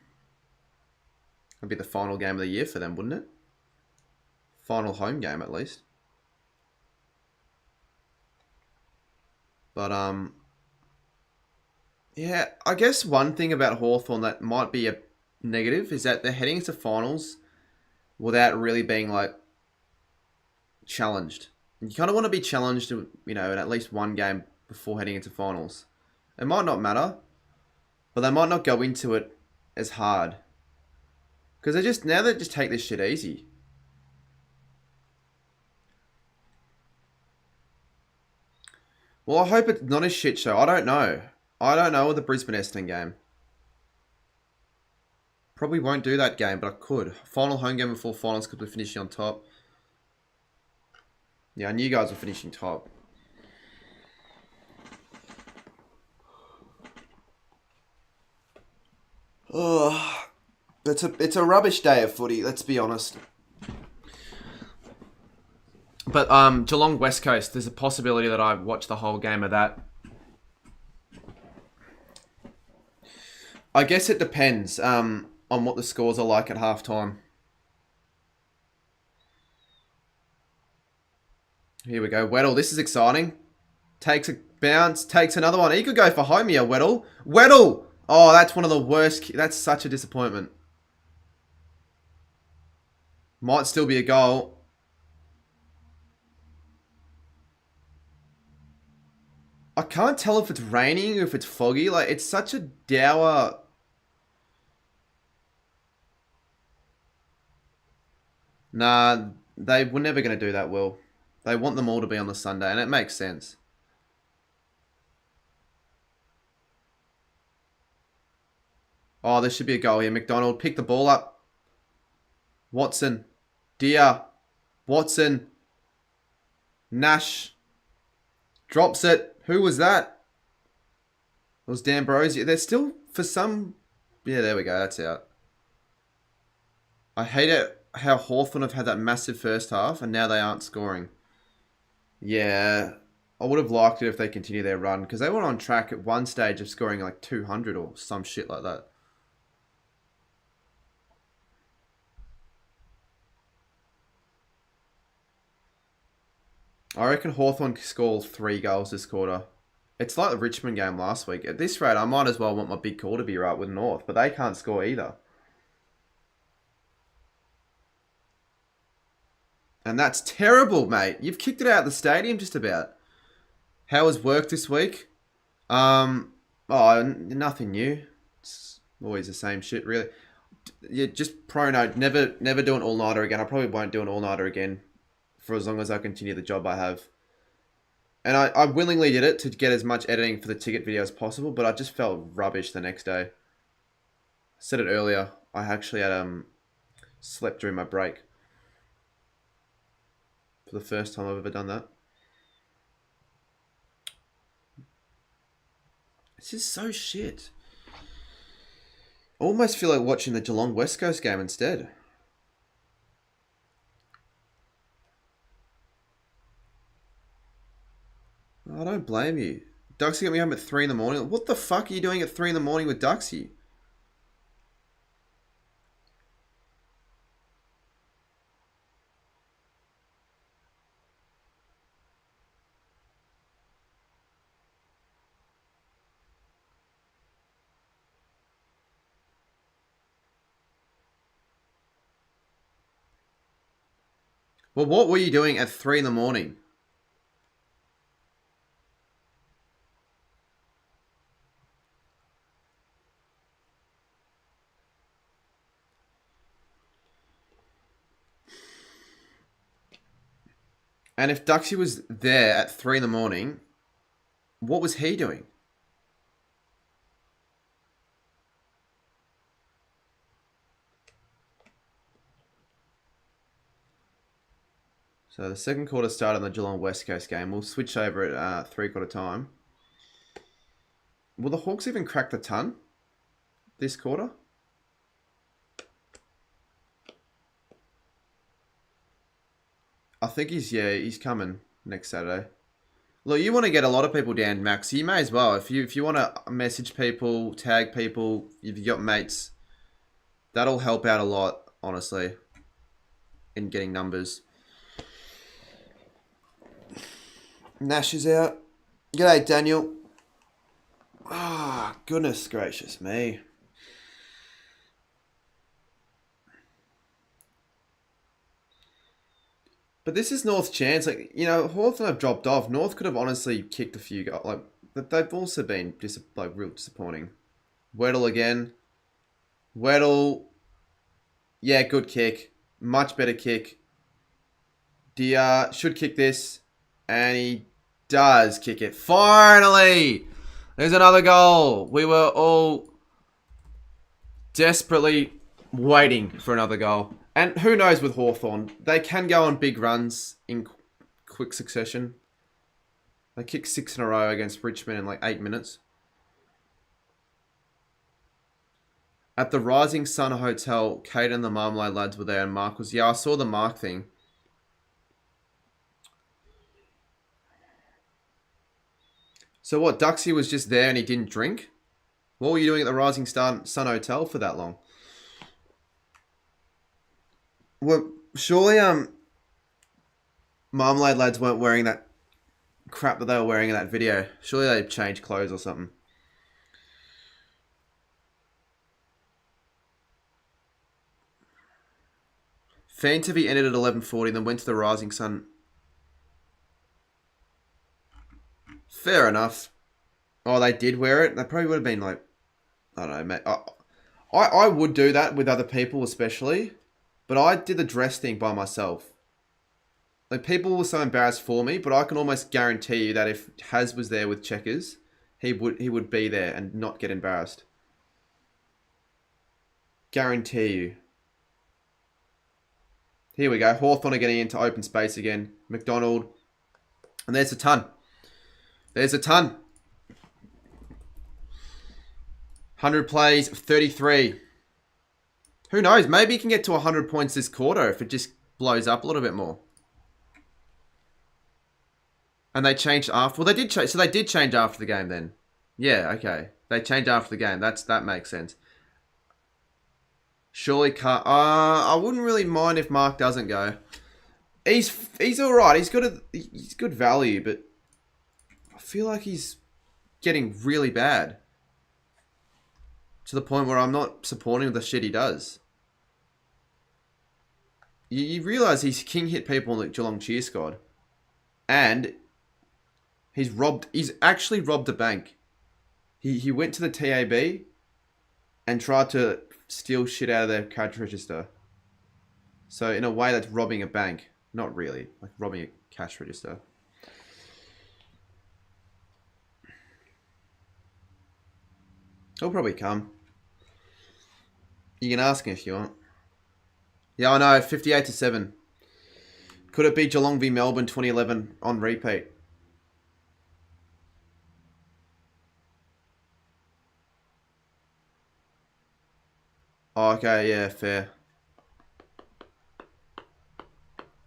It'd be the final game of the year for them, wouldn't it? Final home game, at least. But, yeah, I guess one thing about Hawthorn that might be a negative is that they're heading into finals without really being, like, challenged. You kind of want to be challenged, you know, in at least one game before heading into finals. It might not matter, but they might not go into it as hard. Because they just take this shit easy. Well, I hope it's not a shit show. I don't know. I don't know with the Brisbane Essendon game. Probably won't do that game, but I could. Final home game before finals because we're finishing on top. Yeah, I knew you guys were finishing top. Oh, it's a rubbish day of footy, let's be honest. But Geelong West Coast, there's a possibility that I watch the whole game of that. I guess it depends on what the scores are like at halftime. Here we go. Weddle, this is exciting. Takes a bounce, takes another one. He could go for home here, Weddle. Weddle! Oh, that's one of the worst. That's such a disappointment. Might still be a goal. I can't tell if it's raining or if it's foggy. Like, it's such a dour... Nah, they were never going to do that well. They want them all to be on the Sunday, and it makes sense. Oh, there should be a goal here. McDonald, pick the ball up. Watson. Deer. Watson. Nash. Drops it. Who was that? It was D'Ambrosio. They're still, for some... Yeah, there we go. That's out. I hate it how Hawthorn have had that massive first half, and now they aren't scoring. Yeah, I would have liked it if they continued their run, because they were on track at one stage of scoring like 200 or some shit like that. I reckon Hawthorn score 3 goals this quarter. It's like the Richmond game last week. At this rate, I might as well want my big call to be right with North, but they can't score either. And that's terrible, mate. You've kicked it out of the stadium just about. How was work this week? Nothing new. It's always the same shit, really. Yeah, just pro note, never do an all-nighter again. I probably won't do an all-nighter again for as long as I continue the job I have. And I willingly did it to get as much editing for the ticket video as possible, but I just felt rubbish the next day. I said it earlier. I actually had slept during my break. For the first time I've ever done that. This is so shit. I almost feel like watching the Geelong West Coast game instead. I don't blame you. Duxie got me home at 3 in the morning. What the fuck are you doing at 3 in the morning with Duxie? Well, what were you doing at 3 in the morning? And if Duxie was there at 3 in the morning, what was he doing? So the second quarter started on the Geelong West Coast game. We'll switch over at 3/4 time. Will the Hawks even crack the ton this quarter? I think he's coming. next Saturday. Look, you want to get a lot of people down, Max. You may as well. If you want to message people, tag people, if you got mates, that'll help out a lot, honestly, in getting numbers. Nash is out. G'day, Daniel. Ah, goodness gracious me. But this is North's chance. Like, you know, Hawthorn have dropped off. North could have honestly kicked a few goals. Like, but they've also been real disappointing. Weddle again. Weddle. Yeah, good kick. Much better kick. Dia should kick this. And he does kick it. Finally! There's another goal. We were all desperately waiting for another goal. And who knows with Hawthorn, they can go on big runs in quick succession. They kicked 6 in a row against Richmond in like 8 minutes. At the Rising Sun Hotel, Kate and the Marmalade lads were there and Mark was... Yeah, I saw the Mark thing. So what, Duxie was just there and he didn't drink? What were you doing at the Rising Sun Hotel for that long? Well, surely Marmalade lads weren't wearing that crap that they were wearing in that video. Surely they changed clothes or something. Fan TV ended at 11:40, then went to the Rising Sun. Fair enough. Oh, they did wear it? They probably would have been like... I don't know, mate. I would do that with other people especially. But I did the dress thing by myself. Like, people were so embarrassed for me, but I can almost guarantee you that if Haz was there with Checkers, he would be there and not get embarrassed. Guarantee you. Here we go. Hawthorn are getting into open space again. McDonald. And there's a ton. There's a ton. 100 plays, 33. Who knows? Maybe he can get to 100 points this quarter if it just blows up a little bit more. And they changed after... Well, they did change. So they did change after the game then. Yeah, okay. They changed after the game. That makes sense. Surely I wouldn't really mind if Mark doesn't go. He's all right. He's good value, but I feel like he's getting really bad. To the point where I'm not supporting the shit he does. You realise he's king hit people in the Geelong cheer squad. And he's actually robbed a bank. He went to the TAB and tried to steal shit out of their cash register. So in a way that's robbing a bank. Not really. Like robbing a cash register. He'll probably come. You can ask him if you want. Yeah, I know. 58-7. Could it be Geelong v Melbourne 2011 on repeat? Oh, okay, yeah, fair.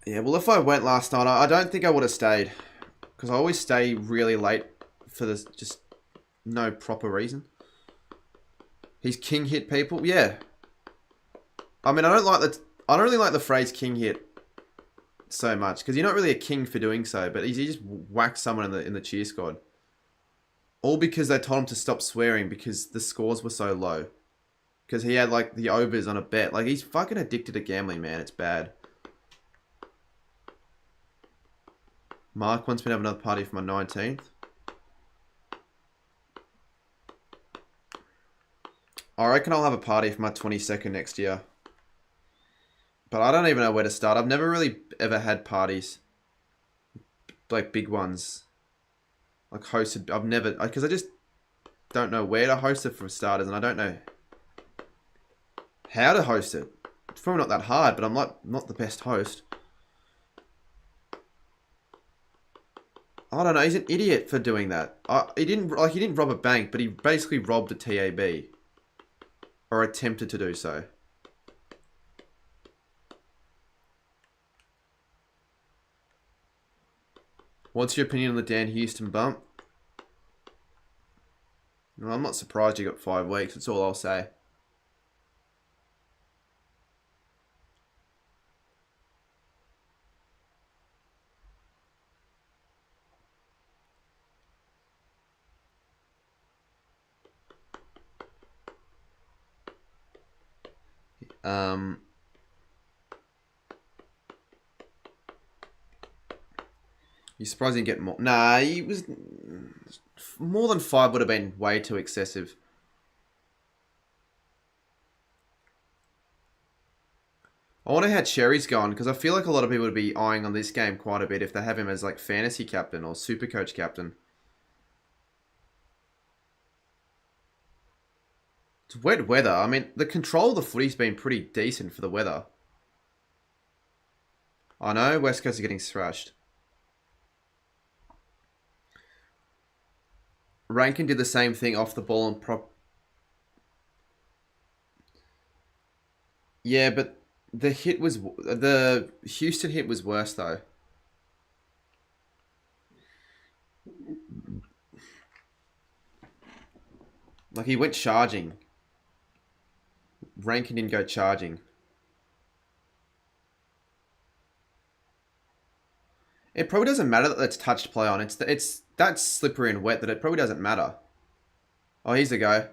Yeah, well, if I went last night, I don't think I would have stayed. Because I always stay really late for this, just no proper reason. He's king hit people? Yeah. I mean, I don't really like the phrase king hit so much. Because you're not really a king for doing so. But he just whacked someone in the cheer squad. All because they told him to stop swearing because the scores were so low. Because he had, like, the overs on a bet. Like, he's fucking addicted to gambling, man. It's bad. Mark wants me to have another party for my 19th. I reckon I'll have a party for my 22nd next year. But I don't even know where to start. I've never really ever had parties. Like, big ones. Like, hosted. I've never... Because I just don't know where to host it for starters. And I don't know how to host it. It's probably not that hard, but I'm not the best host. I don't know. He's an idiot for doing that. He didn't rob a bank, but he basically robbed a TAB, or attempted to do so. What's your opinion on the Dan Houston bump? Well, I'm not surprised you got 5 weeks. That's all I'll say. You surprised he didn't get more? Nah, he was more than 5 would have been way too excessive. I wonder how Cherry's gone, because I feel like a lot of people would be eyeing on this game quite a bit if they have him as like fantasy captain or super coach captain. It's wet weather. I mean, the control of the footy's been pretty decent for the weather. I know, West Coast are getting thrashed. Rankin did the same thing off the ball and prop. Yeah, but the Houston hit was worse though. Like he went charging. Rankin didn't go charging. It probably doesn't matter that it's touched play on. It's that slippery and wet that it probably doesn't matter. Oh, here's the go.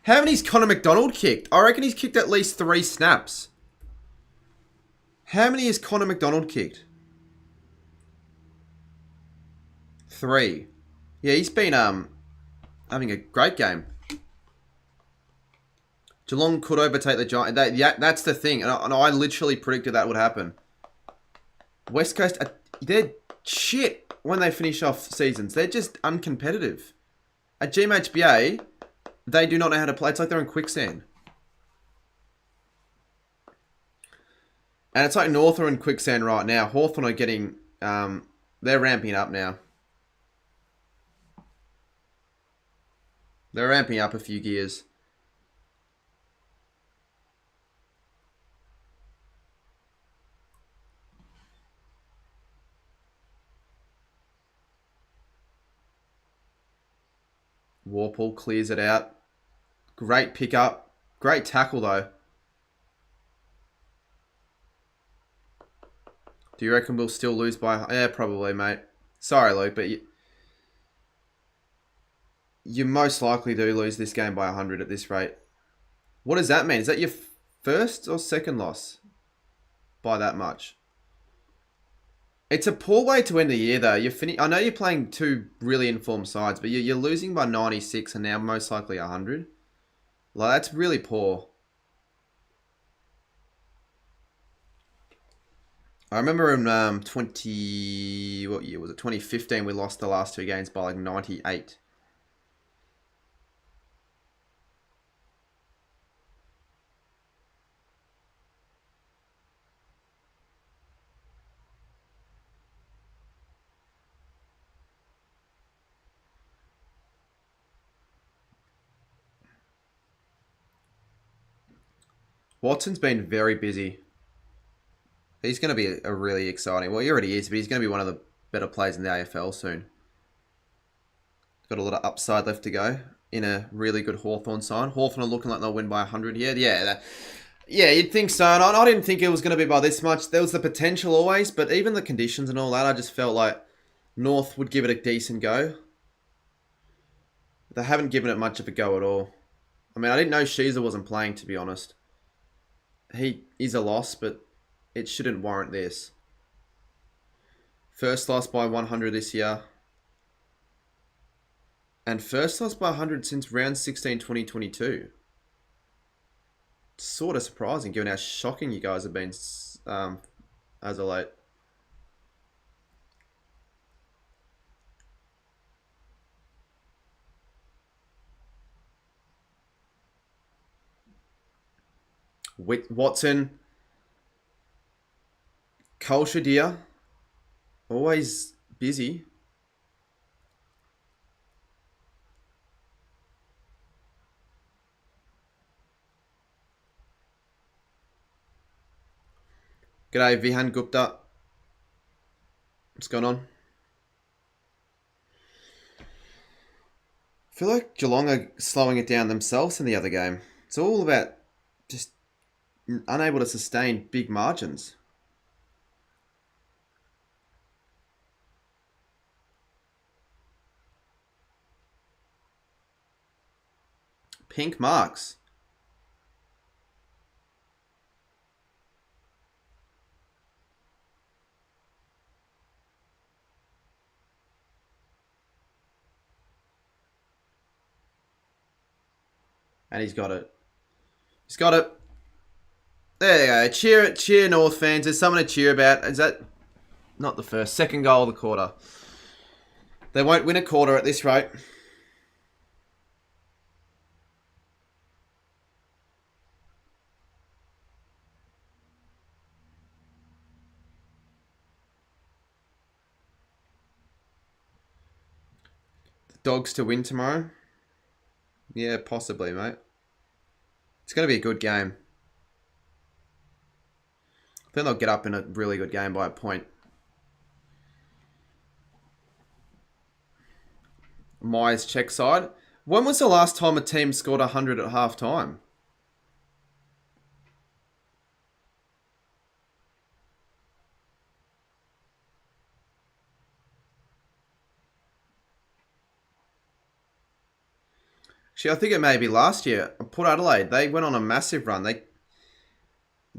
How many's Connor McDonald kicked? I reckon he's kicked at least 3 snaps. How many has Connor McDonald kicked? 3. Yeah, he's been having a great game. Geelong could overtake the Giants. That's the thing. And I literally predicted that would happen. West Coast, they're shit when they finish off seasons. They're just uncompetitive. At GMHBA, they do not know how to play. It's like they're in quicksand. And it's like North are in quicksand right now. Hawthorn are getting... they're ramping up now. They're ramping up a few gears. Warple clears it out. Great pickup. Great tackle, though. Do you reckon we'll still lose by... Yeah, probably, mate. Sorry, Luke, but you most likely do lose this game by 100 at this rate. What does that mean? Is that your first or second loss by that much? It's a poor way to end the year, though. I know you're playing 2 really informed sides, but you're losing by 96 and now most likely 100. Like, that's really poor. I remember in what year was it? 2015, we lost the last 2 games by like 98. Watson's been very busy. He's going to be a really exciting... Well, he already is, but he's going to be one of the better players in the AFL soon. Got a lot of upside left to go in a really good Hawthorn side. Hawthorn are looking like they'll win by 100. Yeah, you'd think so. And I didn't think it was going to be by this much. There was the potential always, but even the conditions and all that, I just felt like North would give it a decent go. They haven't given it much of a go at all. I mean, I didn't know Sheezer wasn't playing, to be honest. He is a loss, but it shouldn't warrant this. First loss by 100 this year. And first loss by 100 since round 16, 2022. Sort of surprising, given how shocking you guys have been as of late. Watson. Colshadir. Always busy. G'day, Vihan Gupta. What's going on? I feel like Geelong are slowing it down themselves in the other game. It's all about just unable to sustain big margins. Pink marks. And he's got it. He's got it. There you go. Cheer North fans. There's something to cheer about. Is that not the first? Second goal of the quarter. They won't win a quarter at this rate. The Dogs to win tomorrow? Yeah, possibly, mate. It's going to be a good game. I think they'll get up in a really good game by a point. Myers check side. When was the last time a team scored 100 at half time? Actually, I think it may be last year. Port Adelaide, they went on a massive run. They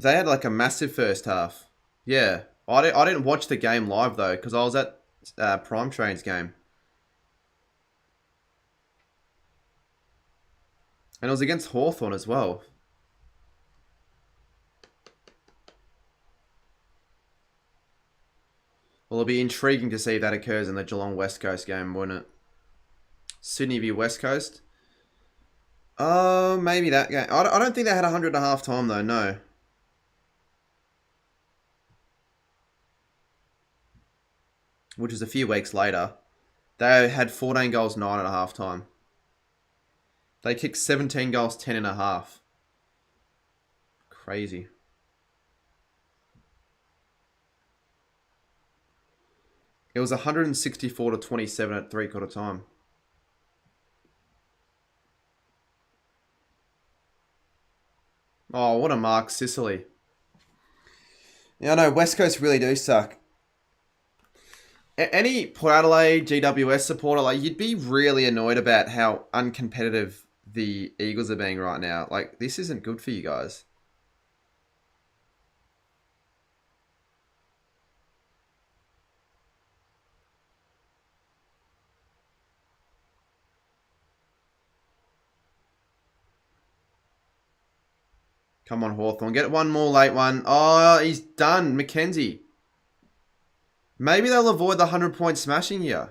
had like a massive first half. Yeah. I didn't watch the game live though, because I was at Prime Train's game. And it was against Hawthorn as well. Well, it'll be intriguing to see if that occurs in the Geelong West Coast game, won't it? Sydney v West Coast. Oh, maybe that game. I don't think they had 100 at half time though, no. Which was a few weeks later. They had 14 goals, 9 at half time. They kicked 17 goals, 10 and a half. Crazy. It was 164 to 27 at three-quarter time. Oh, what a mark, Sicily. Yeah, I know, West Coast really do suck. Any Port Adelaide GWS supporter, like, you'd be really annoyed about how uncompetitive the Eagles are being right now. Like, this isn't good for you guys. Come on, Hawthorn. Get one more late one. Oh, he's done. Mackenzie. Maybe they'll avoid the 100-point smashing here.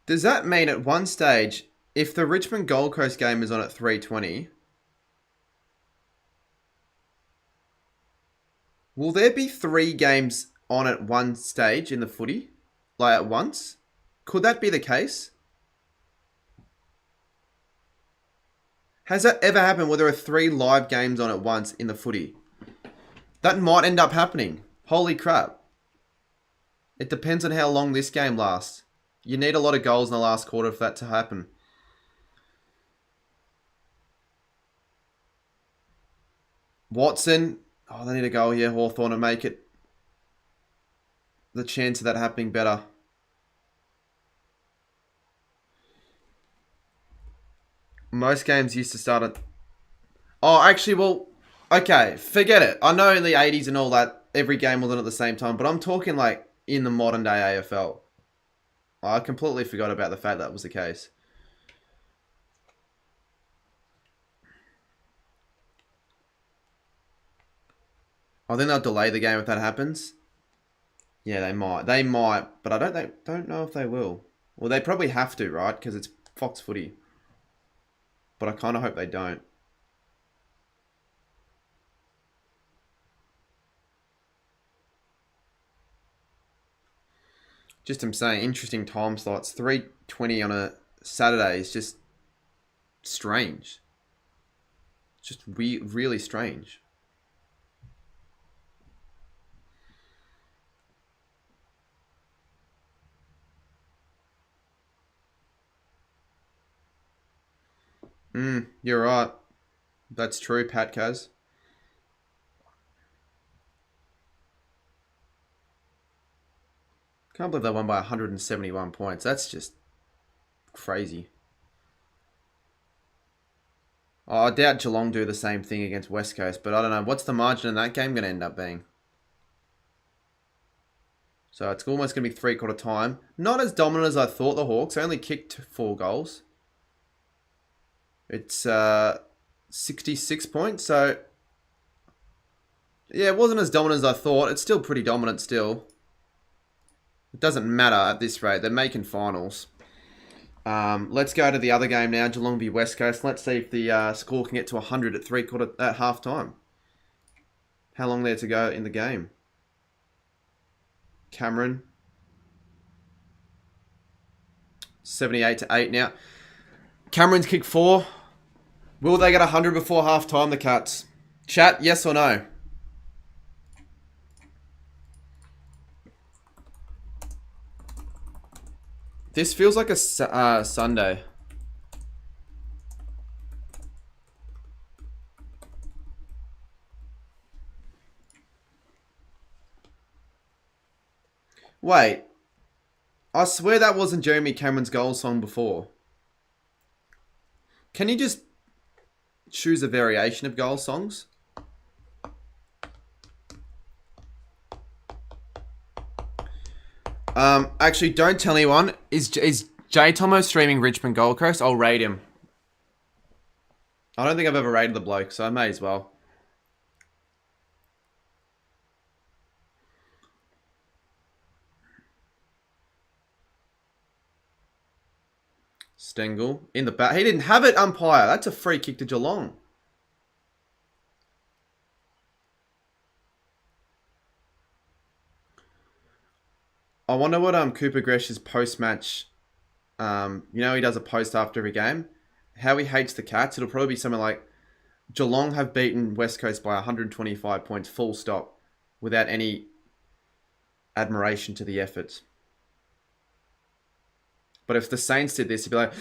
Does that mean at one stage, if the Richmond Gold Coast game is on at 3:20, will there be 3 games on at one stage in the footy? Like at once? Could that be the case? Has that ever happened where there are 3 live games on at once in the footy? That might end up happening. Holy crap. It depends on how long this game lasts. You need a lot of goals in the last quarter for that to happen. Watson. Oh, they need a goal here, Hawthorn, to make it the chance of that happening better. Most games used to start at... Oh, actually, well, okay, forget it. I know in the 80s and all that, every game wasn't at the same time, but I'm talking like in the modern day AFL. I completely forgot about the fact that was the case. I think they'll delay the game if that happens. Yeah, they might. They might, but I don't know if they will. Well, they probably have to, right? Because it's Fox Footy. But I kind of hope they don't. Just I'm saying, interesting time slots. 3:20 on a Saturday is just strange. Just really strange. You're right. That's true, Pat Kaz. Can't believe they won by 171 points. That's just crazy. Oh, I doubt Geelong do the same thing against West Coast, but I don't know. What's the margin in that game going to end up being? So it's almost going to be three-quarter time. Not as dominant as I thought, the Hawks. They only kicked 4 goals. It's 66 points, so... Yeah, it wasn't as dominant as I thought. It's still pretty dominant still. It doesn't matter at this rate. They're making finals. Let's go to the other game now. Geelong v West Coast. Let's see if the score can get to 100 at half time. How long there to go in the game? Cameron. 78-8 now. Cameron's kicked 4. Will they get 100 before half time, the Cats? Chat, yes or no? This feels like a Sunday. Wait. I swear that wasn't Jeremy Cameron's goal song before. Can you just choose a variation of goal songs? Actually, don't tell anyone. Is J Tomo streaming Richmond Gold Coast? I'll raid him. I don't think I've ever raided the bloke, so I may as well. Stengel in the back. He didn't have it, umpire. That's a free kick to Geelong. I wonder what Cooper Gresh's post-match, he does a post after every game, how he hates the Cats. It'll probably be something like, Geelong have beaten West Coast by 125 points, full stop, without any admiration to the efforts. But if the Saints did this, he'd be like,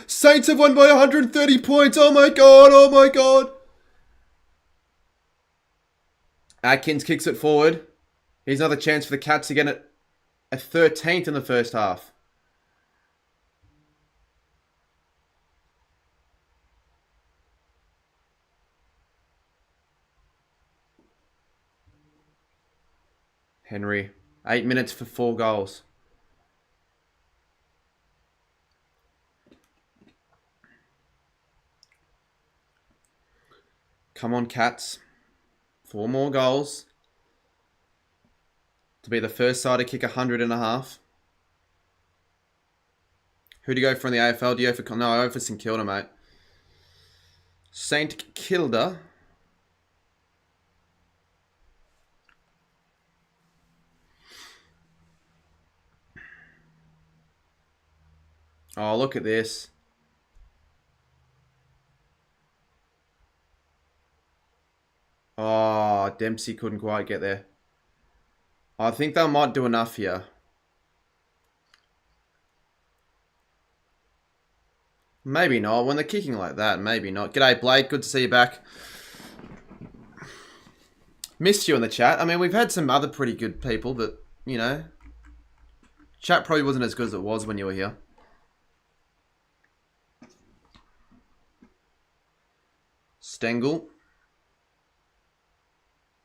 Saints have won by 130 points, oh my god, oh my god. Atkins kicks it forward. Here's another chance for the Cats to get it. A 13th in the first half. Henry. 8 minutes for 4 goals. Come on, Cats. 4 more goals. To be the first side to kick 100.5. Who do you go for in the AFL? Do you go for... No, I go for St Kilda, mate. St Kilda. Oh, look at this. Oh, Dempsey couldn't quite get there. I think they might do enough here. Maybe not. When they're kicking like that, maybe not. G'day, Blake. Good to see you back. Missed you in the chat. I mean, we've had some other pretty good people, but, chat probably wasn't as good as it was when you were here. Stengel.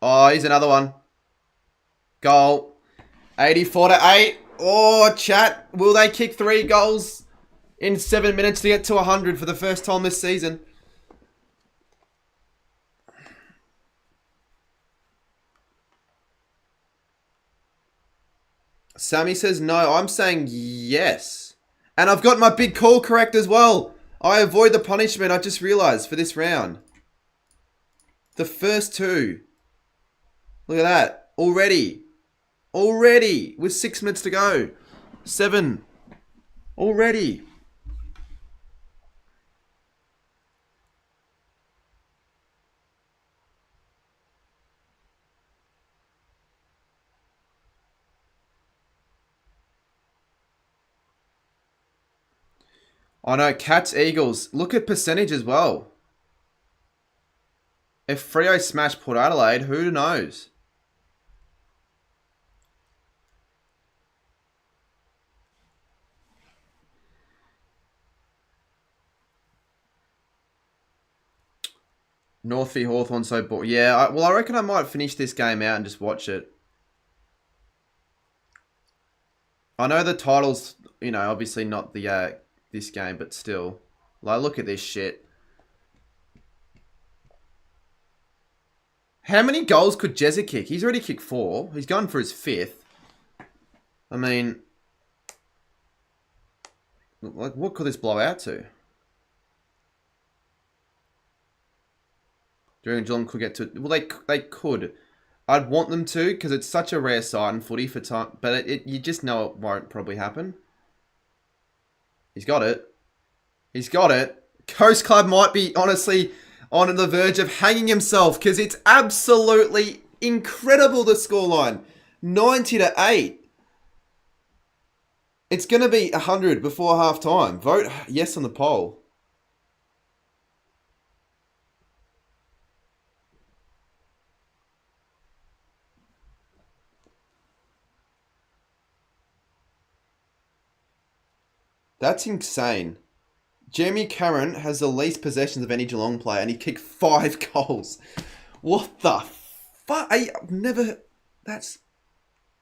Oh, here's another one. Goal. 84-8. Oh, chat. Will they kick 3 goals in 7 minutes to get to 100 for the first time this season? Sammy says no. I'm saying yes. And I've got my big call correct as well. I avoid the punishment, I just realised, for this round. The first 2. Look at that. Already. Already, with 6 minutes to go. 7. Already. I know, Cats, Eagles. Look at percentage as well. If Freo smash Port Adelaide, who knows? North v Hawthorn so bored. Yeah, I reckon I might finish this game out and just watch it. I know the title's, obviously not the this game, but still. Like, look at this shit. How many goals could Jezza kick? He's already kicked 4. He's going for his 5th. I mean, like, what could this blow out to? During Geelong could get to... Well, they could. I'd want them to, because it's such a rare sight in footy for time. But you just know it won't probably happen. He's got it. He's got it. Coast Club might be, honestly, on the verge of hanging himself, because it's absolutely incredible, the scoreline. 90-8. It's going to be 100 before half-time. Vote yes on the poll. That's insane. Jeremy Cameron has the least possessions of any Geelong player, and he kicked 5 goals. What the fuck? I've never... That's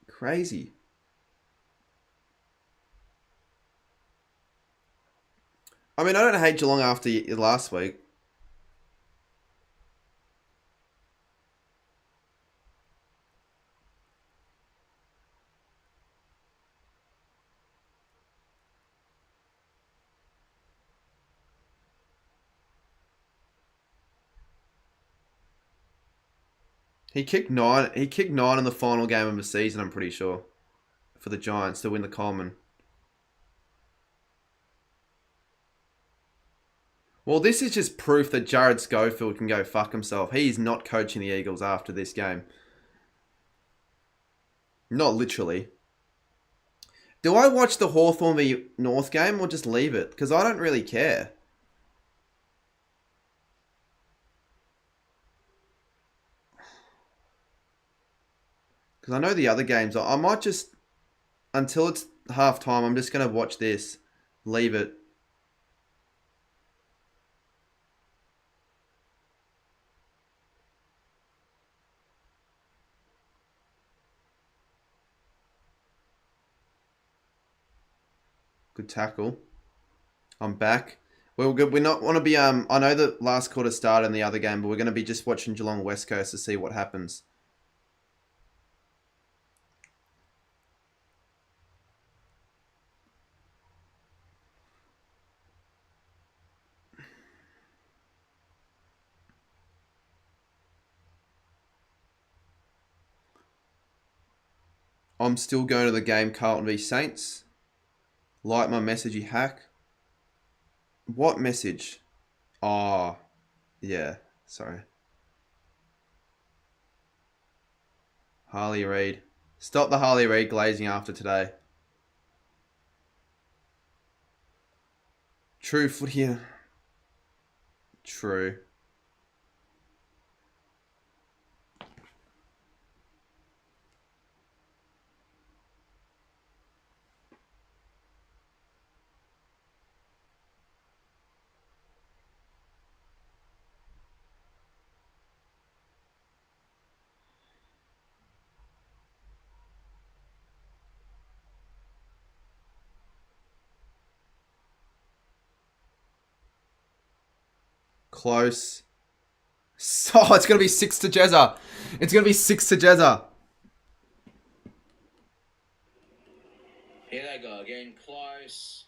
crazy. I mean, I don't hate Geelong after last week. He kicked 9. He kicked 9 in the final game of the season, I'm pretty sure, for the Giants to win the Coleman. Well, this is just proof that Jared Schofield can go fuck himself. He's not coaching the Eagles after this game. Not literally. Do I watch the Hawthorn v North game or just leave it? Because I don't really care. Because I know the other games. I might just, until it's half time, I'm just going to watch this. Leave it. Good tackle. I'm back. We're good. We're not want to be. I know the last quarter started in the other game, but we're going to be just watching Geelong West Coast to see what happens. I'm still going to the game. Carlton v Saints. Like my message, you hack. What message? Oh, yeah. Sorry. Harley Reid. Stop the Harley Reid glazing after today. True footy. True. Close. So it's going to be 6 to Jezza. It's going to be 6 to Jezza. Here they go again. Close.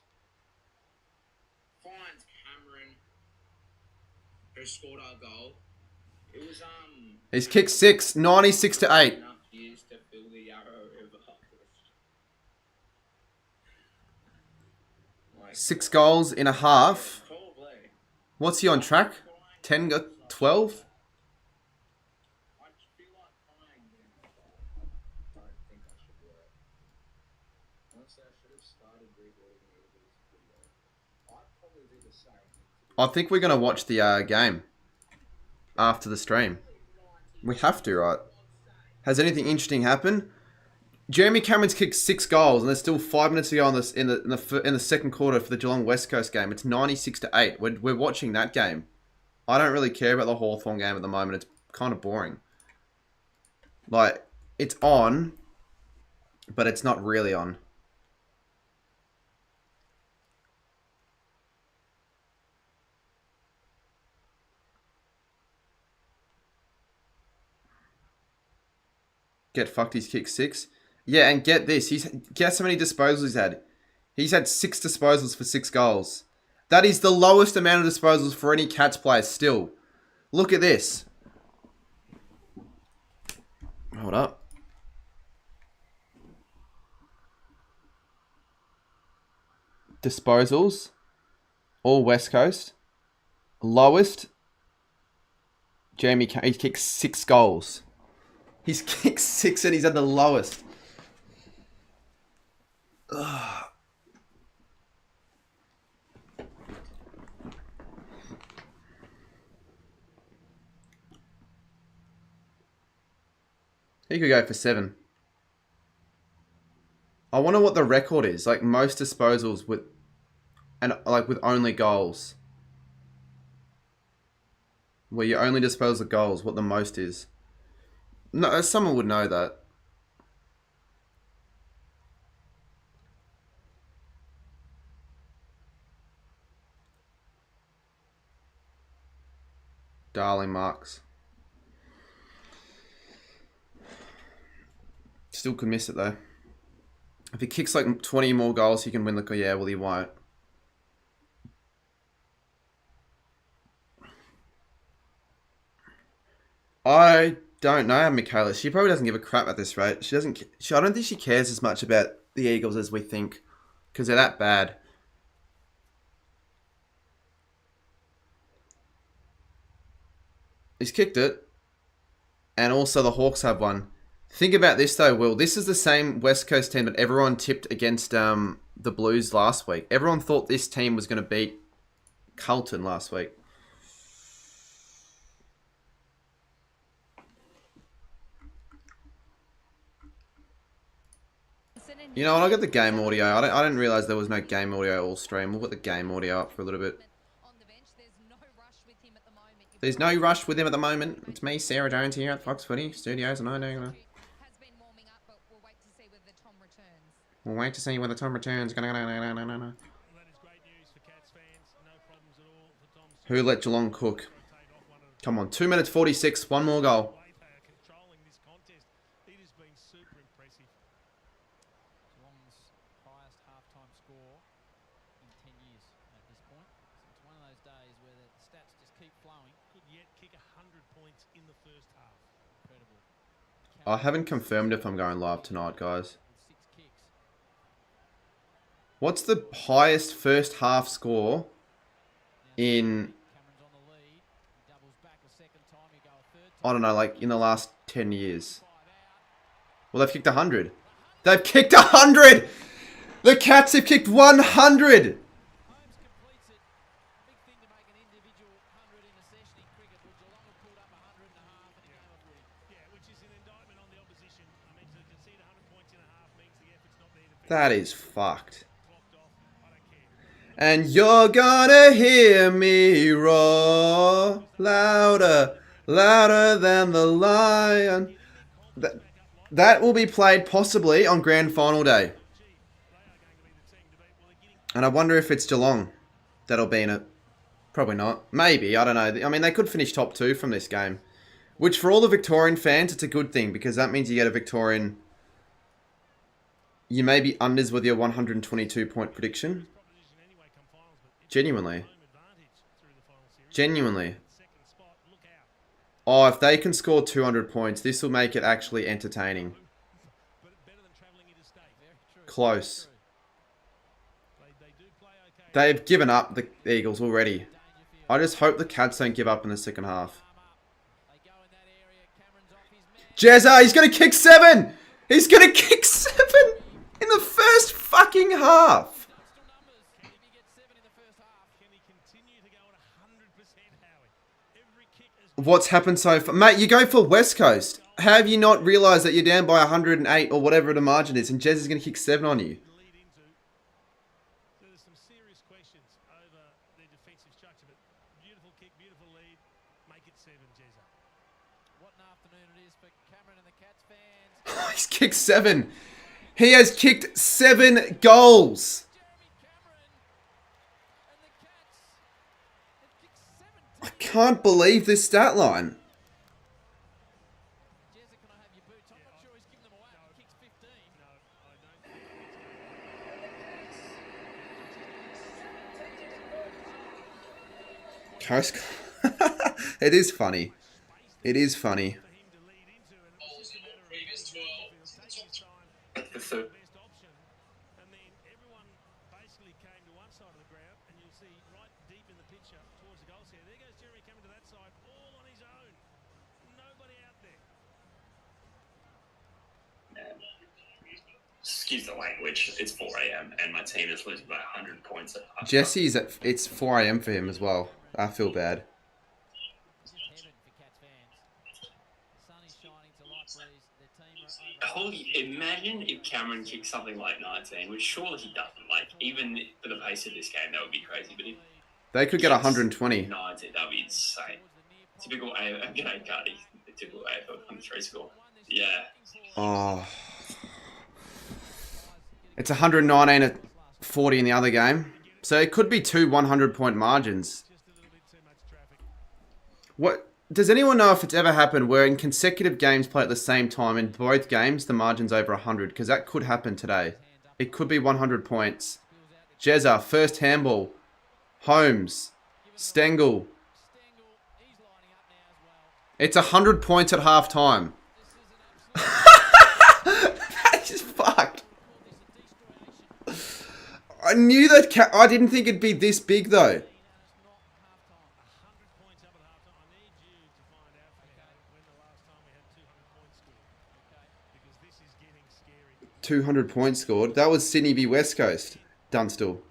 Finds Cameron, who scored our goal. It was He's kicked 6. 96 to 8. used to fill the Yarra River. Like, 6 goals in a half. probably. What's he on track? 10, 12? I feel like crying then. I don't think I should work. Honestly, I should have started rebuilding Eagles video. I'd probably do the same. I think we're going to watch the game after the stream. We have to, right? Has anything interesting happened? Jeremy Cameron's kicked 6 goals, and there's still 5 minutes to go on this in the second quarter for the Geelong West Coast game. It's 96-8. We're watching that game. I don't really care about the Hawthorn game at the moment. It's kind of boring. Like, it's on, but it's not really on. Get fucked, he's kicked 6. Yeah, and get this. Guess how many disposals he's had. He's had 6 disposals for 6 goals. That is the lowest amount of disposals for any Cats player still. Look at this. Hold up. Disposals. All West Coast. Lowest. He's kicked 6 goals. He's kicked 6 and he's at the lowest. Ugh. He could go for 7. I wonder what the record is. Like most disposals with only goals. Where you only dispose of goals, what the most is. No, someone would know that. Darling marks. Still could miss it though. If he kicks like 20 more goals, he can win the... Yeah, well he won't. I don't know, Michaela. She probably doesn't give a crap at this rate. She doesn't... I don't think she cares as much about the Eagles as we think. Because they're that bad. He's kicked it. And also the Hawks have one. Think about this though, Will. This is the same West Coast team that everyone tipped against the Blues last week. Everyone thought this team was going to beat Carlton last week. You know what? I'll get the game audio. I didn't realise there was no game audio all stream. We'll put the game audio up for a little bit. There's no rush with him at the moment. It's me, Sarah Jones, here at Fox Footy Studios, and I know. We'll wait to see when the Tom returns. Who let Geelong cook? Come on, 2 minutes 46. One more goal. I haven't confirmed if I'm going live tonight, guys. What's the highest first half score in... I don't know, like in the last 10 years? Well, they've kicked 100. They've kicked 100! The Cats have kicked 100! That is fucked. And you're gonna hear me roar louder, louder than the lion. That will be played possibly on Grand Final Day. And I wonder if it's Geelong that'll be in it. Probably not. Maybe, I don't know. I mean, they could finish top 2 from this game. Which for all the Victorian fans, it's a good thing. Because that means you get a Victorian... You may be unders with your 122 point prediction. Genuinely. Oh, if they can score 200 points, this will make it actually entertaining. Close. They've given up, the Eagles, already. I just hope the Cats don't give up in the second half. Jezza, he's going to kick 7! He's going to kick 7 in the first fucking half! What's happened so far? Mate, you go for West Coast. How have you not realised that you're down by 108 or whatever the margin is and Jez is going to kick 7 on you? He's kicked 7. He has kicked 7 goals. I can't believe this stat line. Coast. It is funny. It is funny. Excuse the language, it's 4 a.m. and my team is losing by 100 points at half. Jesse's at, it's 4 a.m. for him as well. I feel bad. Holy, imagine if Cameron kicked something like 19, which surely he doesn't. Like, even for the pace of this game, that would be crazy. But if They could get 120. 19, that would be insane. Typical AFL, g'day, Cardi. Typical AFL 23 score. Yeah. Oh. It's 119 at 40 in the other game. So it could be 2 100-point margins. What? Does anyone know if it's ever happened where in consecutive games played at the same time, in both games, the margin's over 100? Because that could happen today. It could be 100 points. Jezza, first handball. Holmes. Stengel. It's 100 points at half time. That is fucked. I knew that. I didn't think it'd be this big though. .200 points scored. That was Sydney v West Coast. Dunstall.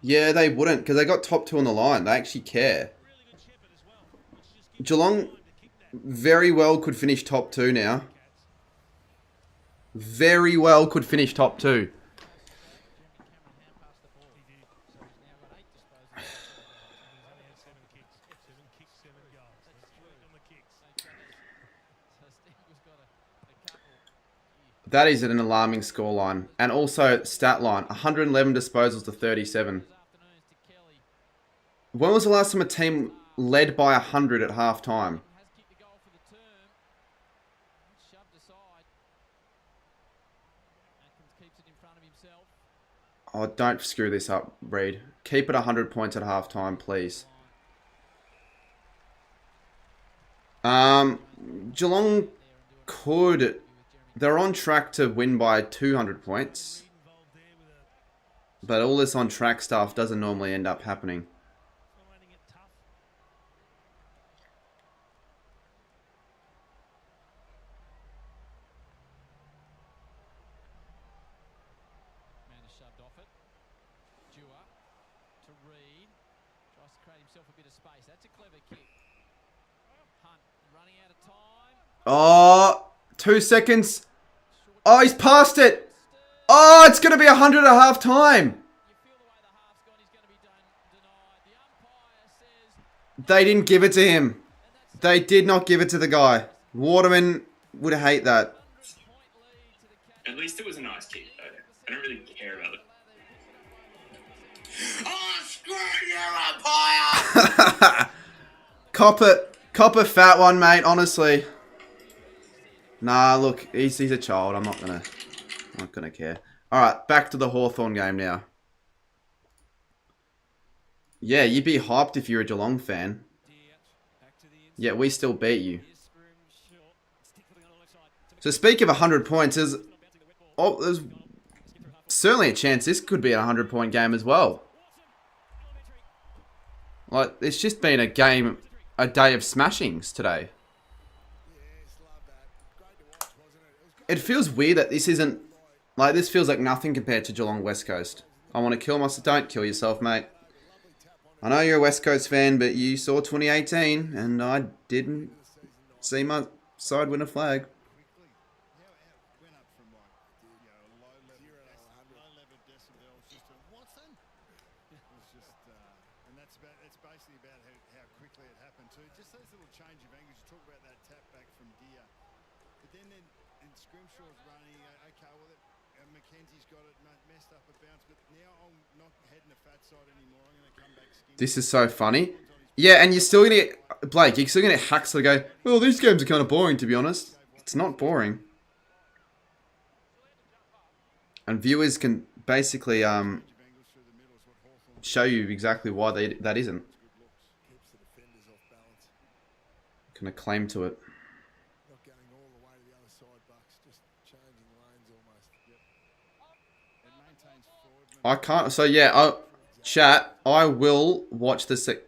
Yeah, they wouldn't because they got top 2 on the line. They actually care. Geelong very well could finish top 2 now. Very well could finish top 2. That is an alarming scoreline. And also stat line. 111 disposals to 37. When was the last time a team led by 100 at half time? Oh, don't screw this up, Reed. Keep it 100 points at half time, please. Geelong could... They're on track to win by 200 points. But all this on track stuff doesn't normally end up happening. Oh, 2 seconds. Oh, he's passed it. Oh, it's going to be 100 at half time. They didn't give it to him. They did not give it to the guy. Waterman would hate that. At least it was a nice kick, though. I don't really care about it. Oh, screw you, umpire! Cop a fat one, mate, honestly. Nah, look, he's a child. I'm not gonna care. All right, back to the Hawthorn game now. Yeah, you'd be hyped if you're a Geelong fan. Yeah, we still beat you. So speak of 100 points, there's certainly a chance this could be a 100-point game as well. Like, it's just been a day of smashings today. It feels weird that this isn't, like, this feels like nothing compared to Geelong West Coast. I want to kill myself. Don't kill yourself, mate. I know you're a West Coast fan, but you saw 2018, and I didn't see my side win a flag. This is so funny. Yeah, and you're still gonna get, Blake, you're still gonna get hacks that go, well, these games are kind of boring, to be honest. It's not boring. And viewers can basically show you exactly why that isn't. Can I claim to it? I can't. So yeah, chat. I will watch the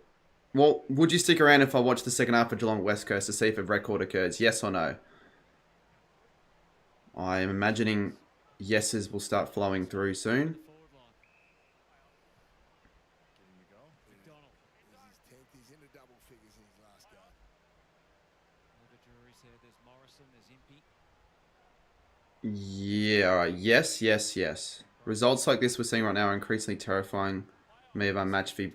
Well, would you stick around if I watch the second half of Geelong West Coast to see if a record occurs? Yes or no? I am imagining yeses will start flowing through soon. Yeah, alright. Yes, yes, yes. Results like this we're seeing right now are increasingly terrifying me of our match fee.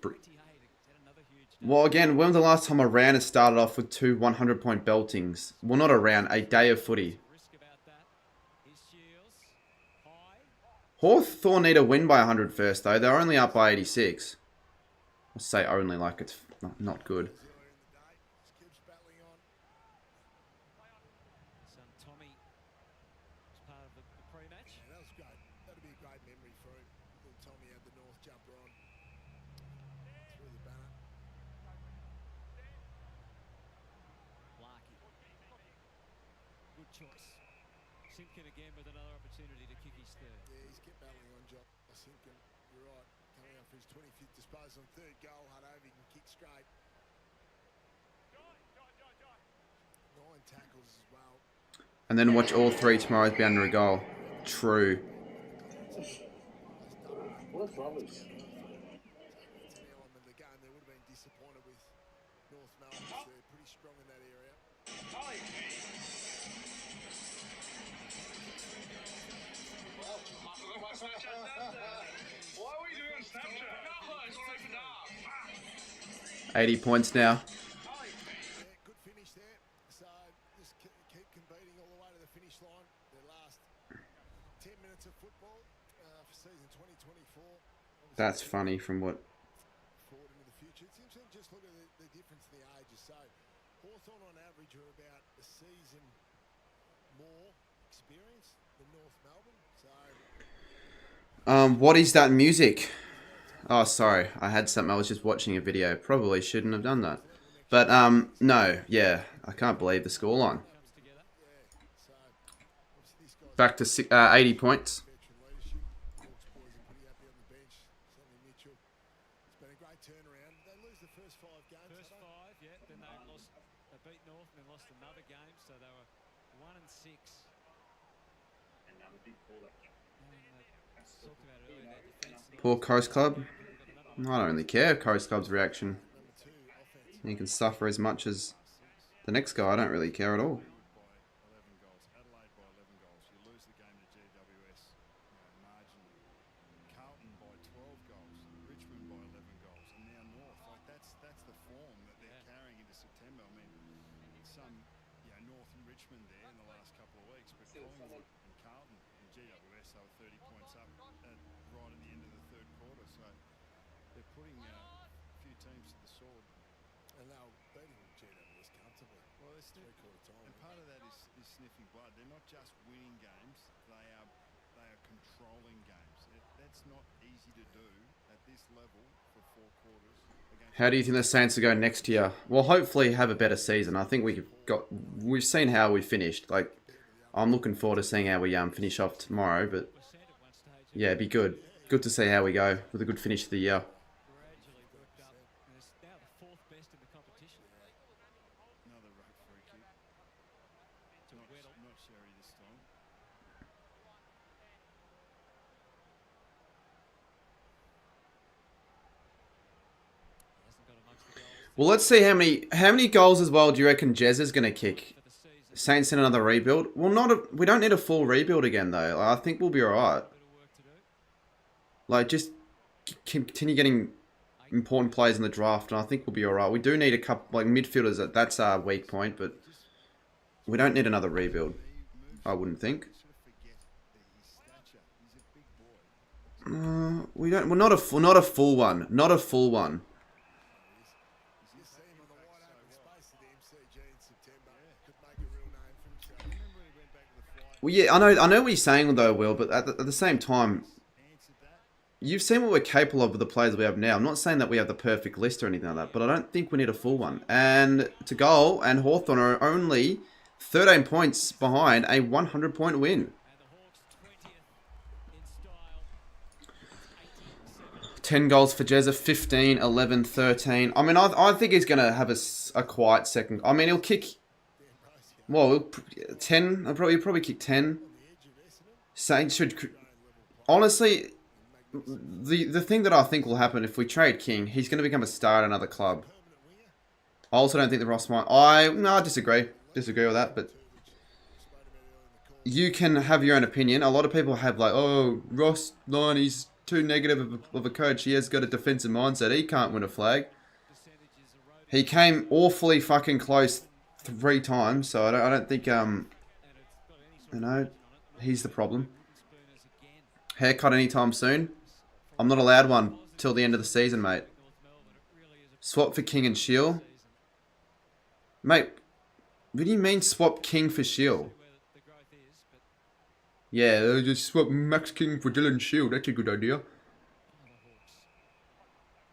Well, again, when was the last time a round has started off with 2 100-point beltings? Well, not a round, a day of footy. Hawthorn need a win by 100 first, though. They're only up by 86. I'll say only like it's not good. And then watch all 3 tomorrow be under a goal. True. What rubbish. Why are we doing Snapchat? 80 points now. That's funny from what... What is that music? Oh, sorry. I had something. I was just watching a video. Probably shouldn't have done that. But, no. Yeah. I can't believe the scoreline. Back to 80 points. Poor Coast Club. I don't really care Coast Club's reaction. You can suffer as much as the next guy. I don't really care at all. How do you think the Saints will go next year? Well, hopefully have a better season. I think we've seen how we finished. Like, I'm looking forward to seeing how we finish off tomorrow. But yeah, it'd be good. Good to see how we go with a good finish to the year. Well, let's see how many goals as well do you reckon Jez is going to kick? Saints in another rebuild? Well, we don't need a full rebuild again though. Like, I think we'll be alright. Like, just continue getting important players in the draft, and I think we'll be alright. We do need a couple, like, midfielders. That's our weak point, but we don't need another rebuild. I wouldn't think. We don't. Well, not a full one. Not a full one. Well, yeah, I know what you're saying though, Will, but at the same time, you've seen what we're capable of with the players we have now. I'm not saying that we have the perfect list or anything like that, but I don't think we need a full one. And to goal and Hawthorn are only 13 points behind a 100-point win. 10 goals for Jezza, 15, 11, 13. I mean, I think he's going to have a quiet second. I mean, he'll kick... Well, 10. He'll probably kick 10. Saints should... Honestly, the thing that I think will happen if we trade King, he's going to become a star at another club. I also don't think the Ross might... I disagree. Disagree with that, but... You can have your own opinion. A lot of people have like, oh, Ross Lyon, he's too negative of a coach. He has got a defensive mindset. He can't win a flag. He came awfully fucking close 3 times, so I don't think he's the problem. Haircut anytime soon. I'm not allowed one till the end of the season, mate. Swap for King and Shield. Mate, what do you mean swap King for Shield? Yeah, just swap Max King for Dylan Shield. That's a good idea.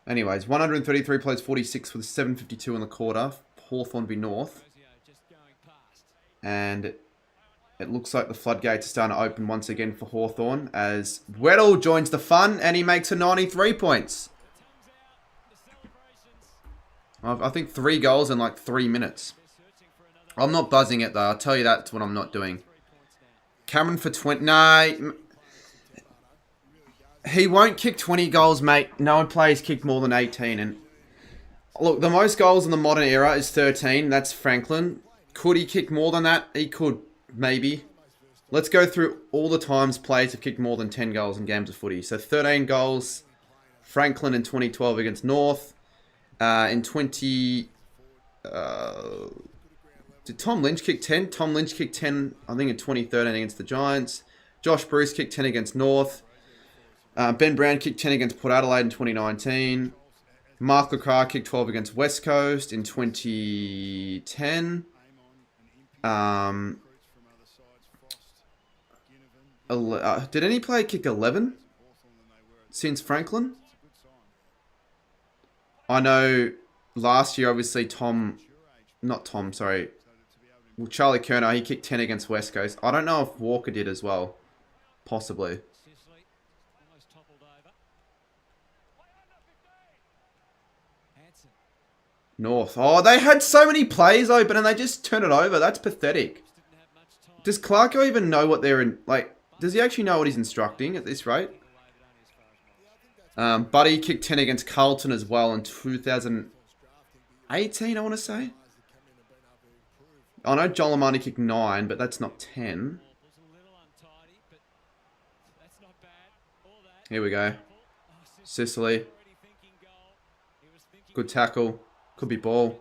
Anyways, 133 plays 46 with 752 in the quarter. Hawthorn v North. And it looks like the floodgates are starting to open once again for Hawthorn as Weddle joins the fun and he makes a 93 points. I think 3 goals in like 3 minutes. I'm not buzzing it though. I'll tell you that's what I'm not doing. Cameron for 20. Nah. He won't kick 20 goals, mate. No one plays kicked more than 18. And look, the most goals in the modern era is 13. That's Franklin. Could he kick more than that? He could, maybe. Let's go through all the times players have kicked more than 10 goals in games of footy. So 13 goals, Franklin in 2012 against North. In 20... did Tom Lynch kick 10? Tom Lynch kicked 10, I think, in 2013 against the Giants. Josh Bruce kicked 10 against North. Ben Brown kicked 10 against Port Adelaide in 2019. Mark LeCras kicked 12 against West Coast in 2010. Did any player kick 11 since Franklin? I know last year, obviously, Charlie Kerner, he kicked 10 against West Coast. I don't know if Walker did as well. Possibly. North. Oh, they had so many plays open and they just turned it over. That's pathetic. Does Clarko even know what they're in? Like, does he actually know what he's instructing at this rate? Buddy kicked 10 against Carlton as well in 2018, I want to say. I know Joel Amani kicked 9, but that's not 10. Here we go. Sicily. Good tackle. Could be ball.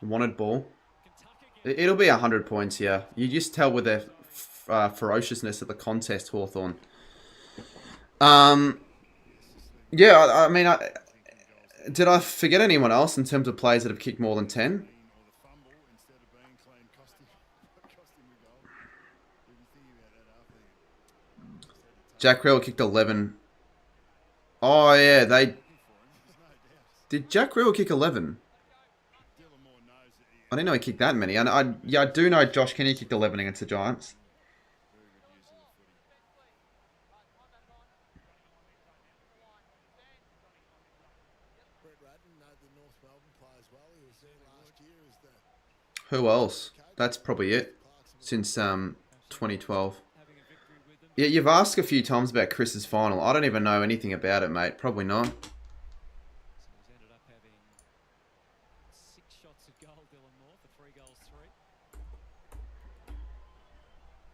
Wanted ball. It'll be 100 points here. You just tell with their ferociousness at the contest, Hawthorn. Yeah, I mean, did I forget anyone else in terms of players that have kicked more than 10? Jack Creel kicked 11. Oh, yeah, they... Did Jack Riddle kick 11? I didn't know he kicked that many. Yeah, I do know Josh Kenny kicked 11 against the Giants. Who else? That's probably it. Since 2012. Yeah, you've asked a few times about Chris's final. I don't even know anything about it, mate. Probably not.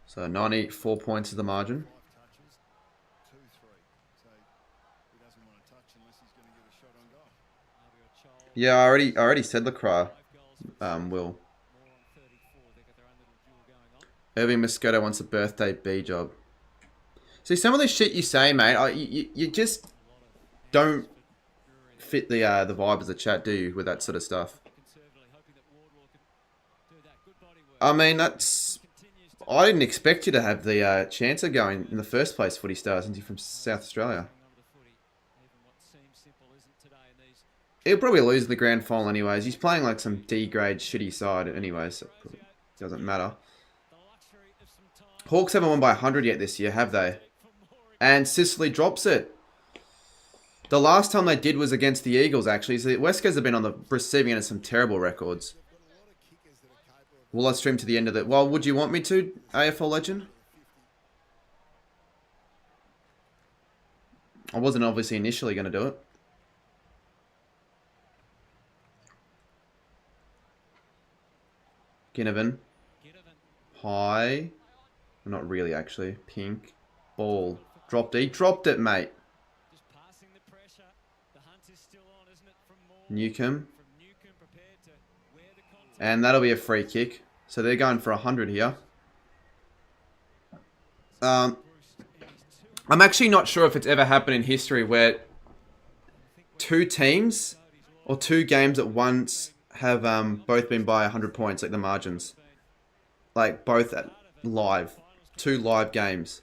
So 94 points is the margin. Yeah, I already said Lacroix. Will. Irving Mosquito wants a birthday B job. See, some of the shit you say, mate, you just don't fit the vibe of the chat, do you, with that sort of stuff? I mean, that's... I didn't expect you to have the chance of going in the first place, Footy Stars, since you're from South Australia. He'll probably lose the grand final anyways. He's playing like some D-grade shitty side anyways, so it doesn't matter. Hawks haven't won by 100 yet this year, have they? And Sicily drops it. The last time they did was against the Eagles, actually. So the West Coast have been on the receiving end of some terrible records. Will I stream to the end of it? Well, would you want me to, AFL Legend? I wasn't obviously initially going to do it. Ginnivan. High. Not really, actually. Pink. Ball. Dropped it. He dropped it, mate. Newcomb. And that'll be a free kick. So they're going for 100 here. I'm actually not sure if it's ever happened in history where two teams or two games at once have both been by 100 points, like the margins. Like both at live. Two live games.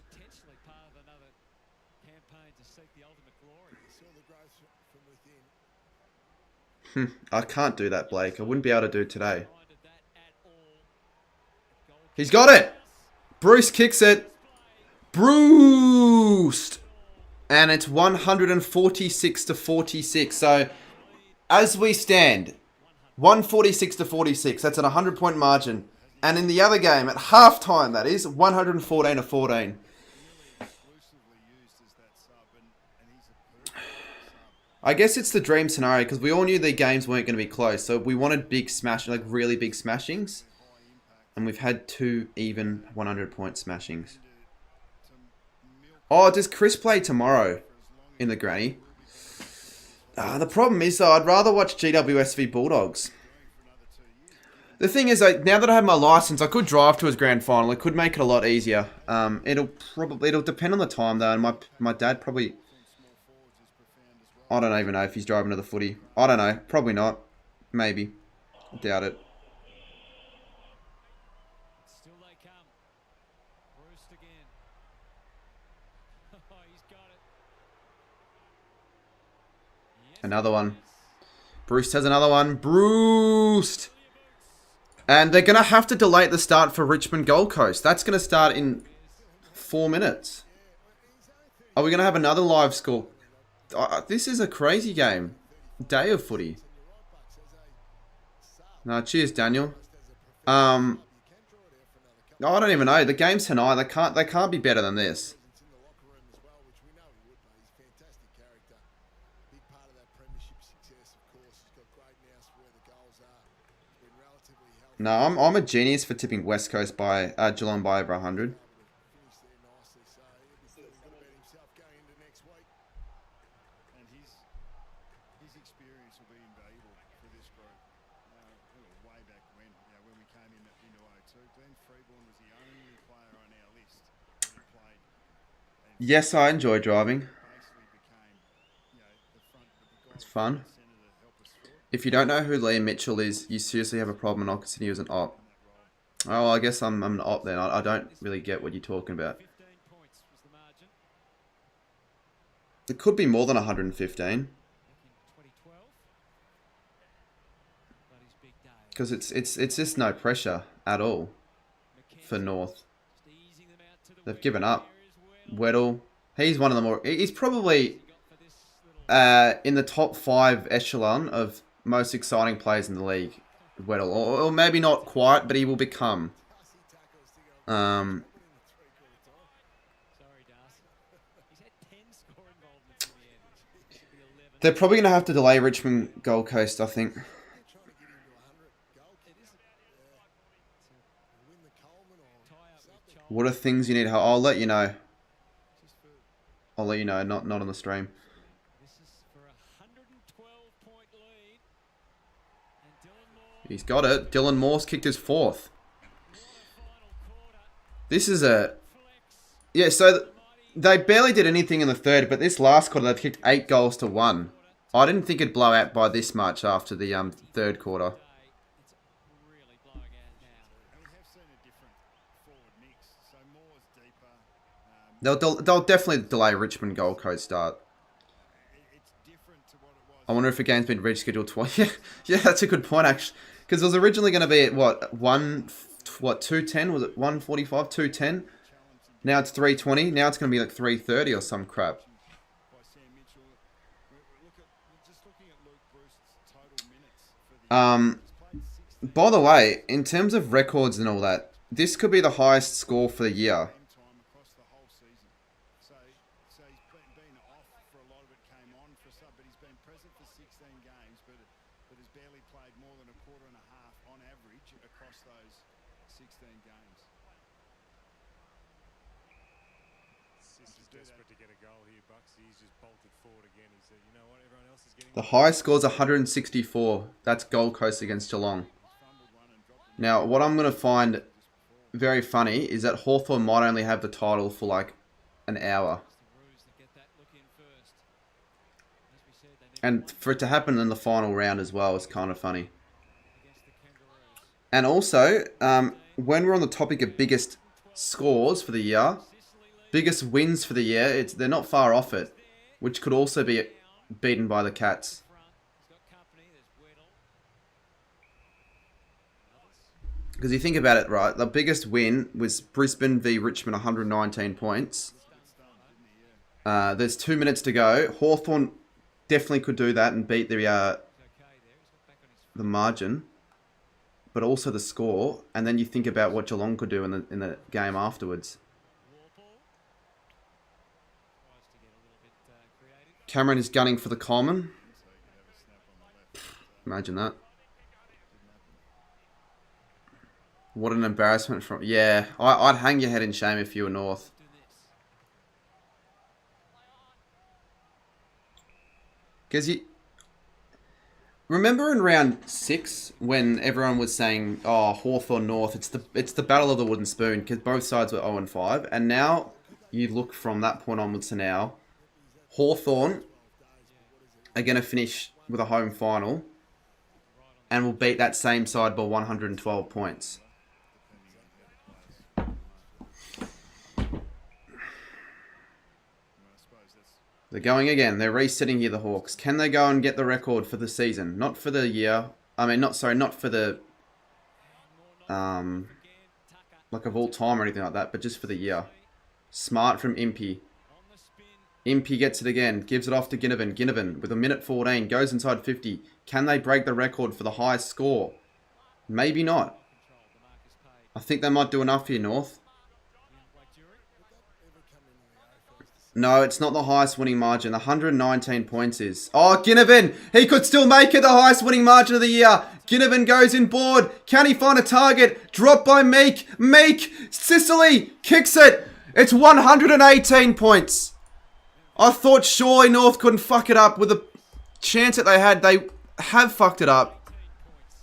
I can't do that, Blake. I wouldn't be able to do it today. He's got it! Bruce kicks it. Bruce! And it's 146 to 46. So, as we stand, 146 to 46. That's an 100-point margin. And in the other game, at halftime, that is, 114 to 14. I guess it's the dream scenario because we all knew the games weren't going to be close. So we wanted big smash, like really big smashings. And we've had two even 100-point smashings. Oh, does Chris play tomorrow in the granny? The problem is, though, I'd rather watch GWS v Bulldogs. The thing is, now that I have my license, I could drive to his grand final. It could make it a lot easier. It'll depend on the time, though. And my dad probably... I don't even know if he's driving to the footy. I don't know. Probably not. Maybe. I doubt it. Still they come. Bruce again. Oh, he's got it. Yes. Another one. Bruce has another one. Bruce! And they're going to have to delay the start for Richmond Gold Coast. That's going to start in 4 minutes. Are we going to have another live score? This is a crazy game. Day of footy. No, cheers, Daniel. I don't even know. The game's tonight. They can't be better than this. No, I'm a genius for tipping West Coast by Geelong by over 100. Yes, I enjoy driving. It's fun. If you don't know who Liam Mitchell is, you seriously have a problem, and I'll consider you as an op. Oh, well, I guess I'm an op then. I don't really get what you're talking about. It could be more than 115. Because it's just no pressure at all for North. They've given up. Weddle, he's one of the more... He's probably in the top 5 echelon of most exciting players in the league. Weddle, or maybe not quite, but he will become. They're probably going to have to delay Richmond Gold Coast, I think. What are things you need help? I'll let you know. I'll let you know, not on the stream. He's got it. Dylan Moore's kicked his 4th. This is a... Yeah, so they barely did anything in the 3rd, but this last quarter they've kicked 8 goals to 1. I didn't think it'd blow out by this much after the 3rd quarter. They'll definitely delay Richmond Gold Coast start. I wonder if a game's been rescheduled twice. Yeah, that's a good point actually. Because it was originally going to be at what 2:10? Was it 1:45? 2:10? Now it's 3:20. Now it's going to be like 3:30 or some crap. By the way, in terms of records and all that, this could be the highest score for the year. The highest score is 164. That's Gold Coast against Geelong. Now, what I'm going to find very funny is that Hawthorn might only have the title for like an hour. And for it to happen in the final round as well is kind of funny. And also, when we're on the topic of biggest scores for the year, biggest wins for the year, they're not far off it, which could also be beaten by the Cats. Because you think about it, right, the biggest win was Brisbane v Richmond, 119 points. There's 2 minutes to go. Hawthorn definitely could do that and beat the margin, but also the score. And then you think about what Geelong could do in the game afterwards. Cameron is gunning for the Coleman. Imagine that. What an embarrassment from... Yeah, I'd hang your head in shame if you were North. Because you... Remember in round 6 when everyone was saying, oh, Hawthorn North, it's the battle of the wooden spoon, because both sides were 0-5. And now you look from that point onwards to now, Hawthorn are going to finish with a home final and will beat that same side by 112 points. They're going again. They're resetting here, the Hawks. Can they go and get the record for the season? Not for the year. I mean, not for the... like of all time or anything like that, but just for the year. Smart from Impey. Impey gets it again. Gives it off to Ginnivan. Ginnivan with 1:14. Goes inside 50. Can they break the record for the highest score? Maybe not. I think they might do enough here, North. No, it's not the highest winning margin. 119 points is. Oh, Ginnivan! He could still make it the highest winning margin of the year. Ginnivan goes in board. Can he find a target? Dropped by Meek. Meek! Sicily kicks it. It's 118 points. I thought surely North couldn't fuck it up with the chance that they had. They have fucked it up.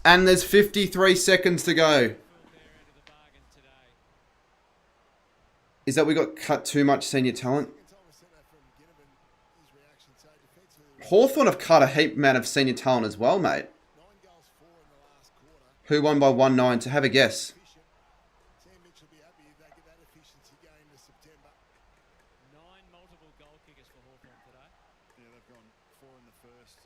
And there's 53 seconds to go. Is that we got cut too much senior talent? Hawthorn have cut a heap amount of senior talent as well, mate. Who won by 1-9? To have a guess. gone 4 in the first,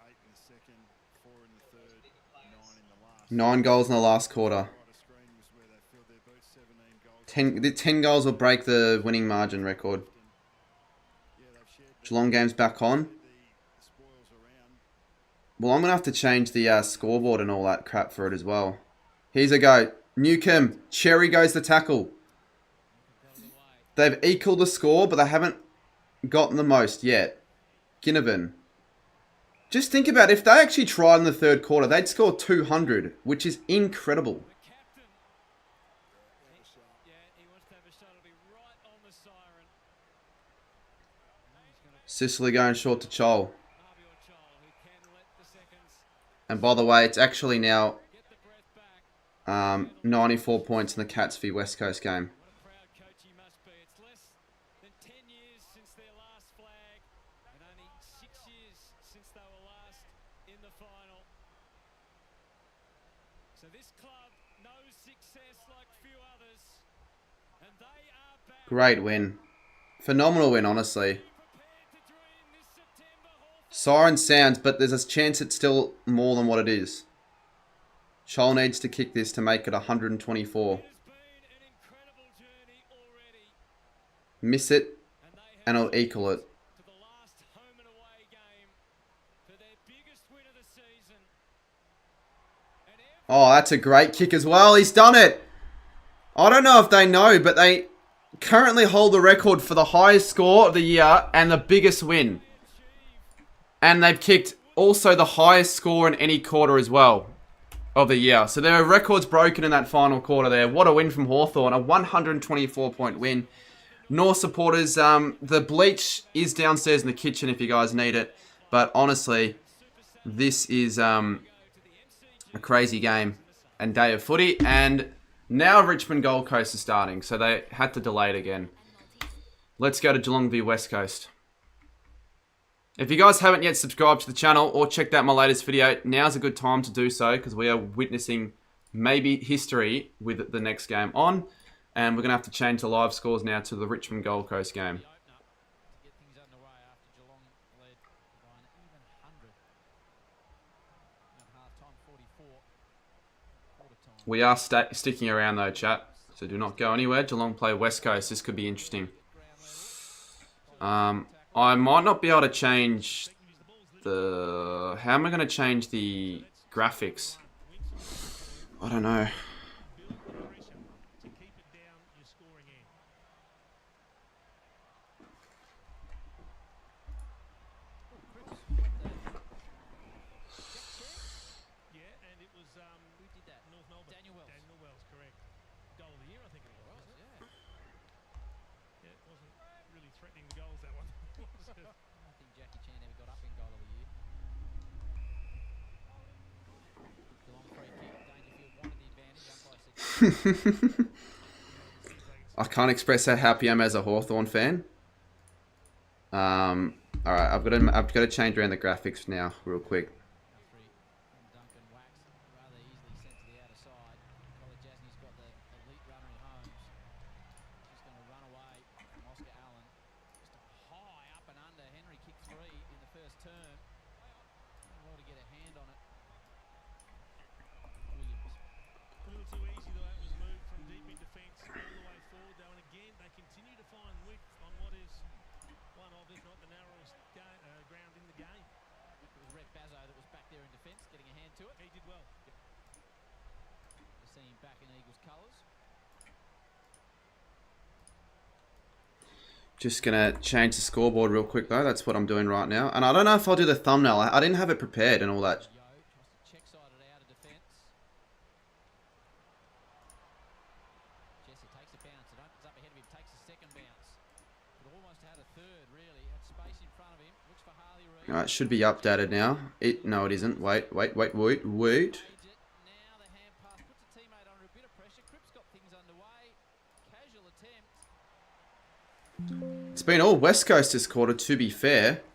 8 in the second, 4 in the third, 9 in the last. 9 goals in the last quarter. Right of screen was where they filled their boots, 17 goals. 10 goals will break the winning margin record. Yeah, they've shared Geelong game's back on. the spoils around. Well, I'm going to have to change the scoreboard and all that crap for it as well. Here's a go. Newcomb. Cherry goes the tackle. They've equalled the score, but they haven't gotten the most yet. Ginnivan. Just think about it. If they actually tried in the third quarter, they'd score 200, which is incredible. The captain. Yeah, he wants to have a shot. It'll be right on the siren. Sicily going short to Chol. Harvey or Chol, who can let the seconds And by the way, it's actually now get the breath back. 94 points in the Cats v West Coast game. What a proud coach he must be. It's less than 10 years since their last flag, and only 6 years since they were last in the final. So this club knows success like few others, and they are back. Great win. Phenomenal win, honestly. Prepared to dream this September. Hawthorn Siren sounds, but there's a chance it's still more than what it is. Chol needs to kick this to make it 124. has been an incredible journey already, Miss it, and they have and it'll equal it. to the last home and away game for their biggest win of the season. And Oh, that's a great kick as well. He's done it. I don't know if they know, but they currently hold the record for the highest score of the year and the biggest win. And they've kicked also the highest score in any quarter as well of the year. So there are records broken in that final quarter there. What a win from Hawthorn. A 124-point win. North supporters, the bleach is downstairs in the kitchen if you guys need it. But honestly, this is a crazy game and day of footy. And now Richmond Gold Coast is starting, so they had to delay it again. Let's go to Geelong v West Coast. If you guys haven't yet subscribed to the channel or checked out my latest video, now's a good time to do so because we are witnessing maybe history with the next game on. And we're going to have to change the live scores now to the Richmond Gold Coast game. to get things underway after Geelong led by an even 100 at half-time, 44 quarter-time. We are sticking around though, chat. So do not go anywhere. Geelong play West Coast. This could be interesting. I might not be able to change the... How am I going to change the graphics? I don't know. Yeah, and it was who did that? North Melbourne. Daniel Wells, correct. Goal of the year, I think it was. Yeah, it wasn't really threatening the goals that one. I don't think Jackie Chan ever got up in goal of the year. Geelong free kick. Dangerfield wanted the advantage. Umpire said I can't express how happy I am as a Hawthorn fan. Alright, I've got to change around the graphics now, real quick. Guthrie and Duncan Wax rather easily sent to the outer side. Colin Jasney's got the elite runner in Holmes. Just going to run away from Oscar Allen. Just a high up and under. Henry kicked 3 in the first term. Well to get a hand on it. Williams. A little too easy though. It was moved from deep in defence all the way forward though, and again they continue to find width on what is one of, if not the narrowest ground in the game. It was Rhett Bazzo that was back there in defence, getting a hand to it. He did well. To see him back in Eagles colours. Just gonna change the scoreboard real quick though. That's what I'm doing right now. And I don't know if I'll do the thumbnail. I didn't have it prepared and all that. Yo tries to check side it out of defence. Jesse takes a bounce. It opens up ahead of him. Takes a second bounce. But almost had a third, really. Had space in front of him. Looks for Harley Reid. Alright, should be updated now. No, it isn't. Wait. Now the hand pass puts a teammate under a bit of pressure. Cripps got things underway. Casual attempt. It's been all West Coast this quarter, to be fair. He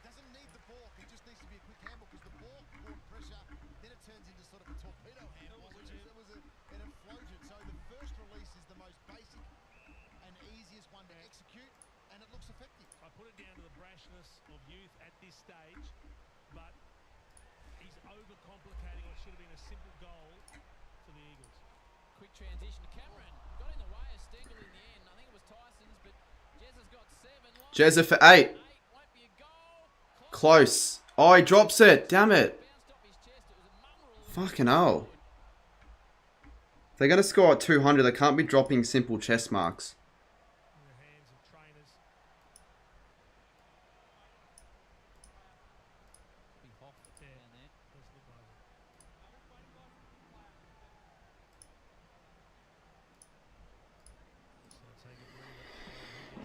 doesn't need the ball. He just needs to be a quick handle because the ball caught pressure. Then it turns into sort of a torpedo handle, which is, it was an explosion. So the first release is the most basic and easiest one to execute, and it looks effective. I put it down to the brashness promise of youth at this stage, but he's overcomplicating what should have been a simple goal for the Eagles. Quick transition to Cameron. Got in the way of Stengel in the end. I think it was Tyson's, but Jez has got 7. Jezza for 8. Won't be a goal. Close. Oh, he drops it. Damn it. Bounced off his chest. It was a mongrel. Fucking hell. If they're going to score at 200, they can't be dropping simple chest marks. In the hands of trainers. Big hop down there. Does look like it. So take a breather.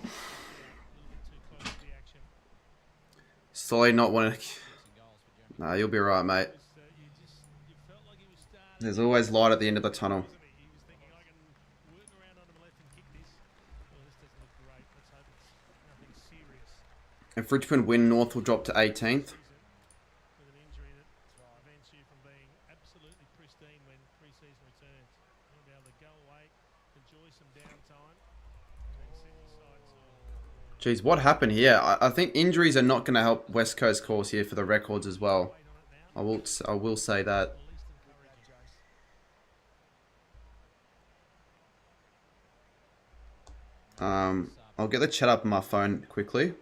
He gets a little bit too close to the action. Slowly not wanting to... Missing goals for Jeremy. Nah, you'll be right, mate. You felt like he was starting. There's always light at the end of the tunnel. Wasn't he? He was thinking, I can work around on the left and kick this. Well, this doesn't look great. Let's hope it's nothing serious. If Richmond win, North will drop to 18th. With an injury that prevents you from being absolutely pristine when pre-season returns. You'll be able to go away, enjoy some downtime, and then set your sights on. Jeez, what happened here? I think injuries are not going to help West Coast course here for the records as well. I will say that. At least encouraging. I'll get the chat up on my phone quickly.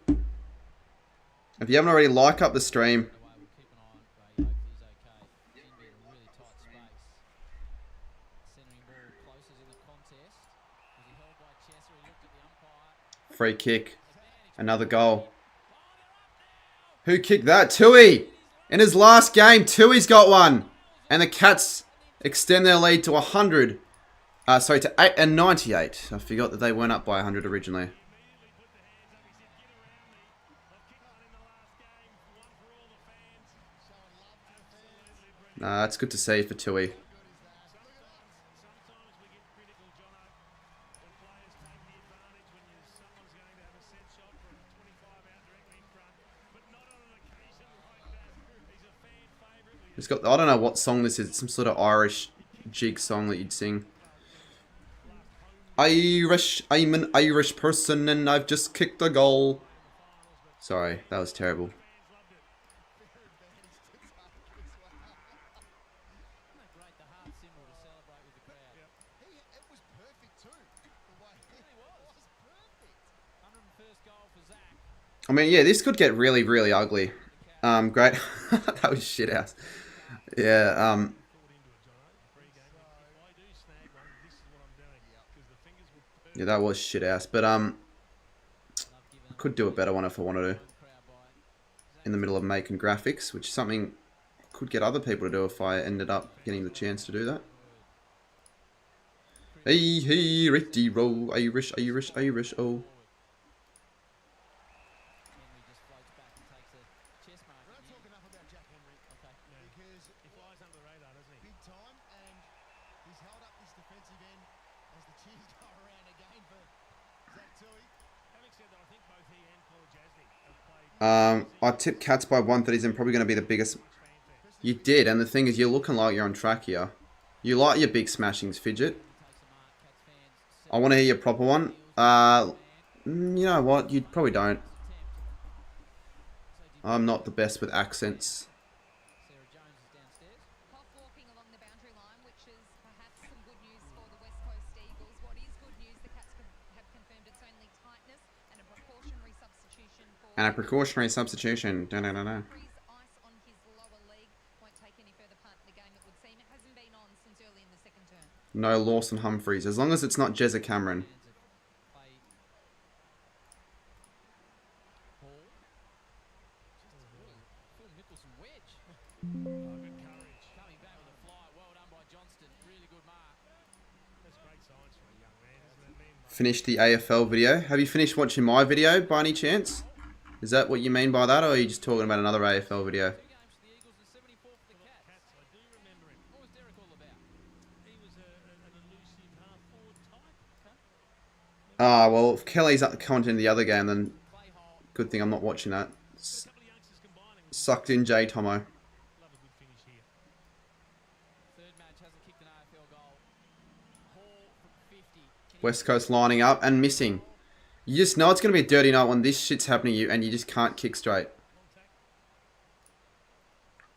If you haven't already, like up the stream. We'll keep an eye on Ray. Hopefully he's okay. Seemed to be in a really tight space. Centering ball closest in the contest. Was he held by Chesser? He looked at the umpire. Free kick. Another goal. Who kicked that? Tui! In his last game, Tui's got one. And the Cats extend their lead to 100. Sorry, to 98. I forgot that they weren't up by 100 originally. Nah, it's good to see for Tui. Sometimes we get critical, Jono, when players take the advantage when someone's going to have a set shot from 25 out directly in front, but not on an occasion like that. He's a fan favourite. It's got, I don't know what song this is. It's some sort of Irish jig song that you'd sing. I'm an Irish person and I've just kicked a goal. Sorry, that was terrible. Isn't that great? The heart symbol to celebrate with the crowd. It was perfect too. The way it was perfect. 101st goal for Zach. I mean, yeah, this could get really, really ugly. Great. That was shit house. Yeah, yeah, that was shit ass. But I could do a better one if I wanted to. In the middle of making graphics, which is something I could get other people to do if I ended up getting the chance to do that. Hey, hey, Ritty roll, Irish, Irish, Irish, oh. Henry just floats back and takes a chest mark. We're not talking enough about Jack Henry, okay? Because He flies under the radar, doesn't he? big time, and he's held up this defensive end as the cheers go around again for Zach Tui. Having said that, I think both he and Paul Jasny have played I tipped Cats by 130s and probably going to be the biggest. You did, and the thing is, you're looking like you're on track here. You like your big smashings, Fidget. I want to hear your proper one. You know what? You probably don't. I'm not the best with accents. Sarah Jones is downstairs. Hoff walking along the boundary line, which is perhaps some good news for the West Coast Eagles. What is good news, the Cats have confirmed it's only tightness and a precautionary substitution for... And a precautionary substitution. Da-da-da-da. Humphries, ice on his lower leg, won't take any further part in the game, it would seem. It hasn't been on since early in the second term. No Lawson Humphries. As long as it's not Jezza Cameron. Play Paul. Phil Mickelson wedge. good courage. Coming back with a fly. Well done by Johnston. Really good mark. That's great signs for a young man, isn't it? Finished the AFL video. Have you finished watching my video by any chance? Is that what you mean by that, or are you just talking about another AFL video? 2 games for the Eagles and 74 for the Cats. Cats, I do remember him. What was Derek all about? He was an elusive half-forward type. Ah, well, if Kelly's commenting the other game, then Play hole. good thing I'm not watching that. A couple of youngsters combining. Sucked in J Tomo. Love a good finish here. Third match hasn't kicked an AFL goal. Hall from 50. Can he West Coast lining up and missing. You just know it's going to be a dirty night when this shit's happening to you and you just can't kick straight.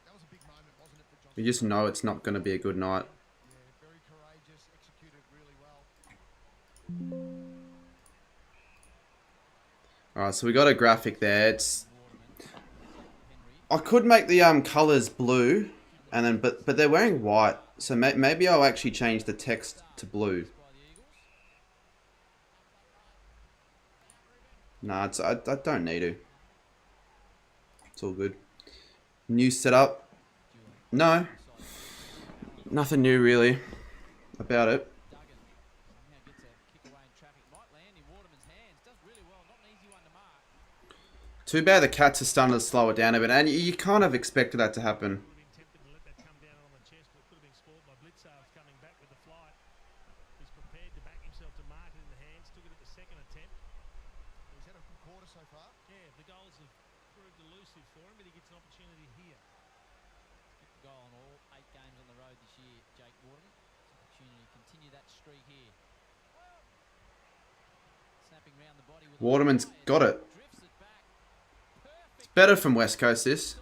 That was a big moment, wasn't it, for Johnson? You just know it's not going to be a good night. Yeah, very courageous, executed really well. Alright, so we got a graphic there. It's... I could make the colours blue, and then but they're wearing white, so maybe I'll actually change the text to blue. Nah, I don't need to. It's all good. New setup. No. Nothing new really about it. Too bad the Cats are starting to slow it down a bit, and you kind of expected that to happen. Waterman's got it. It's better from West Coast, this.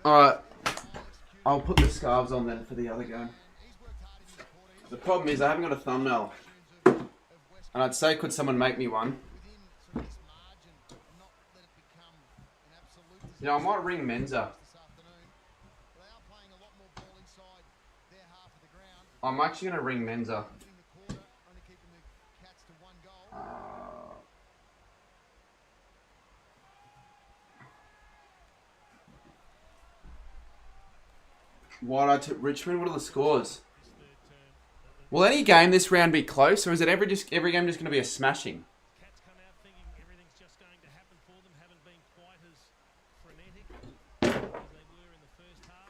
Alright. I'll put the scarves on then for the other game. The problem is I haven't got a thumbnail. And I'd say, could someone make me one? Yeah, I might ring Menza. I'm actually going to ring Menza. Why I took Richmond? What are the scores? Will any game this round be close, or is it every game just going to be a smashing? Cats come out thinking everything's just going to happen for them, haven't been quite as frenetic as they were in the first half.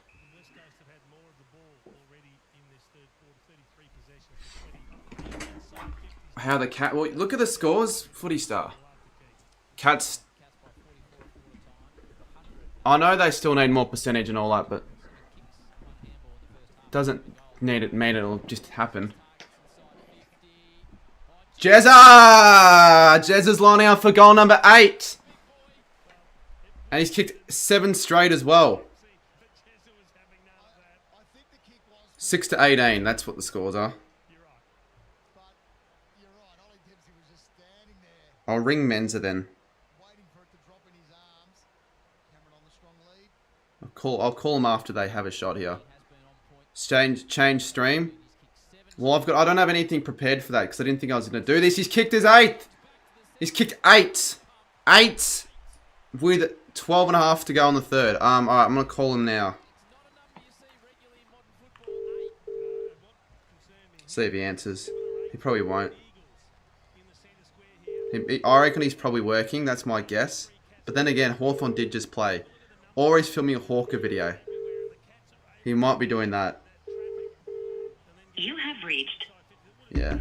The West Coast have had more of the ball already in this third quarter, 33 possessions to 20. How the Cat... Well, look at the scores, Footy Star. Cats... I know they still need more percentage and all that, but... Doesn't need it mean it'll just happen. Jezza! Jezza's lining up for goal number 8. And he's kicked 7 straight as well. 6-18, that's what the scores are. I'll ring Menza then. I'll call him after they have a shot here. Change stream. Well, I don't have anything prepared for that because I didn't think I was going to do this. He's kicked his 8th. He's kicked 8. 8 with 12 and a half to go on the third. All right, I'm going to call him now. See if he answers. He probably won't. I reckon he's probably working. That's my guess. But then again, Hawthorn did just play. Or he's filming a Hawker video. He might be doing that. You have reached. Yeah.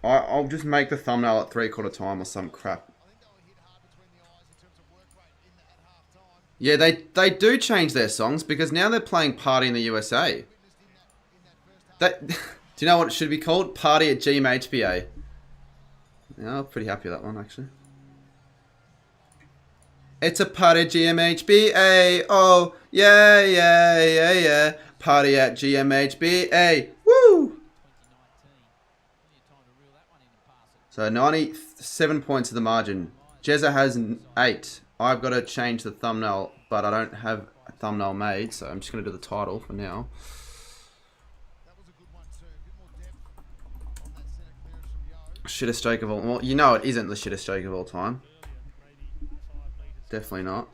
I'll just make the thumbnail at 3/4 time or some crap. Yeah, they do change their songs because now they're playing Party in the USA. Do you know what it should be called? Party at GMHBA. Yeah, I'm pretty happy with that one actually. It's a party at GMHBA. Oh, yeah, yeah, yeah, yeah. Party at GMHBA. Woo! So 97 points of the margin. Jezza has 8. I've got to change the thumbnail, but I don't have a thumbnail made, so I'm just going to do the title for now. Shittest streak of all... Well, you know it isn't the shittest streak of all time. Definitely not.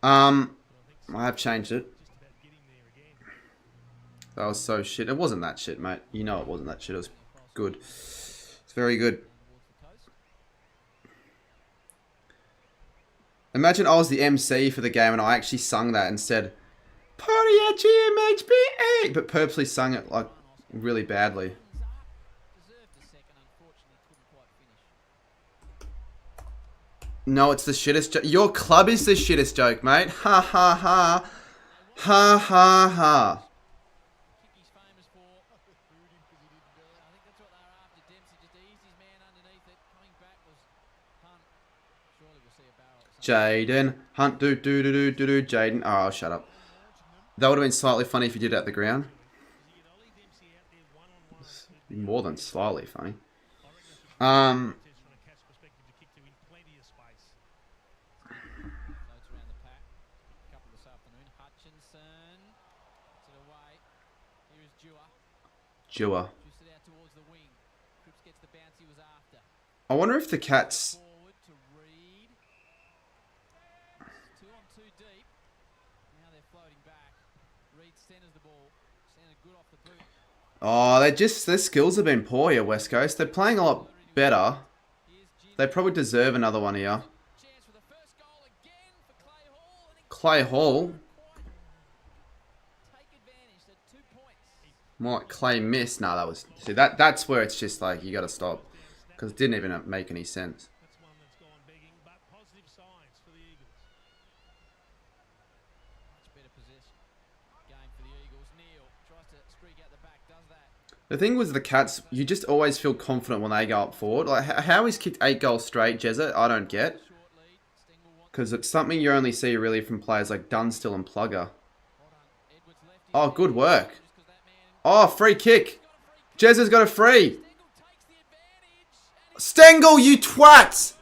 I have changed it. That was so shit. It wasn't that shit, mate. You know it wasn't that shit. It was good. It's very good. Imagine I was the MC for the game and I actually sung that and said, Party at GMHBA! But purposely sung it like really badly. No, it's the shittest joke. Your club is the shittest joke, mate. Ha ha ha. Ha ha ha. Kick he's famous for. I think that's what they were after. Dempsey just eased his man underneath it. Coming back was Hunt. Surely we'll see a barrel at some Jaden. Hunt, do. Jaden. Oh, shut up. That would have been slightly funny if you did it at the ground. More than slightly funny. Floats around the pack. A couple this afternoon. Hutchinson. Puts it away. Here is Dewar. Jua. Juiced it out towards the wing. Cripps gets the bounce he was after. I wonder if the Cats... Forward to Reed. 2 on 2 deep. Now they're floating back. Reed centers the ball. Centered good off the boot. Oh, their skills have been poor here, West Coast. They're playing a lot better. They probably deserve another one here. Chance for the first goal again for Clay Hall. And Clay Hall. take advantage. So 2 points. More like Clay Miss. Nah, that was... See, that's where it's just like, you got to stop. Because it didn't even make any sense. That's one that's gone begging, but positive signs for the Eagles. Much better possession. Game for the Eagles. Neil tries to streak out the back. Does that. The thing was the Cats, you just always feel confident when they go up forward. Like, how he's kicked 8 goals straight, Jezza, I don't get. Short lead. Stengel wants Because it's something you only see really from players like Dunstill and Plugger. Edwards left. Oh, good work. Just 'cause that man Oh, free kick. Jezza's got a free. Stengel takes the advantage. And Stengel, you twat! it was Jez's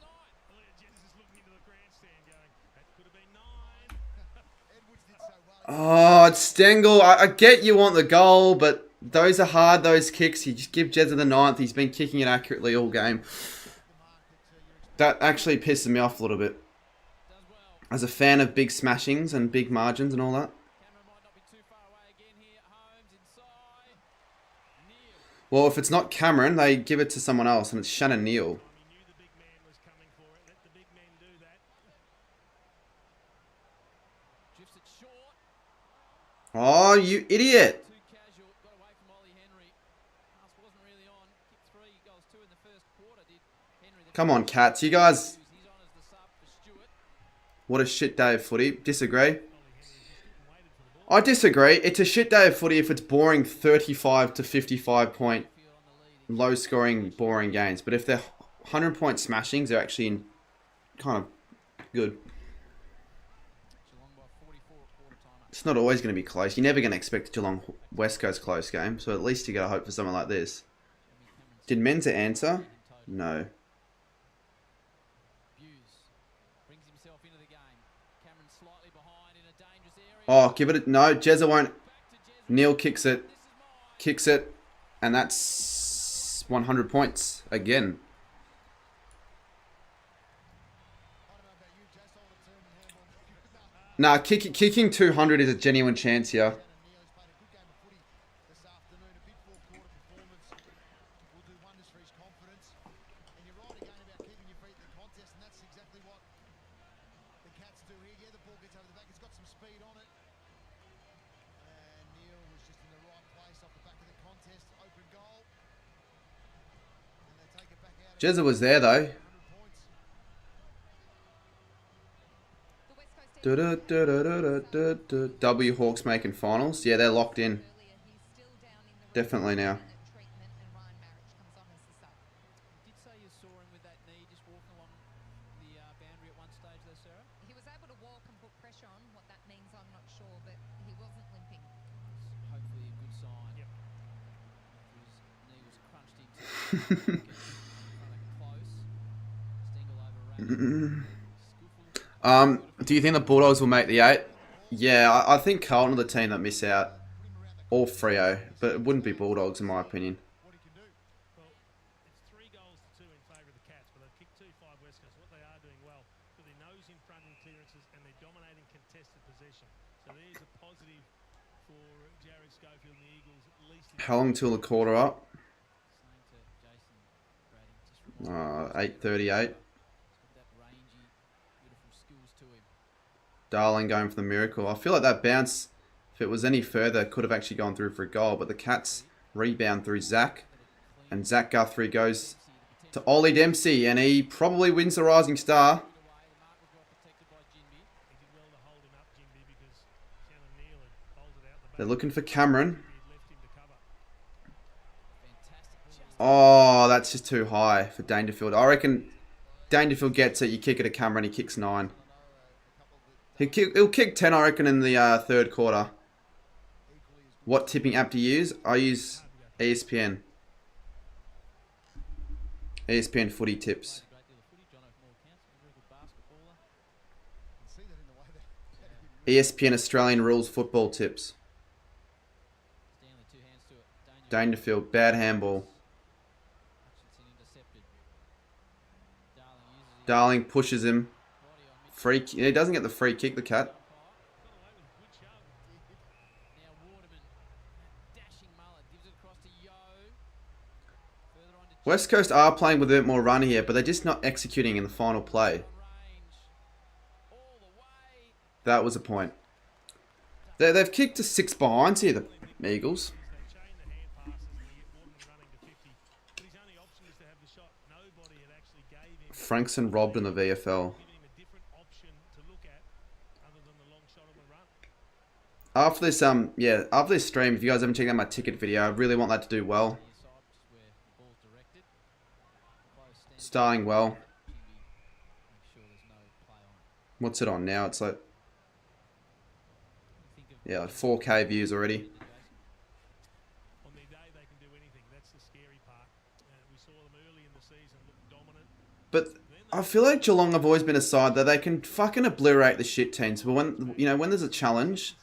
night. Jesus is looking into the grandstand going, that could have been 9. Edwards did so well. Oh, it's Stengel. I get you want the goal, but those are hard, those kicks. You just give Jezza the 9th. He's been kicking it accurately all game. That actually pisses me off a little bit. Does well. As a fan of big smashings and big margins and all that. Cameron might not be too far away again here. Holmes inside. Neil. Well, if it's not Cameron, they give it to someone else, and it's Shannon Neal. He knew the big man was coming for it. Let the big men do that. Drifts it short. Oh, you idiot. Too casual. Got away from Ollie Henry. Pass wasn't really on. Kicked 3 goals 2 in the first quarter. Did Henry. The Come on, Cats. You guys... He's on as the sub for Stewart. What a shit day of footy. Disagree. I disagree. It's a shit day of footy if it's boring 35 to 55 point, Field on the lead. low scoring, boring games. But if they're 100 point smashings, they're actually kind of good. Geelong by 44 at quarter time. It's not always going to be close. You're never going to expect a Geelong West Coast close game. So at least you got to hope for something like this. Did Menza answer? No. Hughes brings himself into the game. Cameron slightly behind in a dangerous area. Oh, give it a... No, Jezza won't. Back to Jez. Neil kicks it. This is mine. Kicks it. And that's 100 points again. I don't know about you, Jess. I would have turned and handball. Nah, kicking 200 is a genuine chance here. Neil has played a good game of footy this afternoon. A big 4-quarter performance will do wonders for his confidence. And you're right again about keeping your feet in the contest, and that's exactly what the Cats do here. Yeah, the ball gets over the back. It's got some speed on it. And Neil was just in the right place off the back of the contest. Open goal. And they take it back out. Jezza was there though. 100 points. The West Coast Eagles W Hawks making finals. Yeah, they're locked in. earlier, he's still down in the Definitely now. treatment, and Ryan Marriage comes on as the sub. Did say you saw him with that knee just walking along the boundary at one stage there, Sarah? He was able to walk and put pressure on. What that means, I'm not sure, but he wasn't limping. Hopefully a good sign. Yep. His knee was crunched into. Close. Stengel overran. Skillful. Do you think the Bulldogs will make the 8? Yeah, I think Carlton are the team that miss out. Or Freo, but it wouldn't be Bulldogs in my opinion. What he can do. Well, it's 3 goals to 2 in favour of the Cats, but they've kicked 2-5 West Coast. What they are doing well, with their nose in front in clearances and they're dominating contested possession. So there's a positive for Jared Schofield and the Eagles, at least. How long till the quarter up? Saying to Jason Brady, just 8:38. got that rangy, beautiful skills to him. Darling going for the miracle. I feel like that bounce, if it was any further, could have actually gone through for a goal. But the Cats rebound through Zach. And Zach Guthrie goes to Ollie Dempsey. And he probably wins the Rising Star. The mark was well protected by Jinby. He did well to hold him up, Jimby, because They're looking for Cameron. Oh, that's just too high for Dangerfield. I reckon Dangerfield gets it. You kick it to Cameron. He kicks 9. He'll kick 10, I reckon, in the third quarter. What tipping app do you use? I use ESPN. ESPN footy tips. ESPN Australian rules football tips. Dangerfield, bad handball. Darling pushes him. Free. He doesn't get the free kick, the cat. West Coast are playing with a bit more run here, but they're just not executing in the final play. That was a point. They've kicked to 6 behinds here, the Eagles. Frankson robbed in the VFL. After this, after this stream, if you guys haven't checked out my ticket video, I really want that to do well. Starting well. What's it on now? It's like, yeah, like 4K views already. But I feel like Geelong have always been a side that they can fucking obliterate the shit teams. But when, you know, when there's a challenge,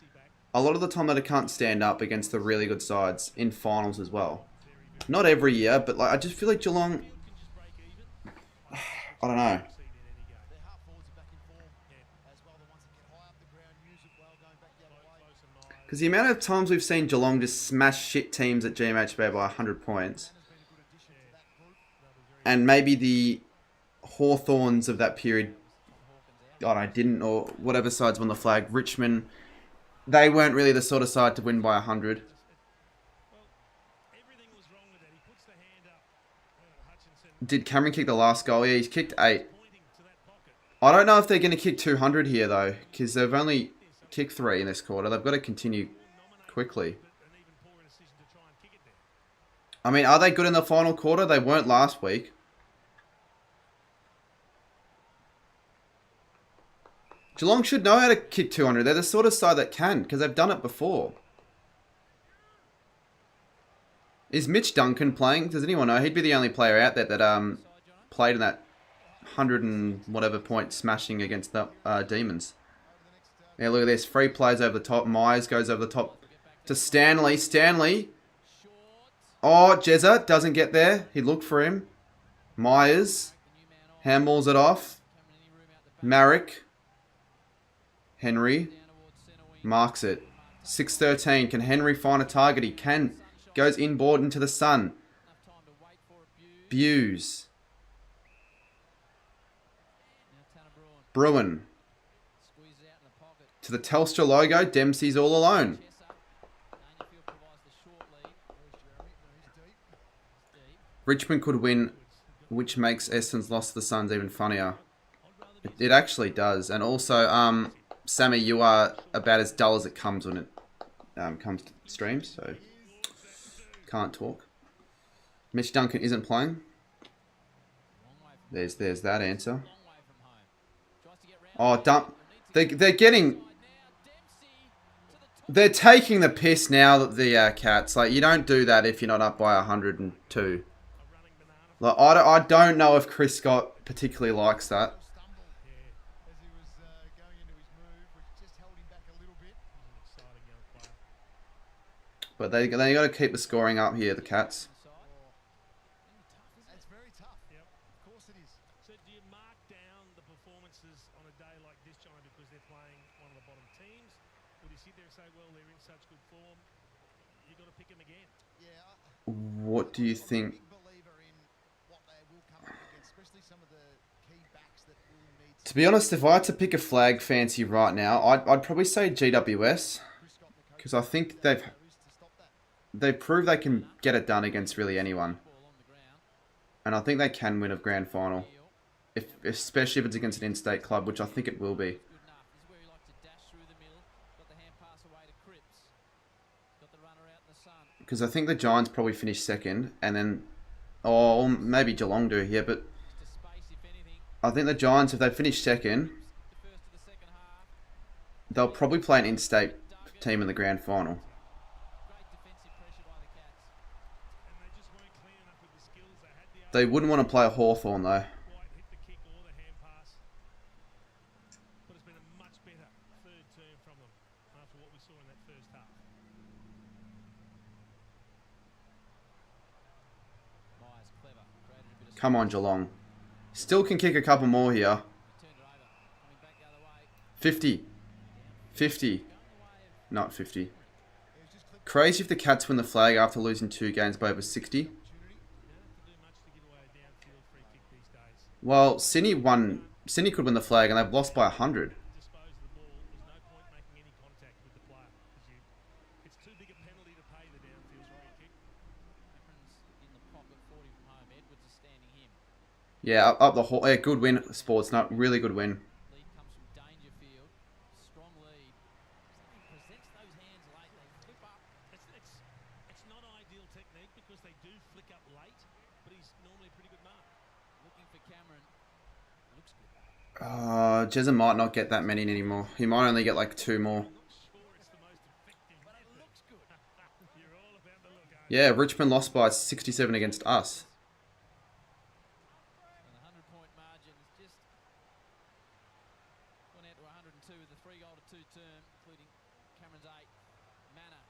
a lot of the time they can't stand up against the really good sides in finals as well. Not every year, but like I just feel like Geelong, I don't know. Because the amount of times we've seen Geelong just smash shit teams at GMHB by 100 points. And maybe the Hawthorns of that period, I don't know, didn't, or whatever sides won the flag. Richmond, they weren't really the sort of side to win by 100. Did Cameron kick the last goal? Yeah, he's kicked 8. I don't know if they're going to kick 200 here, though, because they've only kicked 3 in this quarter. They've got to continue quickly. I mean, are they good in the final quarter? They weren't last week. Geelong should know how to kick 200. They're the sort of side that can, because they've done it before. Is Mitch Duncan playing? Does anyone know? He'd be the only player out there that played in that 100 and whatever point smashing against the Demons. Yeah, look at this. Free plays over the top. Myers goes over the top to Stanley. Stanley. Oh, Jezza doesn't get there. He looked for him. Myers. Handballs it off. Marek. Henry. Marks it. 6-13. Can Henry find a target? He can. Goes inboard into the sun. Buse. Bruin. To the Telstra logo. Dempsey's all alone. Richmond could win, which makes Essendon's loss to the Suns even funnier. It actually does. And also, Sammy, you are about as dull as it comes when it comes to streams, so can't talk. Mitch Duncan isn't playing. There's that answer. Oh, dump. They're getting... They're taking the piss now that the Cats. Like, you don't do that if you're not up by 102. Like, I don't know if Chris Scott particularly likes that. But they got to keep the scoring up here, the Cats. It's very tough. Yep, of course it is. So do you mark down the performances on a day like this, John, because they're playing one of the bottom teams? Or do you sit there and say, well, they're in such good form, you've got to pick them again? Yeah. What do you think? To be honest, if I had to pick a flag fancy right now, I'd probably say GWS. Because I think they've proved they can get it done against really anyone. And I think they can win a grand final. Especially if it's against an in-state club, which I think it will be. Because I think the Giants probably finish second, and then, or maybe Geelong do here, but I think the Giants, if they finish second, they'll probably play an in-state team in the grand final. They wouldn't want to play a Hawthorn though. Come on, Geelong. Still can kick a couple more here. 50. 50. Not 50. Crazy if the Cats win the flag after losing 2 games by over 60. Well, Sydney could win the flag and they've lost by 100. Yeah, up the whole. Yeah, good win, Sports. Not really good win. Jezza might not get that many anymore. He might only get like 2 more. Yeah, Richmond lost by 67 against us.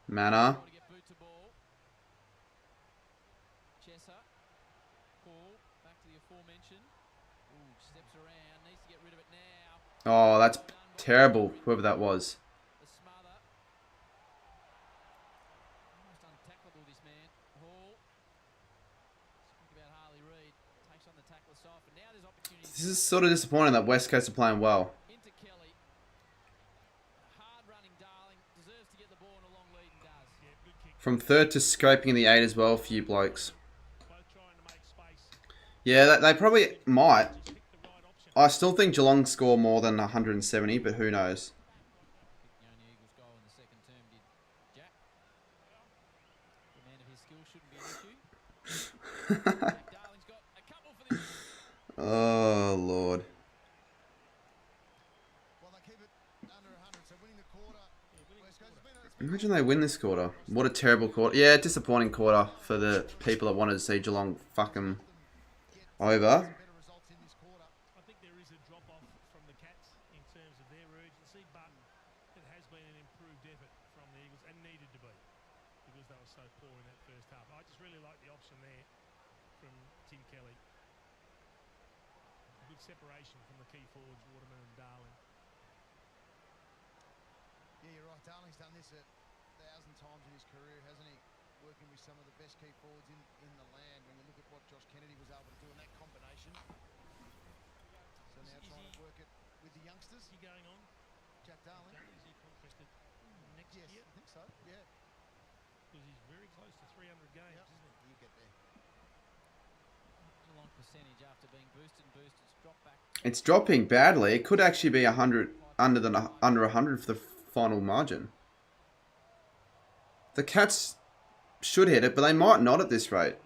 Manor. Oh, that's terrible, whoever that was. This is sort of disappointing that West Coast are playing well. From 3rd to scraping in the 8 as well for you blokes. Yeah, they probably might. I still think Geelong score more than 170, but who knows? Oh, Lord. Imagine they win this quarter. What a terrible quarter. Yeah, disappointing quarter for the people that wanted to see Geelong fucking over. I think there is a drop-off from the Cats in terms of their urgency, but it has been an improved effort from the Eagles and needed to be because they were so poor in that first half. I just really like the option there from Tim Kelly. A good separation from the key forwards, Waterman and Darling. Yeah, you're right. Darling's done this 1,000 times in his career, hasn't he? Working with some of the best key forwards in the land. When you look at what Josh Kennedy was able to do in that combination. So now trying to work it with the youngsters. Is he going on? Jack Darling. Is he contracted next year? Yes, I think so. Yeah. Because he's very close to 300 games, Yep. isn't he? You get there. Long percentage after being boosted. It's dropped back. It's dropping badly. It could actually be 100 under 100 for the final margin. The Cats should hit it, but they might not at this rate.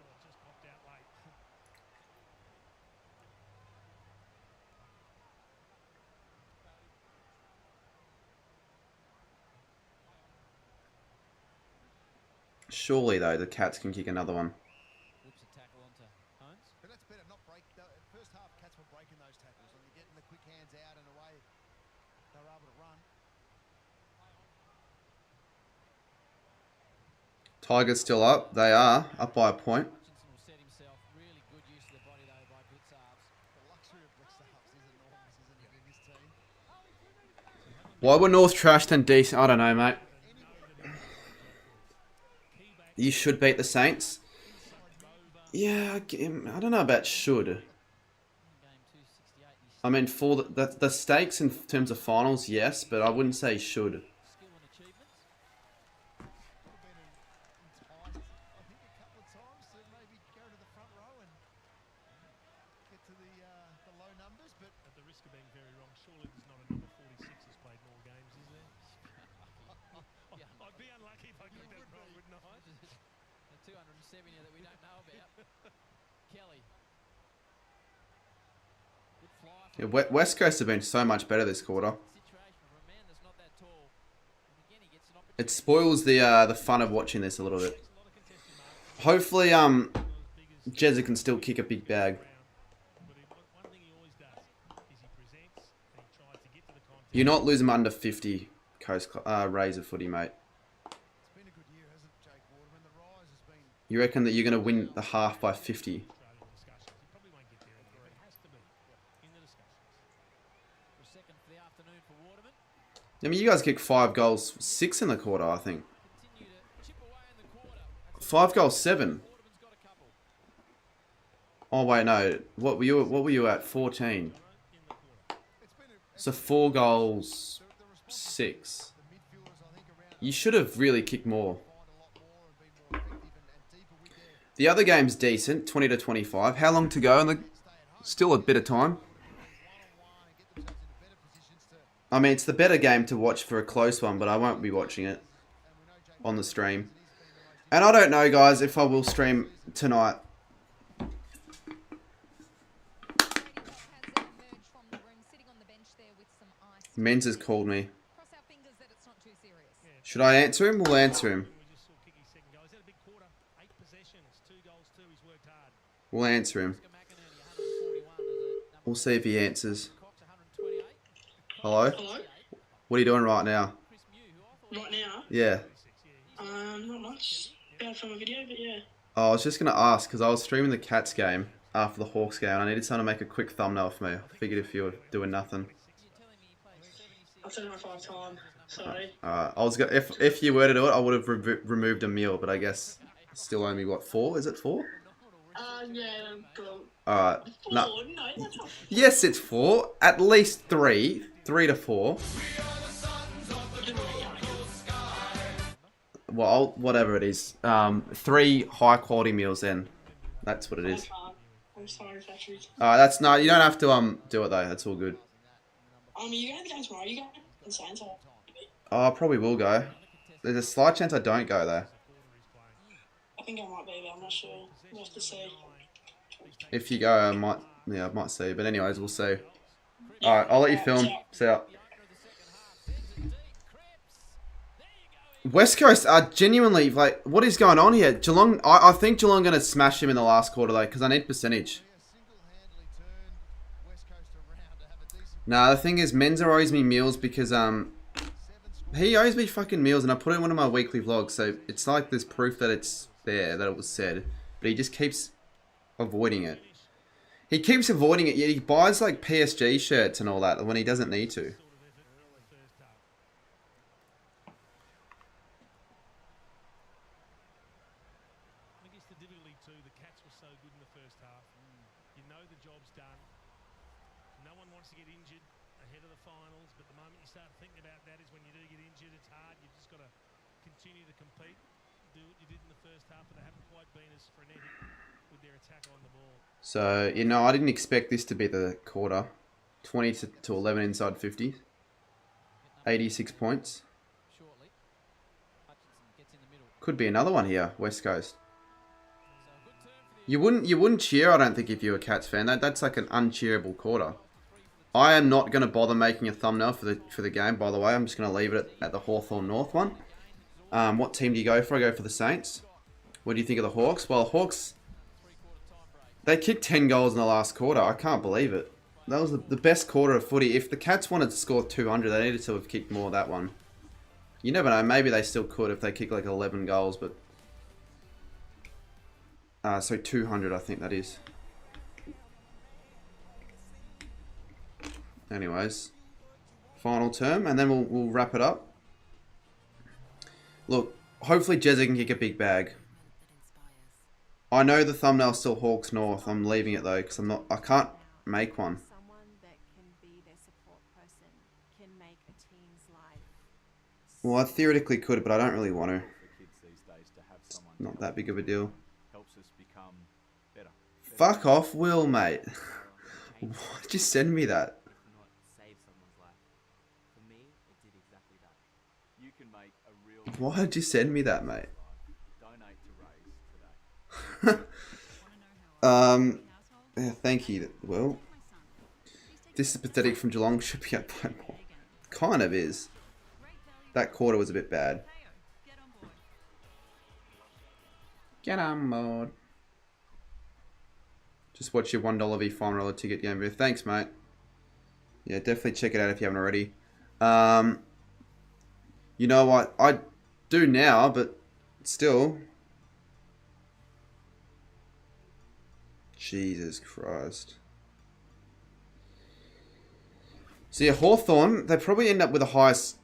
Surely, though, the Cats can kick another one. Whips a tackle onto Holmes. But that's better, not break. First half, Cats were breaking those tackles, and they're getting the quick hands out and away. They were able to run. Tigers still up. They are up by a point. Hutchinson will set himself. Really good use of the body though by Blitzarves. The luxury of Blitzarves is enormous, isn't it, in this team? Why were North trashed and decent? I don't know, mate. You should beat the Saints. Yeah, I don't know about should. I mean, for the stakes in terms of finals, yes, but I wouldn't say should. Skill and achievements. Could have been enticed, I think, a couple of times to maybe go to the front row and get to the low numbers, but At the risk of being very wrong, surely there's not a number 46 who's played more games, is there? I'd be unlucky lucky if I got that wrong, wouldn't I? The 270 that we don't know about. Kelly. Good fly Yeah, from West Coast have been so much better this quarter. situation for a man that's not that tall. And again, he gets an opportunity. It spoils the fun of watching this a little bit. Takes a lot of contested marks. Hopefully, Not as big as Jezza can still kick a big bag. But one thing he always does is he presents and he tries to get to the contest. You're not losing under 50 Coast Razor footy, mate. It's been a good year, hasn't it, Jake Waterman? The rise has been You reckon that you're going to win the half by 50? Australian discussions. He probably won't get there in the end, but it has to be in the discussions. For a second for the afternoon for Waterman. I mean, you guys kicked 5 goals, 6 in the quarter, I think. Continue to chip away in the quarter. 5 goals, 7. Waterman's got a couple. Oh wait, no. What were you at? 14. So 4 goals, 6. You should have really kicked more. The other game's decent, 20 to 25. How long to go? And still a bit of time. I mean, it's the better game to watch for a close one, but I won't be watching it on the stream. And I don't know, guys, if I will stream tonight. Menz has called me. Should I answer him? We'll answer him. We just saw Kicky's second goal. He's had a big quarter. 8 possessions, 2 goals, 2. He's worked hard. We'll answer him. We'll see if he answers. Hello? Hello? What are you doing right now? Right now? Yeah. Not much. About from a video, but yeah. Oh, I was just going to ask, because I was streaming the Cats game after the Hawks game, and I needed someone to make a quick thumbnail for me. I figured if you were doing nothing. I'll turn it off 5 time. Sorry. Alright, I was go if you were to do it, I would have removed a meal, but I guess still only, what, 4? Is it 4? Yeah, go Alright. 4. No. No, that's not. Yes, it's 4. At least 3. 3 to 4. Well, whatever it is. 3 high quality meals then. That's what it is. I'm sorry if that's rude. That's no, you don't have to do it though. That's all good. You going to the game tomorrow? You going? Insane, so. Oh, I probably will go. There's a slight chance I don't go though. I think I might be, but I'm not sure. We'll have to see. If you go, I might see. But anyways, we'll see. Alright, I'll let you film. See ya. West Coast are genuinely, like, what is going on here? Geelong, I think Geelong going to smash him in the last quarter though, because I need percentage. Nah, the thing is, Menza owes me meals because, he owes me fucking meals, and I put it in one of my weekly vlogs, so it's like there's proof that it's there, that it was said, but he just keeps avoiding it. He keeps avoiding it, yet he buys, like, PSG shirts and all that when he doesn't need to. I guess the difficulty too, the Cats were so good in the first half. You know the job's done. No one wants to get injured ahead of the finals, but the moment you start thinking about that is when you do get injured. It's hard. You've just got to continue to compete, do what you did in the first half, but they haven't quite been as frenetic with their attack on the ball. So, you know, I didn't expect this to be the quarter. 20 to 11 inside 50. 86 points. Could be another one here, West Coast. You wouldn't cheer, I don't think, if you were a Cats fan. That's like an uncheerable quarter. I am not going to bother making a thumbnail for the game, by the way. I'm just going to leave it at the Hawthorn North one. What team do you go for? I go for the Saints. What do you think of the Hawks? Well, Hawks, they kicked 10 goals in the last quarter. I can't believe it. That was the best quarter of footy. If the Cats wanted to score 200, they needed to have kicked more that one. You never know. Maybe they still could if they kick like 11 goals, but... so 200, I think that is. Anyways. Final term, and then we'll wrap it up. Look, hopefully Jezza can kick a big bag. I know the thumbnail's still Hawks North. I'm leaving it though, because I can't make one. Well, I theoretically could, but I don't really want to. It's not that big of a deal. Fuck off, Will, mate. Why'd you send me that? Why did you send me that, mate? Yeah, thank you. Well, this is pathetic from Geelong. Should be up by more. Kind of is. That quarter was a bit bad. Get on board. Just watch your $1 V final ticket game. Thanks, mate. Yeah, definitely check it out if you haven't already. You know what? I do now, but still. Jesus Christ. So yeah, Hawthorn, they probably end up with the highest...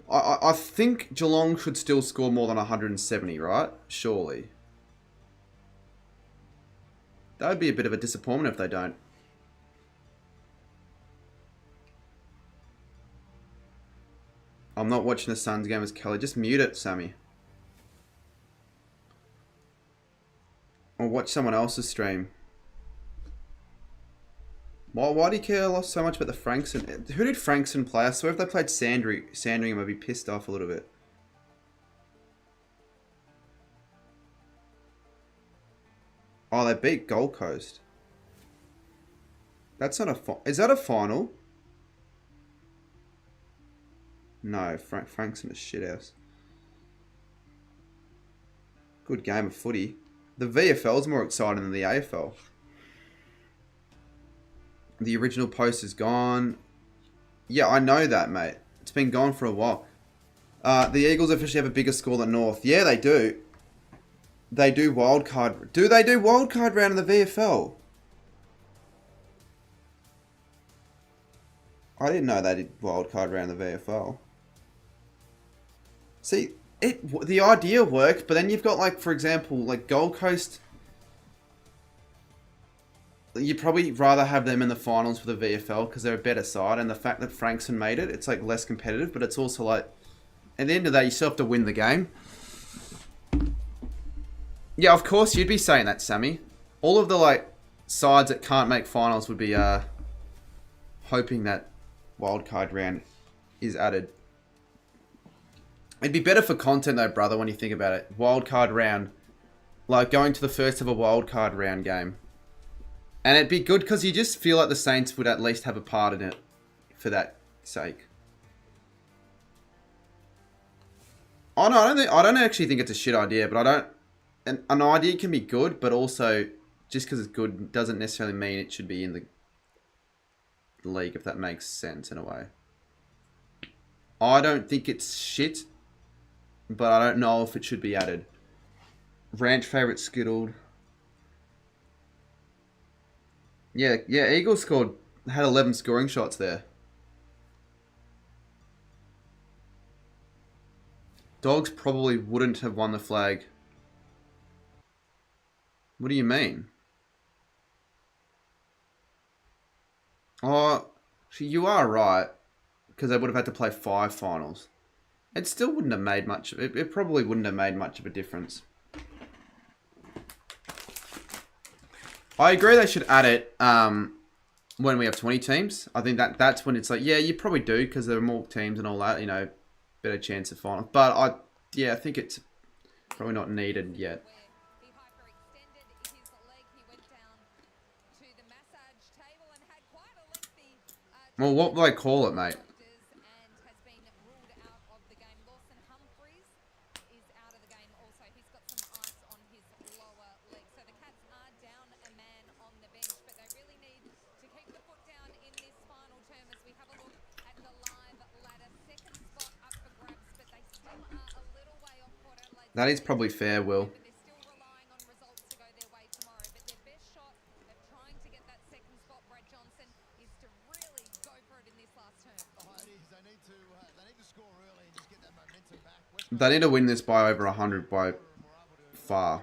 I think Geelong should still score more than 170, right? Surely. That would be a bit of a disappointment if they don't. I'm not watching the Suns game as Kelly. Just mute it, Sammy. Or watch someone else's stream. Why do you care so much about the Frankson? Who did Frankson play? I swear if they played Sandringham, I'd be pissed off a little bit. Oh, they beat Gold Coast. That's not a... Is that a final? No, Frankson is shithouse. Good game of footy. The VFL's more exciting than the AFL. The original post is gone. Yeah, I know that, mate. It's been gone for a while. The Eagles officially have a bigger score than North. Yeah, they do. They do wildcard. Do they do wildcard round in the VFL? I didn't know they did wildcard round in the VFL. See, the idea worked, but then you've got, like, for example, like Gold Coast. You'd probably rather have them in the finals for the VFL because they're a better side, and the fact that Frankson made it, it's like less competitive, but it's also like, at the end of the day, you still have to win the game. Yeah, of course you'd be saying that, Sammy. All of the like sides that can't make finals would be hoping that wildcard round is added. It'd be better for content though, brother, when you think about it. Wildcard round, like going to the first of a wildcard round game. And it'd be good because you just feel like the Saints would at least have a part in it for that sake. Oh no, I don't actually think it's a shit idea, but I don't... An idea can be good, but also just because it's good doesn't necessarily mean it should be in the league, if that makes sense in a way. I don't think it's shit, but I don't know if it should be added. Ranch favourite skittled. Yeah, Eagles had 11 scoring shots there. Dogs probably wouldn't have won the flag. What do you mean? Oh, you are right. Because they would have had to play 5 finals. It still wouldn't have made much... It probably wouldn't have made much of a difference. I agree they should add it when we have 20 teams. I think that's when it's like, yeah, you probably do because there are more teams and all that, you know, better chance of final. But I think it's probably not needed yet. Well, what will they call it, mate? That is probably fair, Will. They need to win this by over 100 by far.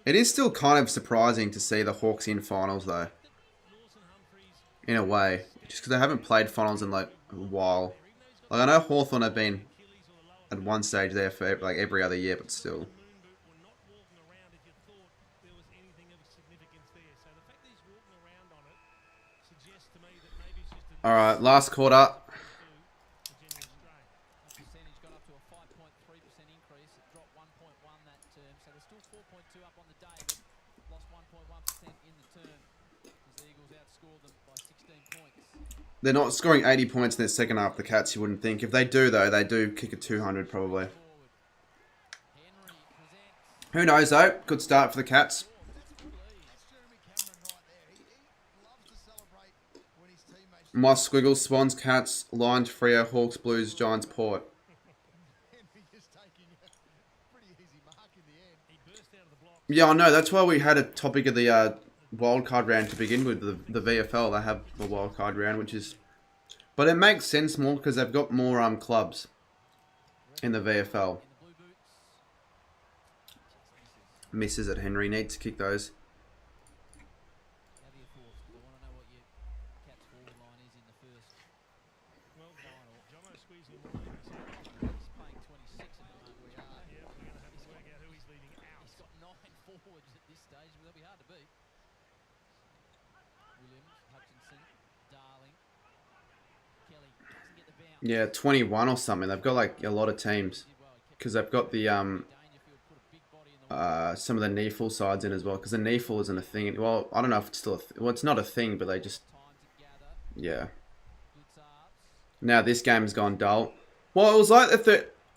It is still kind of surprising to see the Hawks in finals, though. In a way. Just because they haven't played finals in, like, a while. Like, I know Hawthorn have been at one stage there for, like, every other year, but still. Alright, last quarter. Percentage got up to a 5.3% increase. It dropped 1.1 that term. So they're still 4.2 up on the day, but lost 1.1% in the term as the Eagles outscored them by 16 points. They're not scoring 80 points in their second half, the Cats, you wouldn't think. If they do, though, they do kick a 200 probably. Who knows, though? Good start for the Cats. My Squiggles, Swans, Cats, Lions, Freo, Hawks, Blues, Giants, Port. Yeah, I know. That's why we had a topic of the wildcard round to begin with. The VFL, they have the wildcard round, which is... But it makes sense more because they've got more clubs in the VFL. Misses at Henry. Need to kick those. Yeah, 21 or something. They've got like a lot of teams because they've got the some of the NEFL sides in as well. Because the NEFL isn't a thing. Well, I don't know if it's still well, it's not a thing, but they just yeah. Now this game has gone dull. Well, it was like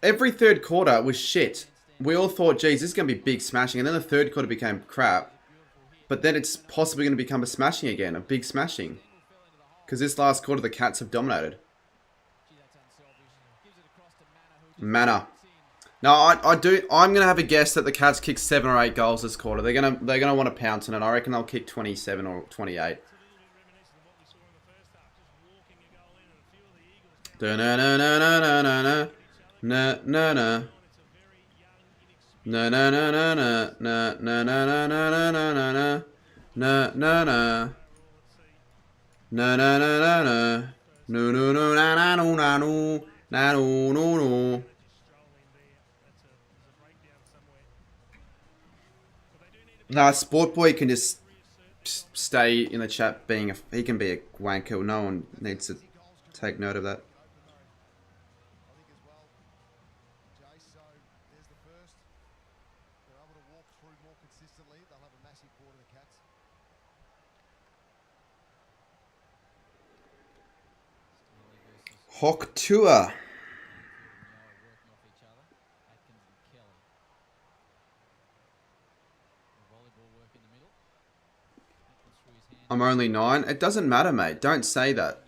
every third quarter was shit. We all thought, geez, this is going to be big smashing, and then the third quarter became crap. But then it's possibly going to become a smashing again, a big smashing. Because this last quarter, the Cats have dominated. Manor. Now, I'm going to have a guess that the Cats kick 7 or 8 goals this quarter. They're going to want to pounce on it. I reckon they'll kick 27 or 28. Da-na-na-na-na-na-na. Na-na-na. Na-na-na-na-na-na-na-na-na-na-na-na. Na-na-na. Na-na-na-na-na. No-no-no-na-na-no-na-no. Na-no-no-no. Nah, Sport Boy can just stay in the chat being he can be a wanker. No one needs to take note of that. Hawk Tour. I'm only 9. It doesn't matter, mate. Don't say that.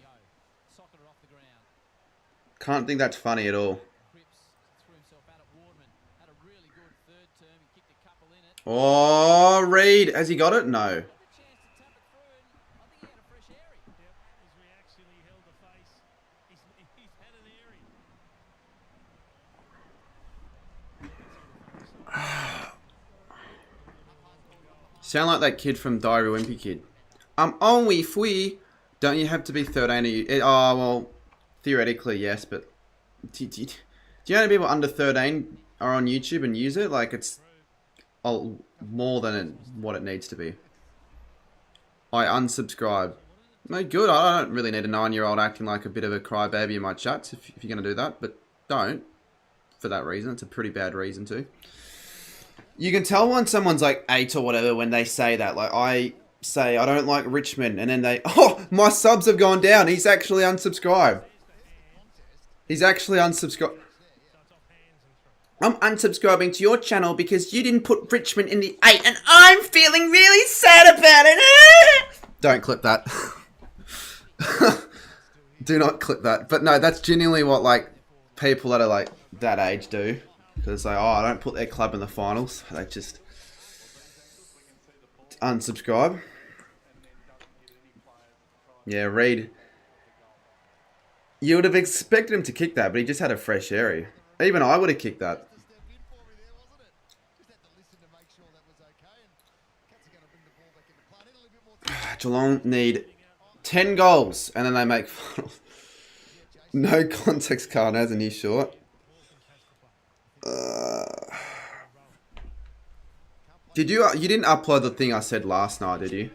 Can't think that's funny at all. Oh, Reed. Has he got it? No. Sound like that kid from Diary Wimpy Kid. I'm only free. Don't you have to be 13? Oh, well, theoretically, yes, but do you know people under 13 are on YouTube and use it? Like, it's more than what it needs to be. I unsubscribe. No good. I don't really need a 9-year-old acting like a bit of a crybaby in my chats if you're going to do that, but don't for that reason. It's a pretty bad reason too. You can tell when someone's like 8 or whatever when they say that. Like, I say, I don't like Richmond, and then they, oh, my subs have gone down. He's actually unsubscribed. He's actually unsubscribed. I'm unsubscribing to your channel because you didn't put Richmond in the 8, and I'm feeling really sad about it. Don't clip that. Do not clip that. But no, that's genuinely what, like, people that are, like, that age do. Because they, I don't put their club in the finals. They just unsubscribe. Yeah, Reed. You would have expected him to kick that, but he just had a fresh area. Even I would have kicked that. Geelong need 10 goals and then they make finals. No context card has a new short. Did you didn't upload the thing I said last night, did you?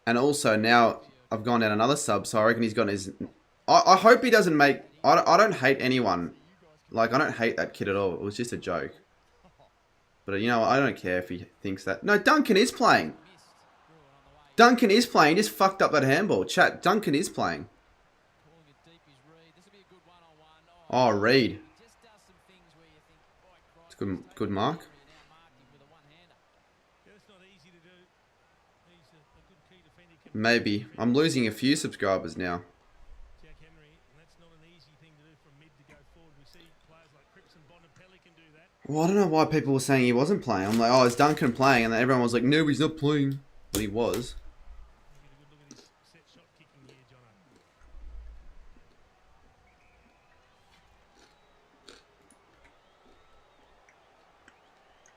And also now I've gone down another sub, so I reckon he's got his... I hope he doesn't make... I don't hate anyone. Like, I don't hate that kid at all. It was just a joke. But, you know, I don't care if he thinks that. No, Duncan is playing. Duncan is playing. He just fucked up that handball. Chat, Duncan is playing. Oh, Reed. It's good mark. Maybe. I'm losing a few subscribers now. Well, I don't know why people were saying he wasn't playing. I'm like, oh, is Duncan playing? And then everyone was like, no, he's not playing. But he was.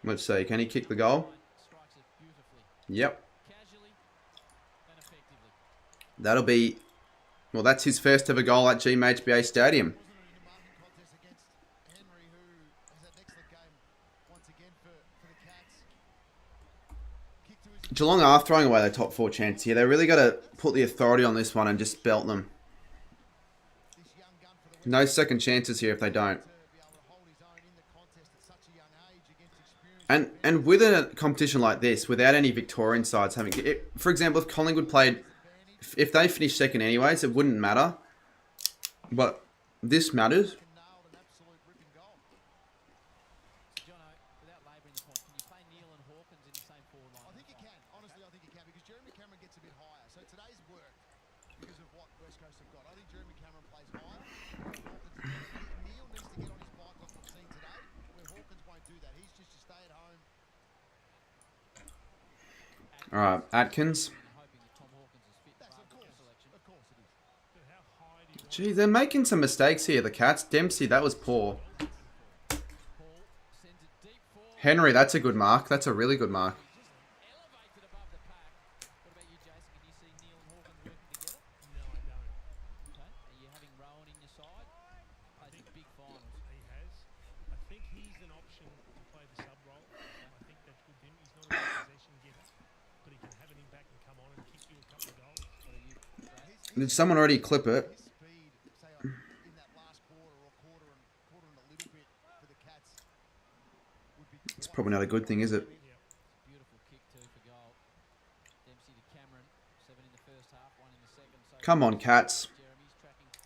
Let's see, can he kick the goal? Yep. That'll be... Well, that's his first ever goal at GMHBA Stadium. Geelong are throwing away their top 4 chances here. They really got to put the authority on this one and just belt them. No second chances here if they don't. And with a competition like this, without any Victorian sides having... for example, if Collingwood played... If they finished second anyways, it wouldn't matter. But this matters. Alright, Atkins. Gee, they're making some mistakes here, the Cats. Dempsey, that was poor. Henry, that's a good mark. That's a really good mark. Did someone already clip it? It's probably not a good thing, is it? Come on, Cats.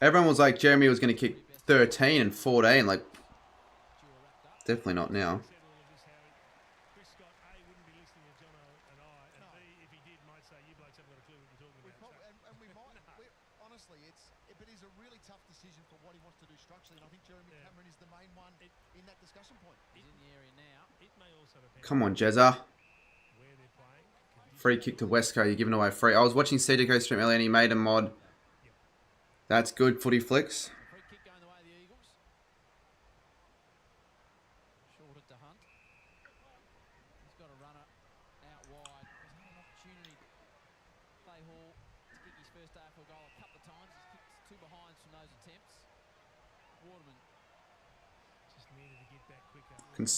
Everyone was like, Jeremy was going to kick 13 and 14. Like, definitely not now. Come on, Jezza. Free kick to Westco. You're giving away free. I was watching CDK stream earlier and he made a mod. That's good. Footy flicks.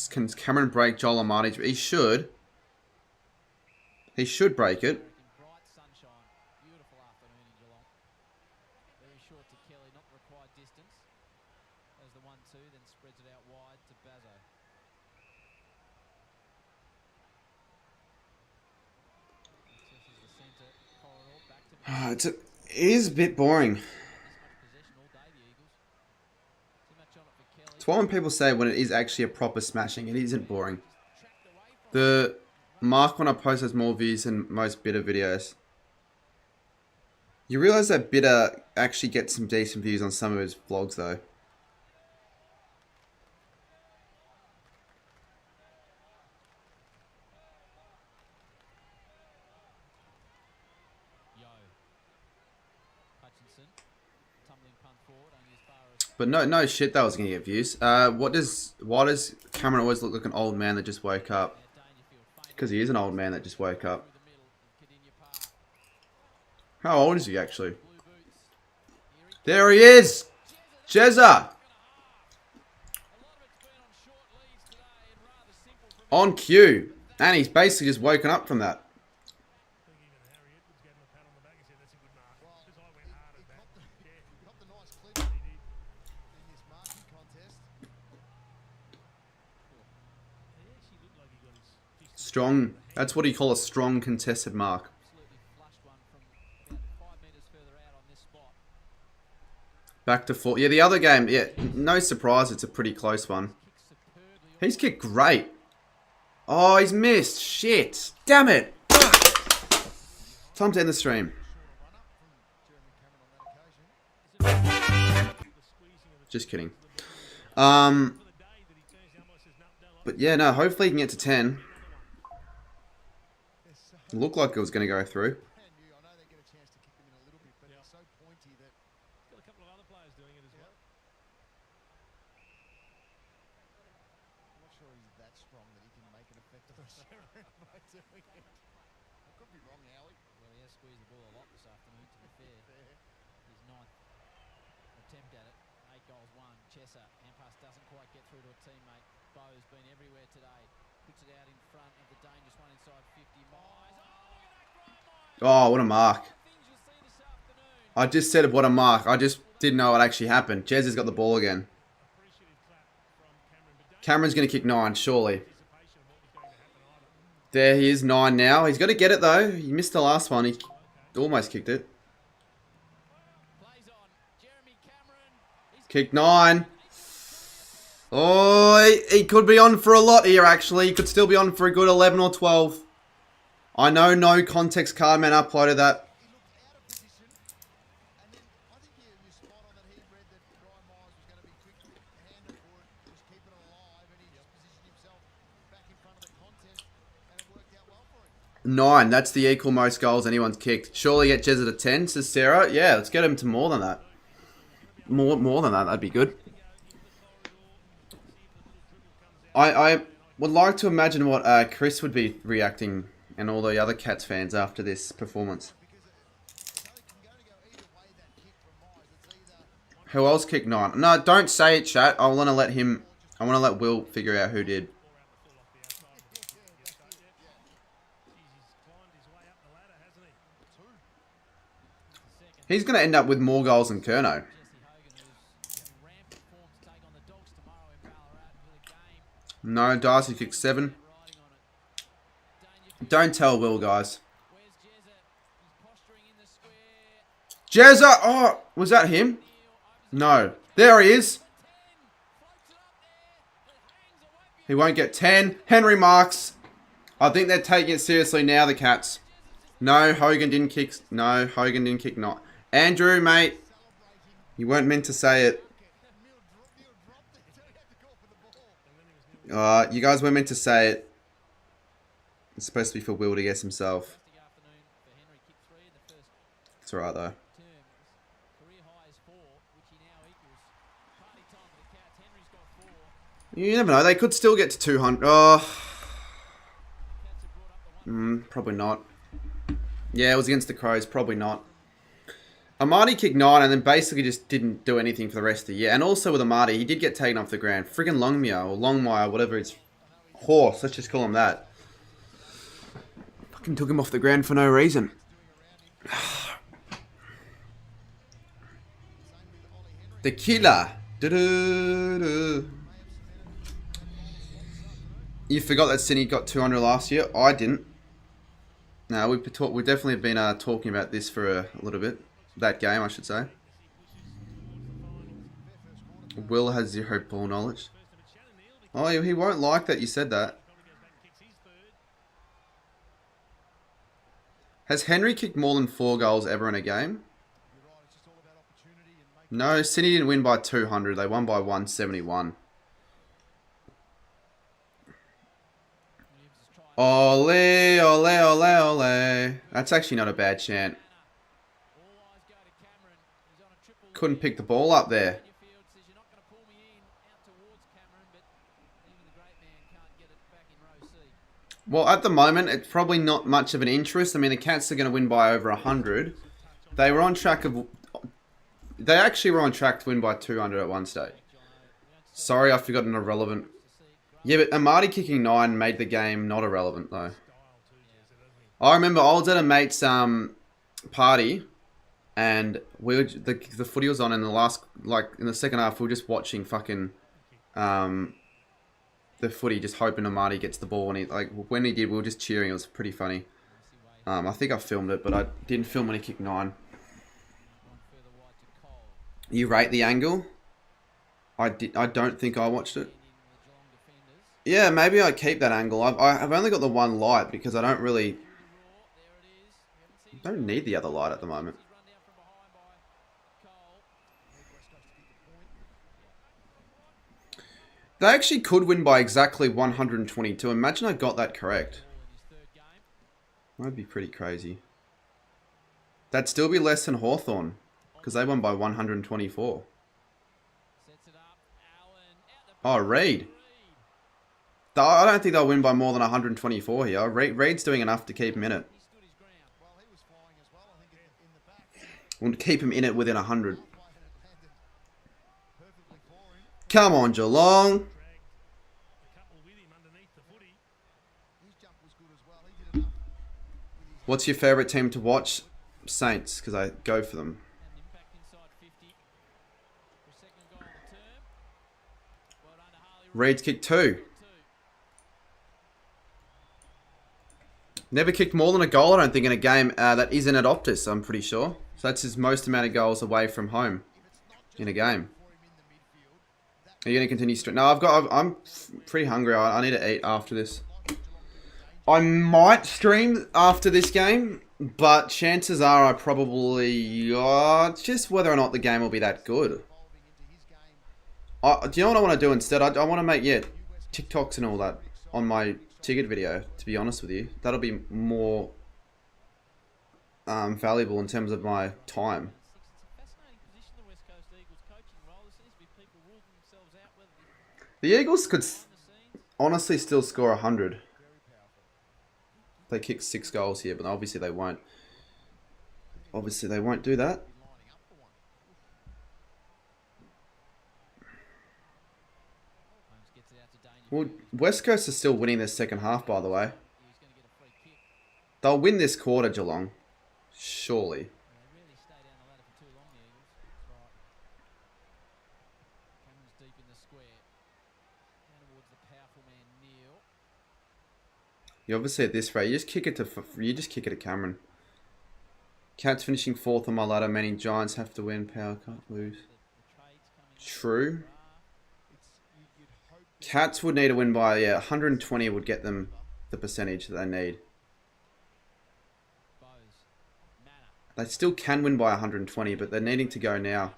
Can Cameron break Joel Amati? He should. He should break it. It is a bit boring. It's why when people say when it is actually a proper smashing, it isn't boring. The Mark when I post has more views than most Bitter videos. You realise that Bitter actually gets some decent views on some of his vlogs though. But no shit that was gonna get views. Why does Cameron always look like an old man that just woke up? Because he is an old man that just woke up. How old is he actually? There he is! Jezza! On cue. And he's basically just woken up from that. Strong. That's what you call a strong contested mark. Back to 4. Yeah, the other game, yeah, no surprise, it's a pretty close one. He's kicked great. Oh, he's missed. Shit. Damn it. Time to end the stream. Just kidding. But yeah, no, hopefully he can get to 10. Looked like it was going to go through. Oh, what a mark. I just said what a mark. I just didn't know what actually happened. Jez has got the ball again. Cameron's going to kick 9, surely. There he is, 9 now. He's got to get it, though. He missed the last one. He almost kicked it. Kick 9. Oh, he could be on for a lot here, actually. He could still be on for a good 11 or 12. I know no context card man uploaded that. Nine. That's the equal most goals anyone's kicked. Surely get Jezza to 10, says Sarah. Yeah, let's get him to more than that. More than that. That'd be good. I would like to imagine what Chris would be reacting and all the other Cats fans after this performance. Who else kicked 9? No, don't say it, chat. I want to let him. I want to let Will figure out who did. He's going to end up with more goals than Kerno. No, Darcy kicked 7. Don't tell Will, guys. Jezza! Oh, was that him? No. There he is. He won't get 10. Henry marks. I think they're taking it seriously now, the Cats. No, Hogan didn't kick. No, Hogan didn't kick. Not. Andrew, mate. You weren't meant to say it. You guys weren't meant to say it. It's supposed to be for Will to guess himself. It's alright, though. You never know. They could still get to 200. Oh. Probably not. Yeah, it was against the Crows. Probably not. Amadi kicked 9 and then basically just didn't do anything for the rest of the year. And also with Amadi, he did get taken off the ground. Friggin' Longmire or Longmire, whatever it's... Horse, let's just call him that. Fucking took him off the ground for no reason. The killer. Du-du-du. You forgot that Sydney got 200 last year? I didn't. No, we've definitely been talking about this for a little bit. That game, I should say. Will has 0 ball knowledge. Oh, he won't like that you said that. Has Henry kicked more than 4 goals ever in a game? No, Sydney didn't win by 200. They won by 171. Ole, ole, ole, ole. That's actually not a bad chant. Couldn't pick the ball up there. Well, at the moment, it's probably not much of an interest. I mean, the Cats are going to win by over 100. They were on track of... They actually were on track to win by 200 at one stage. Sorry, I forgot an irrelevant... Yeah, but Amadi kicking 9 made the game not irrelevant, though. I remember I was at a mate's party, and we were, the footy was on in the last... Like, in the second half, we were just watching fucking... the footy, just hoping Amadi gets the ball, and he, like, when he did, we were just cheering. It was pretty funny. I think I filmed it, but I didn't film when he kicked 9. You rate the angle? I don't think I watched it. Yeah, maybe I keep that angle. I've only got the one light because I don't need the other light at the moment. They actually could win by exactly 122. Imagine I got that correct. That'd be pretty crazy. That'd still be less than Hawthorn, because they won by 124. Oh, Reed. I don't think they'll win by more than 124 here. Reed's doing enough to keep him in it. We'll keep him in it within 100. Come on, Geelong. What's your favourite team to watch? Saints, because I go for them. Reed's kicked 2. Never kicked more than a goal, I don't think, in a game that isn't at Optus, I'm pretty sure. So that's his most amount of goals away from home in a game. Are you going to continue? No, I'm pretty hungry. I need to eat after this. I might stream after this game, but chances are I probably... it's just whether or not the game will be that good. Do you know what I want to do instead? I want to make, TikToks and all that on my ticket video, to be honest with you. That'll be more valuable in terms of my time. The Eagles could honestly still score 100. They kicked 6 goals here, but obviously they won't. Obviously they won't do that. Well, West Coast is still winning their second half, by the way. They'll win this quarter, Geelong. Surely. You obviously at this rate, you just kick it to Cameron. Cats finishing 4th on my ladder, meaning Giants have to win. Power can't lose. True. Cats would need to win by 120 would get them the percentage that they need. They still can win by 120, but they're needing to go now.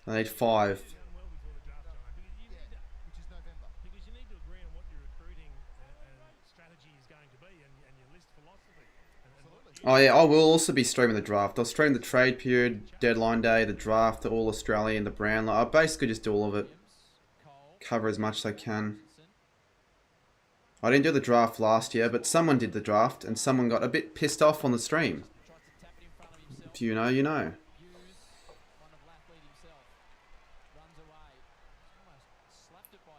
They need 5. Oh yeah, I will also be streaming the draft. I'll stream the trade period, deadline day, the draft, the All-Australian, the Brownlow. I'll basically just do all of it. Cover as much as I can. I didn't do the draft last year, but someone did the draft, and someone got a bit pissed off on the stream. If you know, you know.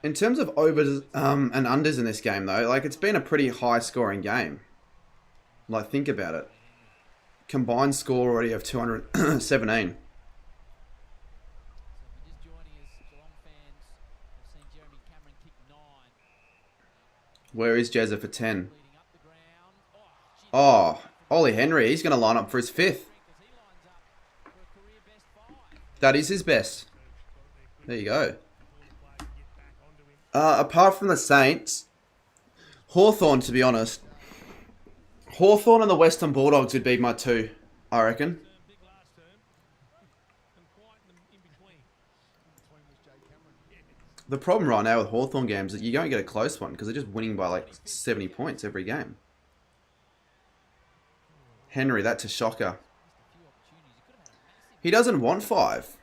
In terms of overs and unders in this game, though, like, it's been a pretty high-scoring game. Like, think about it. Combined score already of 217. Where is Jezza for 10? Oh, Ollie Henry. He's going to line up for his 5th. That is his best. There you go. Apart from the Saints, Hawthorn, to be honest. Hawthorn and the Western Bulldogs would be my 2, I reckon. The problem right now with Hawthorn games is that you don't get a close one because they're just winning by like 70 points every game. Henry, that's a shocker. He doesn't want 5.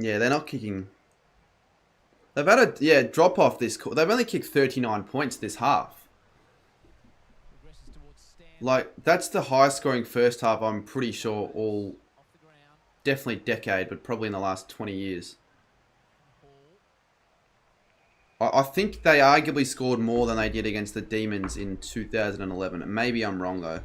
Yeah, they're not kicking. They've had a drop off this. They've only kicked 39 points this half. Like, that's the highest scoring first half, I'm pretty sure, all definitely decade, but probably in the last 20 years. I think they arguably scored more than they did against the Demons in 2011. Maybe I'm wrong, though.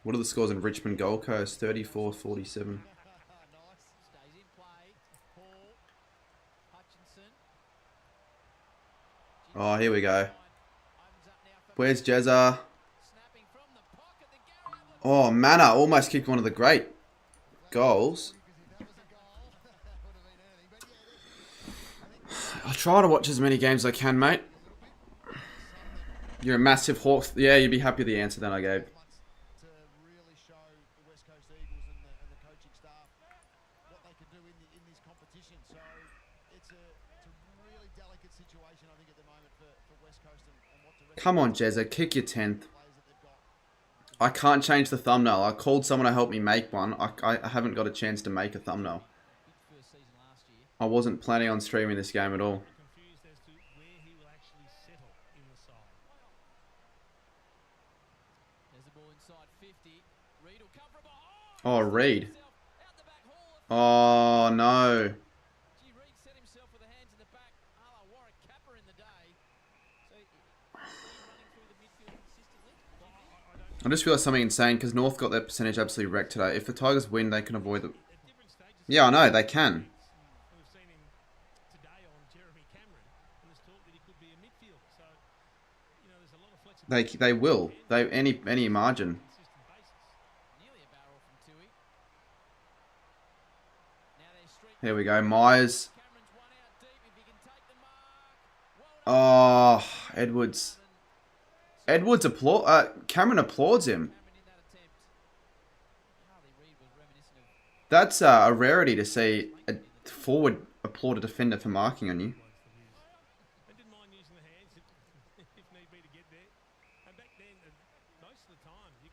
What are the scores in Richmond Gold Coast? 34-47. Oh, here we go. Where's Jezza? Oh, Mana almost kicked one of the great goals. I'll try to watch as many games as I can, mate. You're a massive Hawks. Yeah, you'd be happy with the answer then I gave. Come on, Jezza, kick your 10th. I can't change the thumbnail. I called someone to help me make one. I haven't got a chance to make a thumbnail. I wasn't planning on streaming this game at all. Oh, Reed. Oh, no. I just realised something insane because North got their percentage absolutely wrecked today. If the Tigers win, they can avoid them. Yeah, I know, they can. They will. They any margin. Here we go, Myers. Oh, Edwards. Cameron applauds him. That's a rarity to see a forward applaud a defender for marking on you.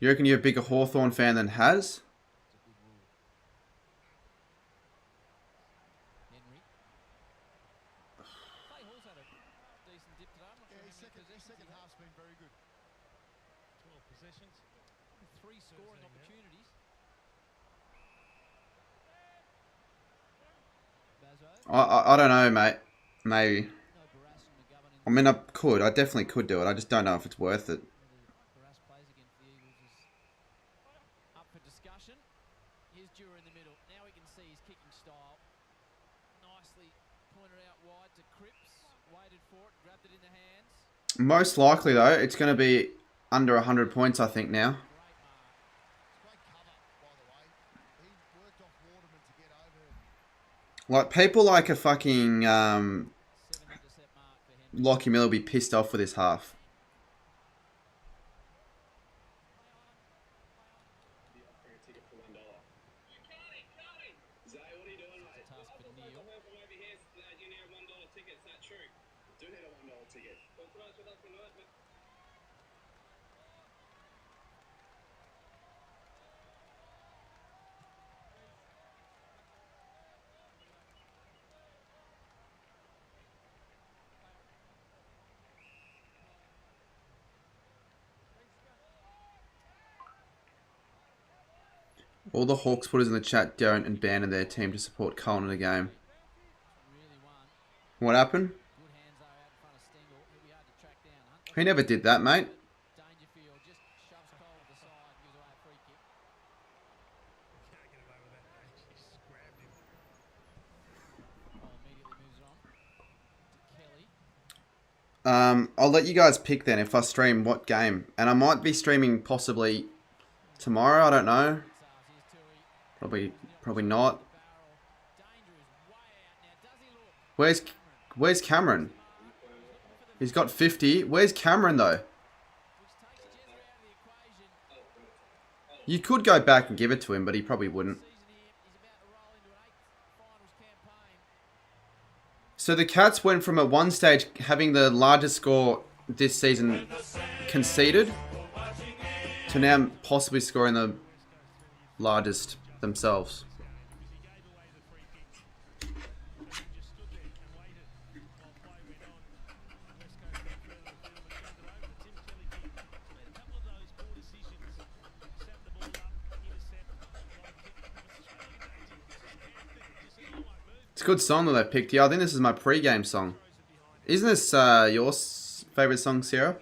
You reckon you're a bigger Hawthorn fan than Has? I don't know, mate. Maybe. I mean, I definitely could do it. I just don't know if it's worth it. Most likely, though, it's going to be under 100 points, I think, now. Like, people like a fucking Lockie Miller will be pissed off with this half. All the Hawks putters in the chat don't abandon their team to support Cullen in a game. What happened? He never did that, mate. I'll let you guys pick then if I stream what game. And I might be streaming possibly tomorrow, I don't know. Probably not. Where's Cameron? He's got 50. Where's Cameron though? You could go back and give it to him, but he probably wouldn't. So the Cats went from at one stage having the largest score this season conceded to now possibly scoring the largest themselves. It's a good song that they picked. Yeah, I think this is my pre-game song. Isn't this your favourite song, Sarah?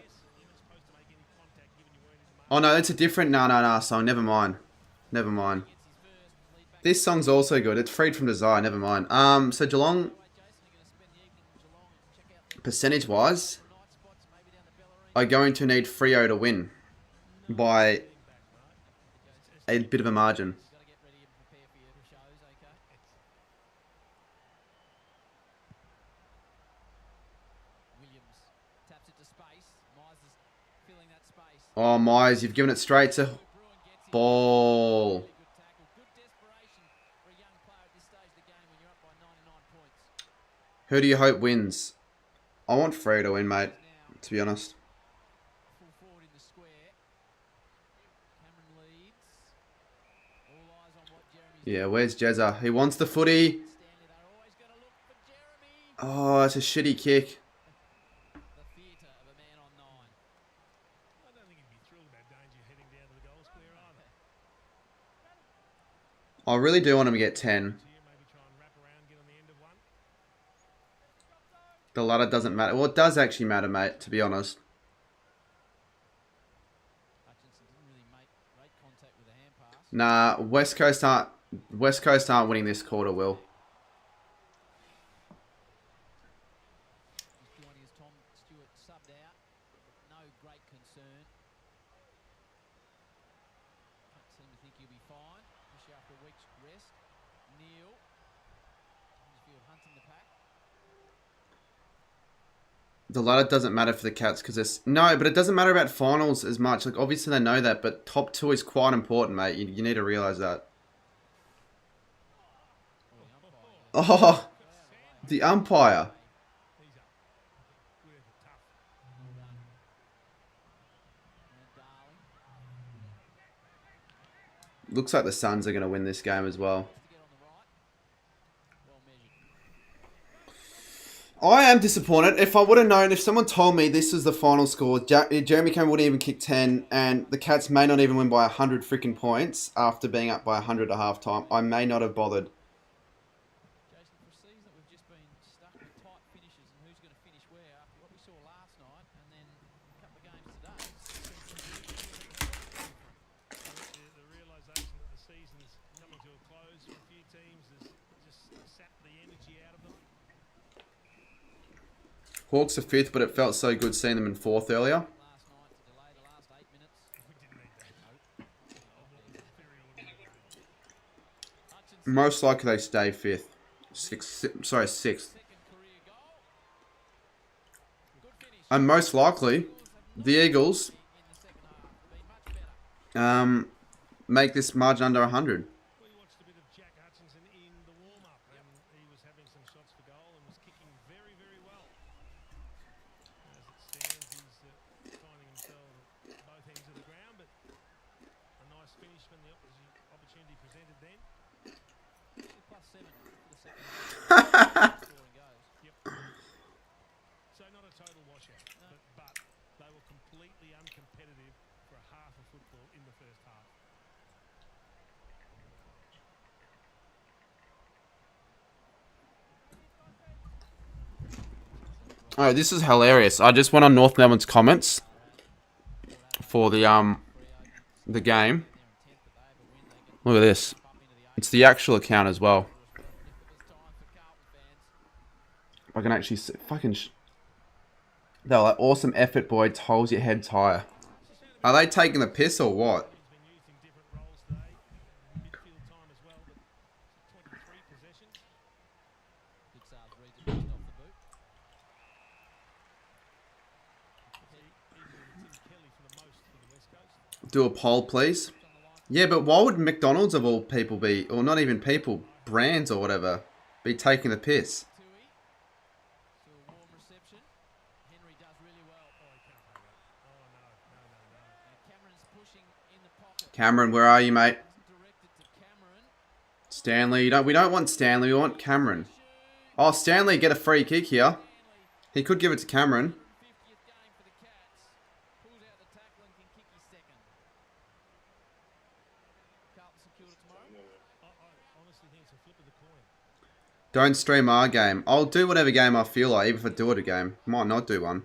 Oh no, it's a different nah song. Never mind. Never mind. This song's also good. It's Freed from Desire. Never mind. So Geelong, percentage-wise, are going to need Freo to win by a bit of a margin. Oh, Myers, you've given it straight to Ball. Who do you hope wins? I want Freo to win, mate, to be honest. Yeah, where's Jezza? He wants the footy. Oh, it's a shitty kick. I really do want him to get 10. The ladder doesn't matter. Well, it does actually matter, mate, to be honest. Nah, West Coast aren't winning this quarter, Will. The ladder doesn't matter for the Cats because it's... No, but it doesn't matter about finals as much. Like, obviously they know that, but top 2 is quite important, mate. You need to realise that. Oh, the umpire. Looks like the Suns are going to win this game as well. I am disappointed. If I would have known, if someone told me this was the final score, Jeremy Cameron wouldn't even kick 10, and the Cats may not even win by 100 freaking points after being up by 100 at half time, I may not have bothered. Hawks are 5th, but it felt so good seeing them in 4th earlier. Most likely they stay 5th. 6th. And most likely, the Eagles make this margin under 100. Oh, this is hilarious. I just went on North Melbourne's comments for the game. Look at this. It's the actual account as well. I can actually see, they're like, awesome effort, boy. Holds your head higher. Are they taking the piss or what? Do a poll, please. Yeah, but why would McDonald's of all people be, or not even people, brands or whatever, be taking the piss? Cameron, where are you, mate? Stanley, we don't want Stanley, we want Cameron. Oh, Stanley get a free kick here. He could give it to Cameron. Don't stream our game. I'll do whatever game I feel like, even if I do it a game. Might not do one.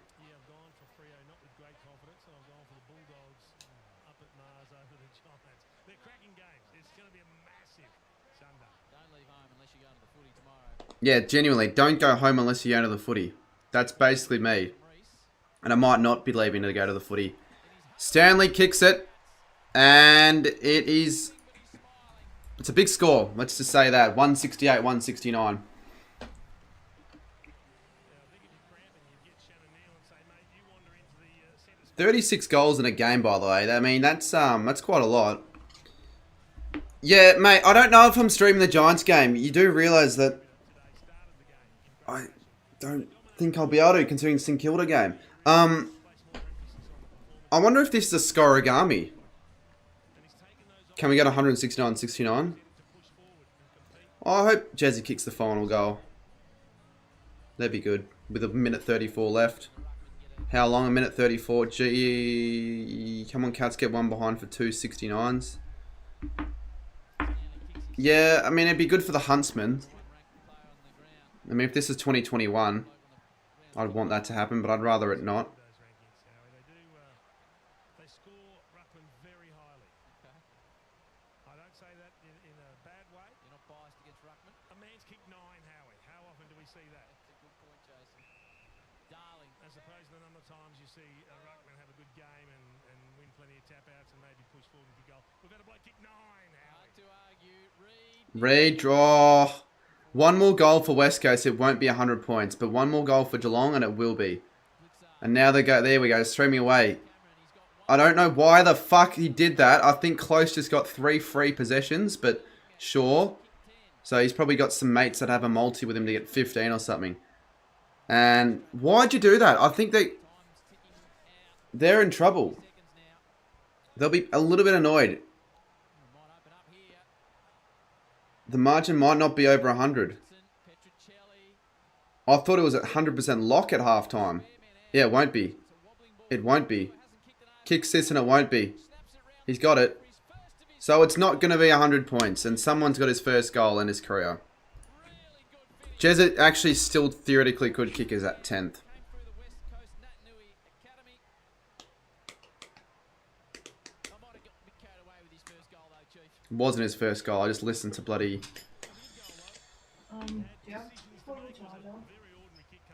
Yeah, genuinely, don't go home unless you go to the footy. That's basically me. And I might not be leaving to go to the footy. Stanley kicks it. And it is... It's a big score. Let's just say that. 168, 169. $36 goals in a game, by the way. I mean, that's quite a lot. Yeah, mate, I don't know if I'm streaming the Giants game. You do realise that I don't think I'll be able to, considering St Kilda game. I wonder if this is a scorigami. Can we get 169-69? Oh, I hope Jazzy kicks the final goal. That'd be good. With a minute 34 left. How long? A minute 34. Gee, come on, Cats, get one behind for 269s. Yeah, I mean, it'd be good for the Huntsmen. I mean, if this is 2021, I'd want that to happen, but I'd rather it not. Reed, draw. One more goal for West Coast, it won't be 100 points. But one more goal for Geelong, and it will be. And now they go, there we go, streaming away. I don't know why the fuck he did that. I think Close just got 3 free possessions, but sure. So he's probably got some mates that have a multi with him to get 15 or something. And why'd you do that? I think they're in trouble. They'll be a little bit annoyed. The margin might not be over 100. I thought it was at 100% lock at halftime. Yeah, it won't be. It won't be. Kicks this and it won't be. He's got it. So it's not going to be 100 points. And someone's got his first goal in his career. Jezzet actually still theoretically could kick his at 10th. It wasn't his first goal. I just listened to bloody... Do you have a portable charger?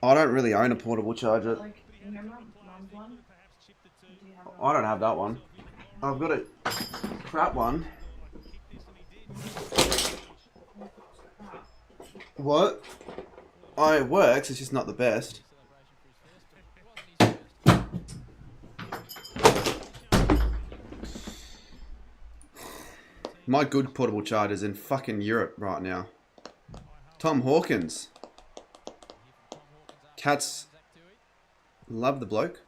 I don't really own a portable charger. Like, your mum's one? Do you have I don't have that one. I've got a crap one. What? Oh, it works. It's just not the best. My good portable charger's in fucking Europe right now. Tom Hawkins. Cats. Love the bloke.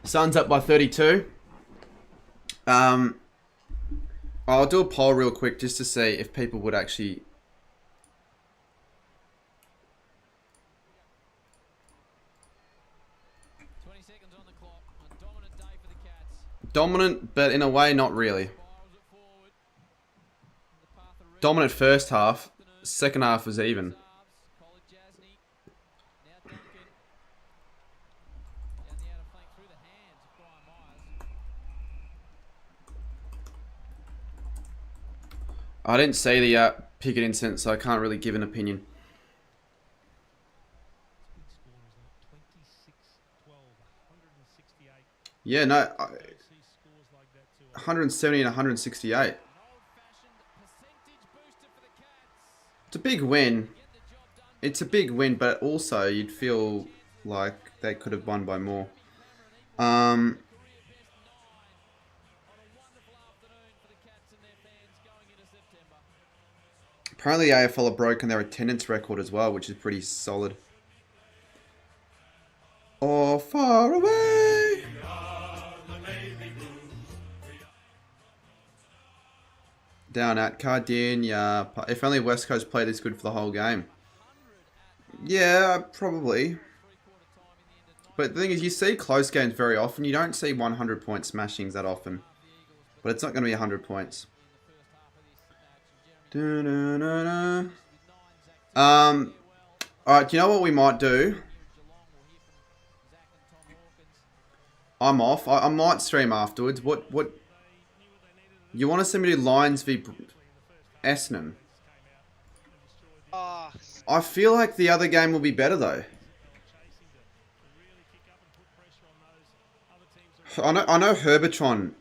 Sun's up by 32. I'll do a poll real quick just to see if people would actually... Dominant, but in a way, not really. Dominant first half. Second half was even. I didn't see the Pickett incident, so I can't really give an opinion. Yeah, no. 170 and 168. It's a big win. It's a big win, but also you'd feel like they could have won by more. Apparently, the AFL have broken their attendance record as well, which is pretty solid. Oh, far away. Down at Cardinia. If only West Coast played this good for the whole game. Yeah, probably. But the thing is, you see close games very often. You don't see 100-point smashings that often. But it's not going to be 100 points. Alright, do you know what we might do? I'm off. I might stream afterwards. What? You want to see me do Lions v Essendon? I feel like the other game will be better though. I know Herbertron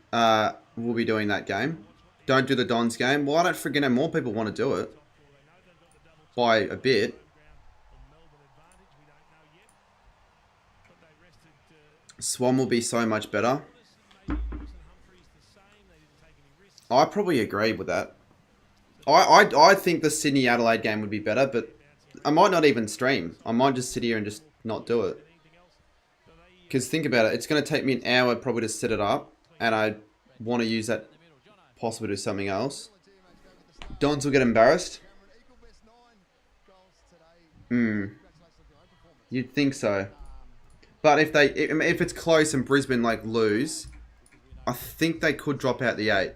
will be doing that game. Don't do the Dons game. Well, I don't freaking know. More people want to do it. By a bit. Swan will be so much better. I probably agree with that. I think the Sydney-Adelaide game would be better, but I might not even stream. I might just sit here and just not do it. Because think about it. It's going to take me an hour probably to set it up. And I want to use that possibly to do something else. Dons will get embarrassed. You'd think so. But if it's close and Brisbane like lose, I think they could drop out the 8.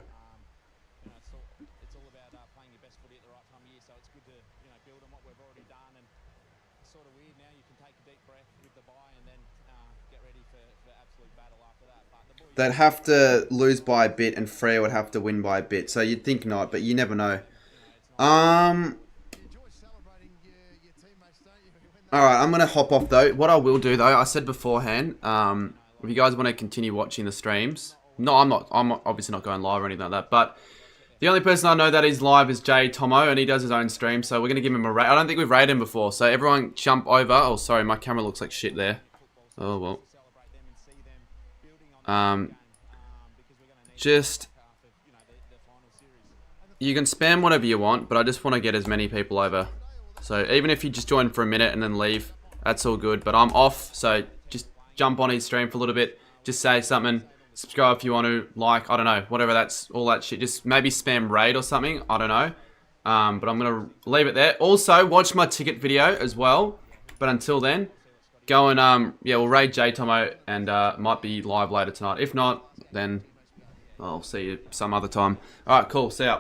They'd have to lose by a bit and Freo would have to win by a bit. So you'd think not, but you never know. Alright, I'm going to hop off though. What I will do though, I said beforehand, if you guys want to continue watching the streams. No, I'm obviously not going live or anything like that. But the only person I know that is live is Jay Tomo, and he does his own stream. So we're going to give him a rate. I don't think we've rated him before. So everyone jump over. Oh, sorry, my camera looks like shit there. Oh, well. You can spam whatever you want, but I just want to get as many people over. So even if you just join for a minute and then leave, that's all good. But I'm off, so just jump on his stream for a little bit. Just say something. Subscribe if you want to. Like, I don't know, whatever that's, all that shit. Just maybe spam raid or something. I don't know. But I'm going to leave it there. Also, watch my ticket video as well. But until then, go and, yeah, we'll raid J-Tomo and might be live later tonight. If not, then I'll see you some other time. Alright, cool. See ya.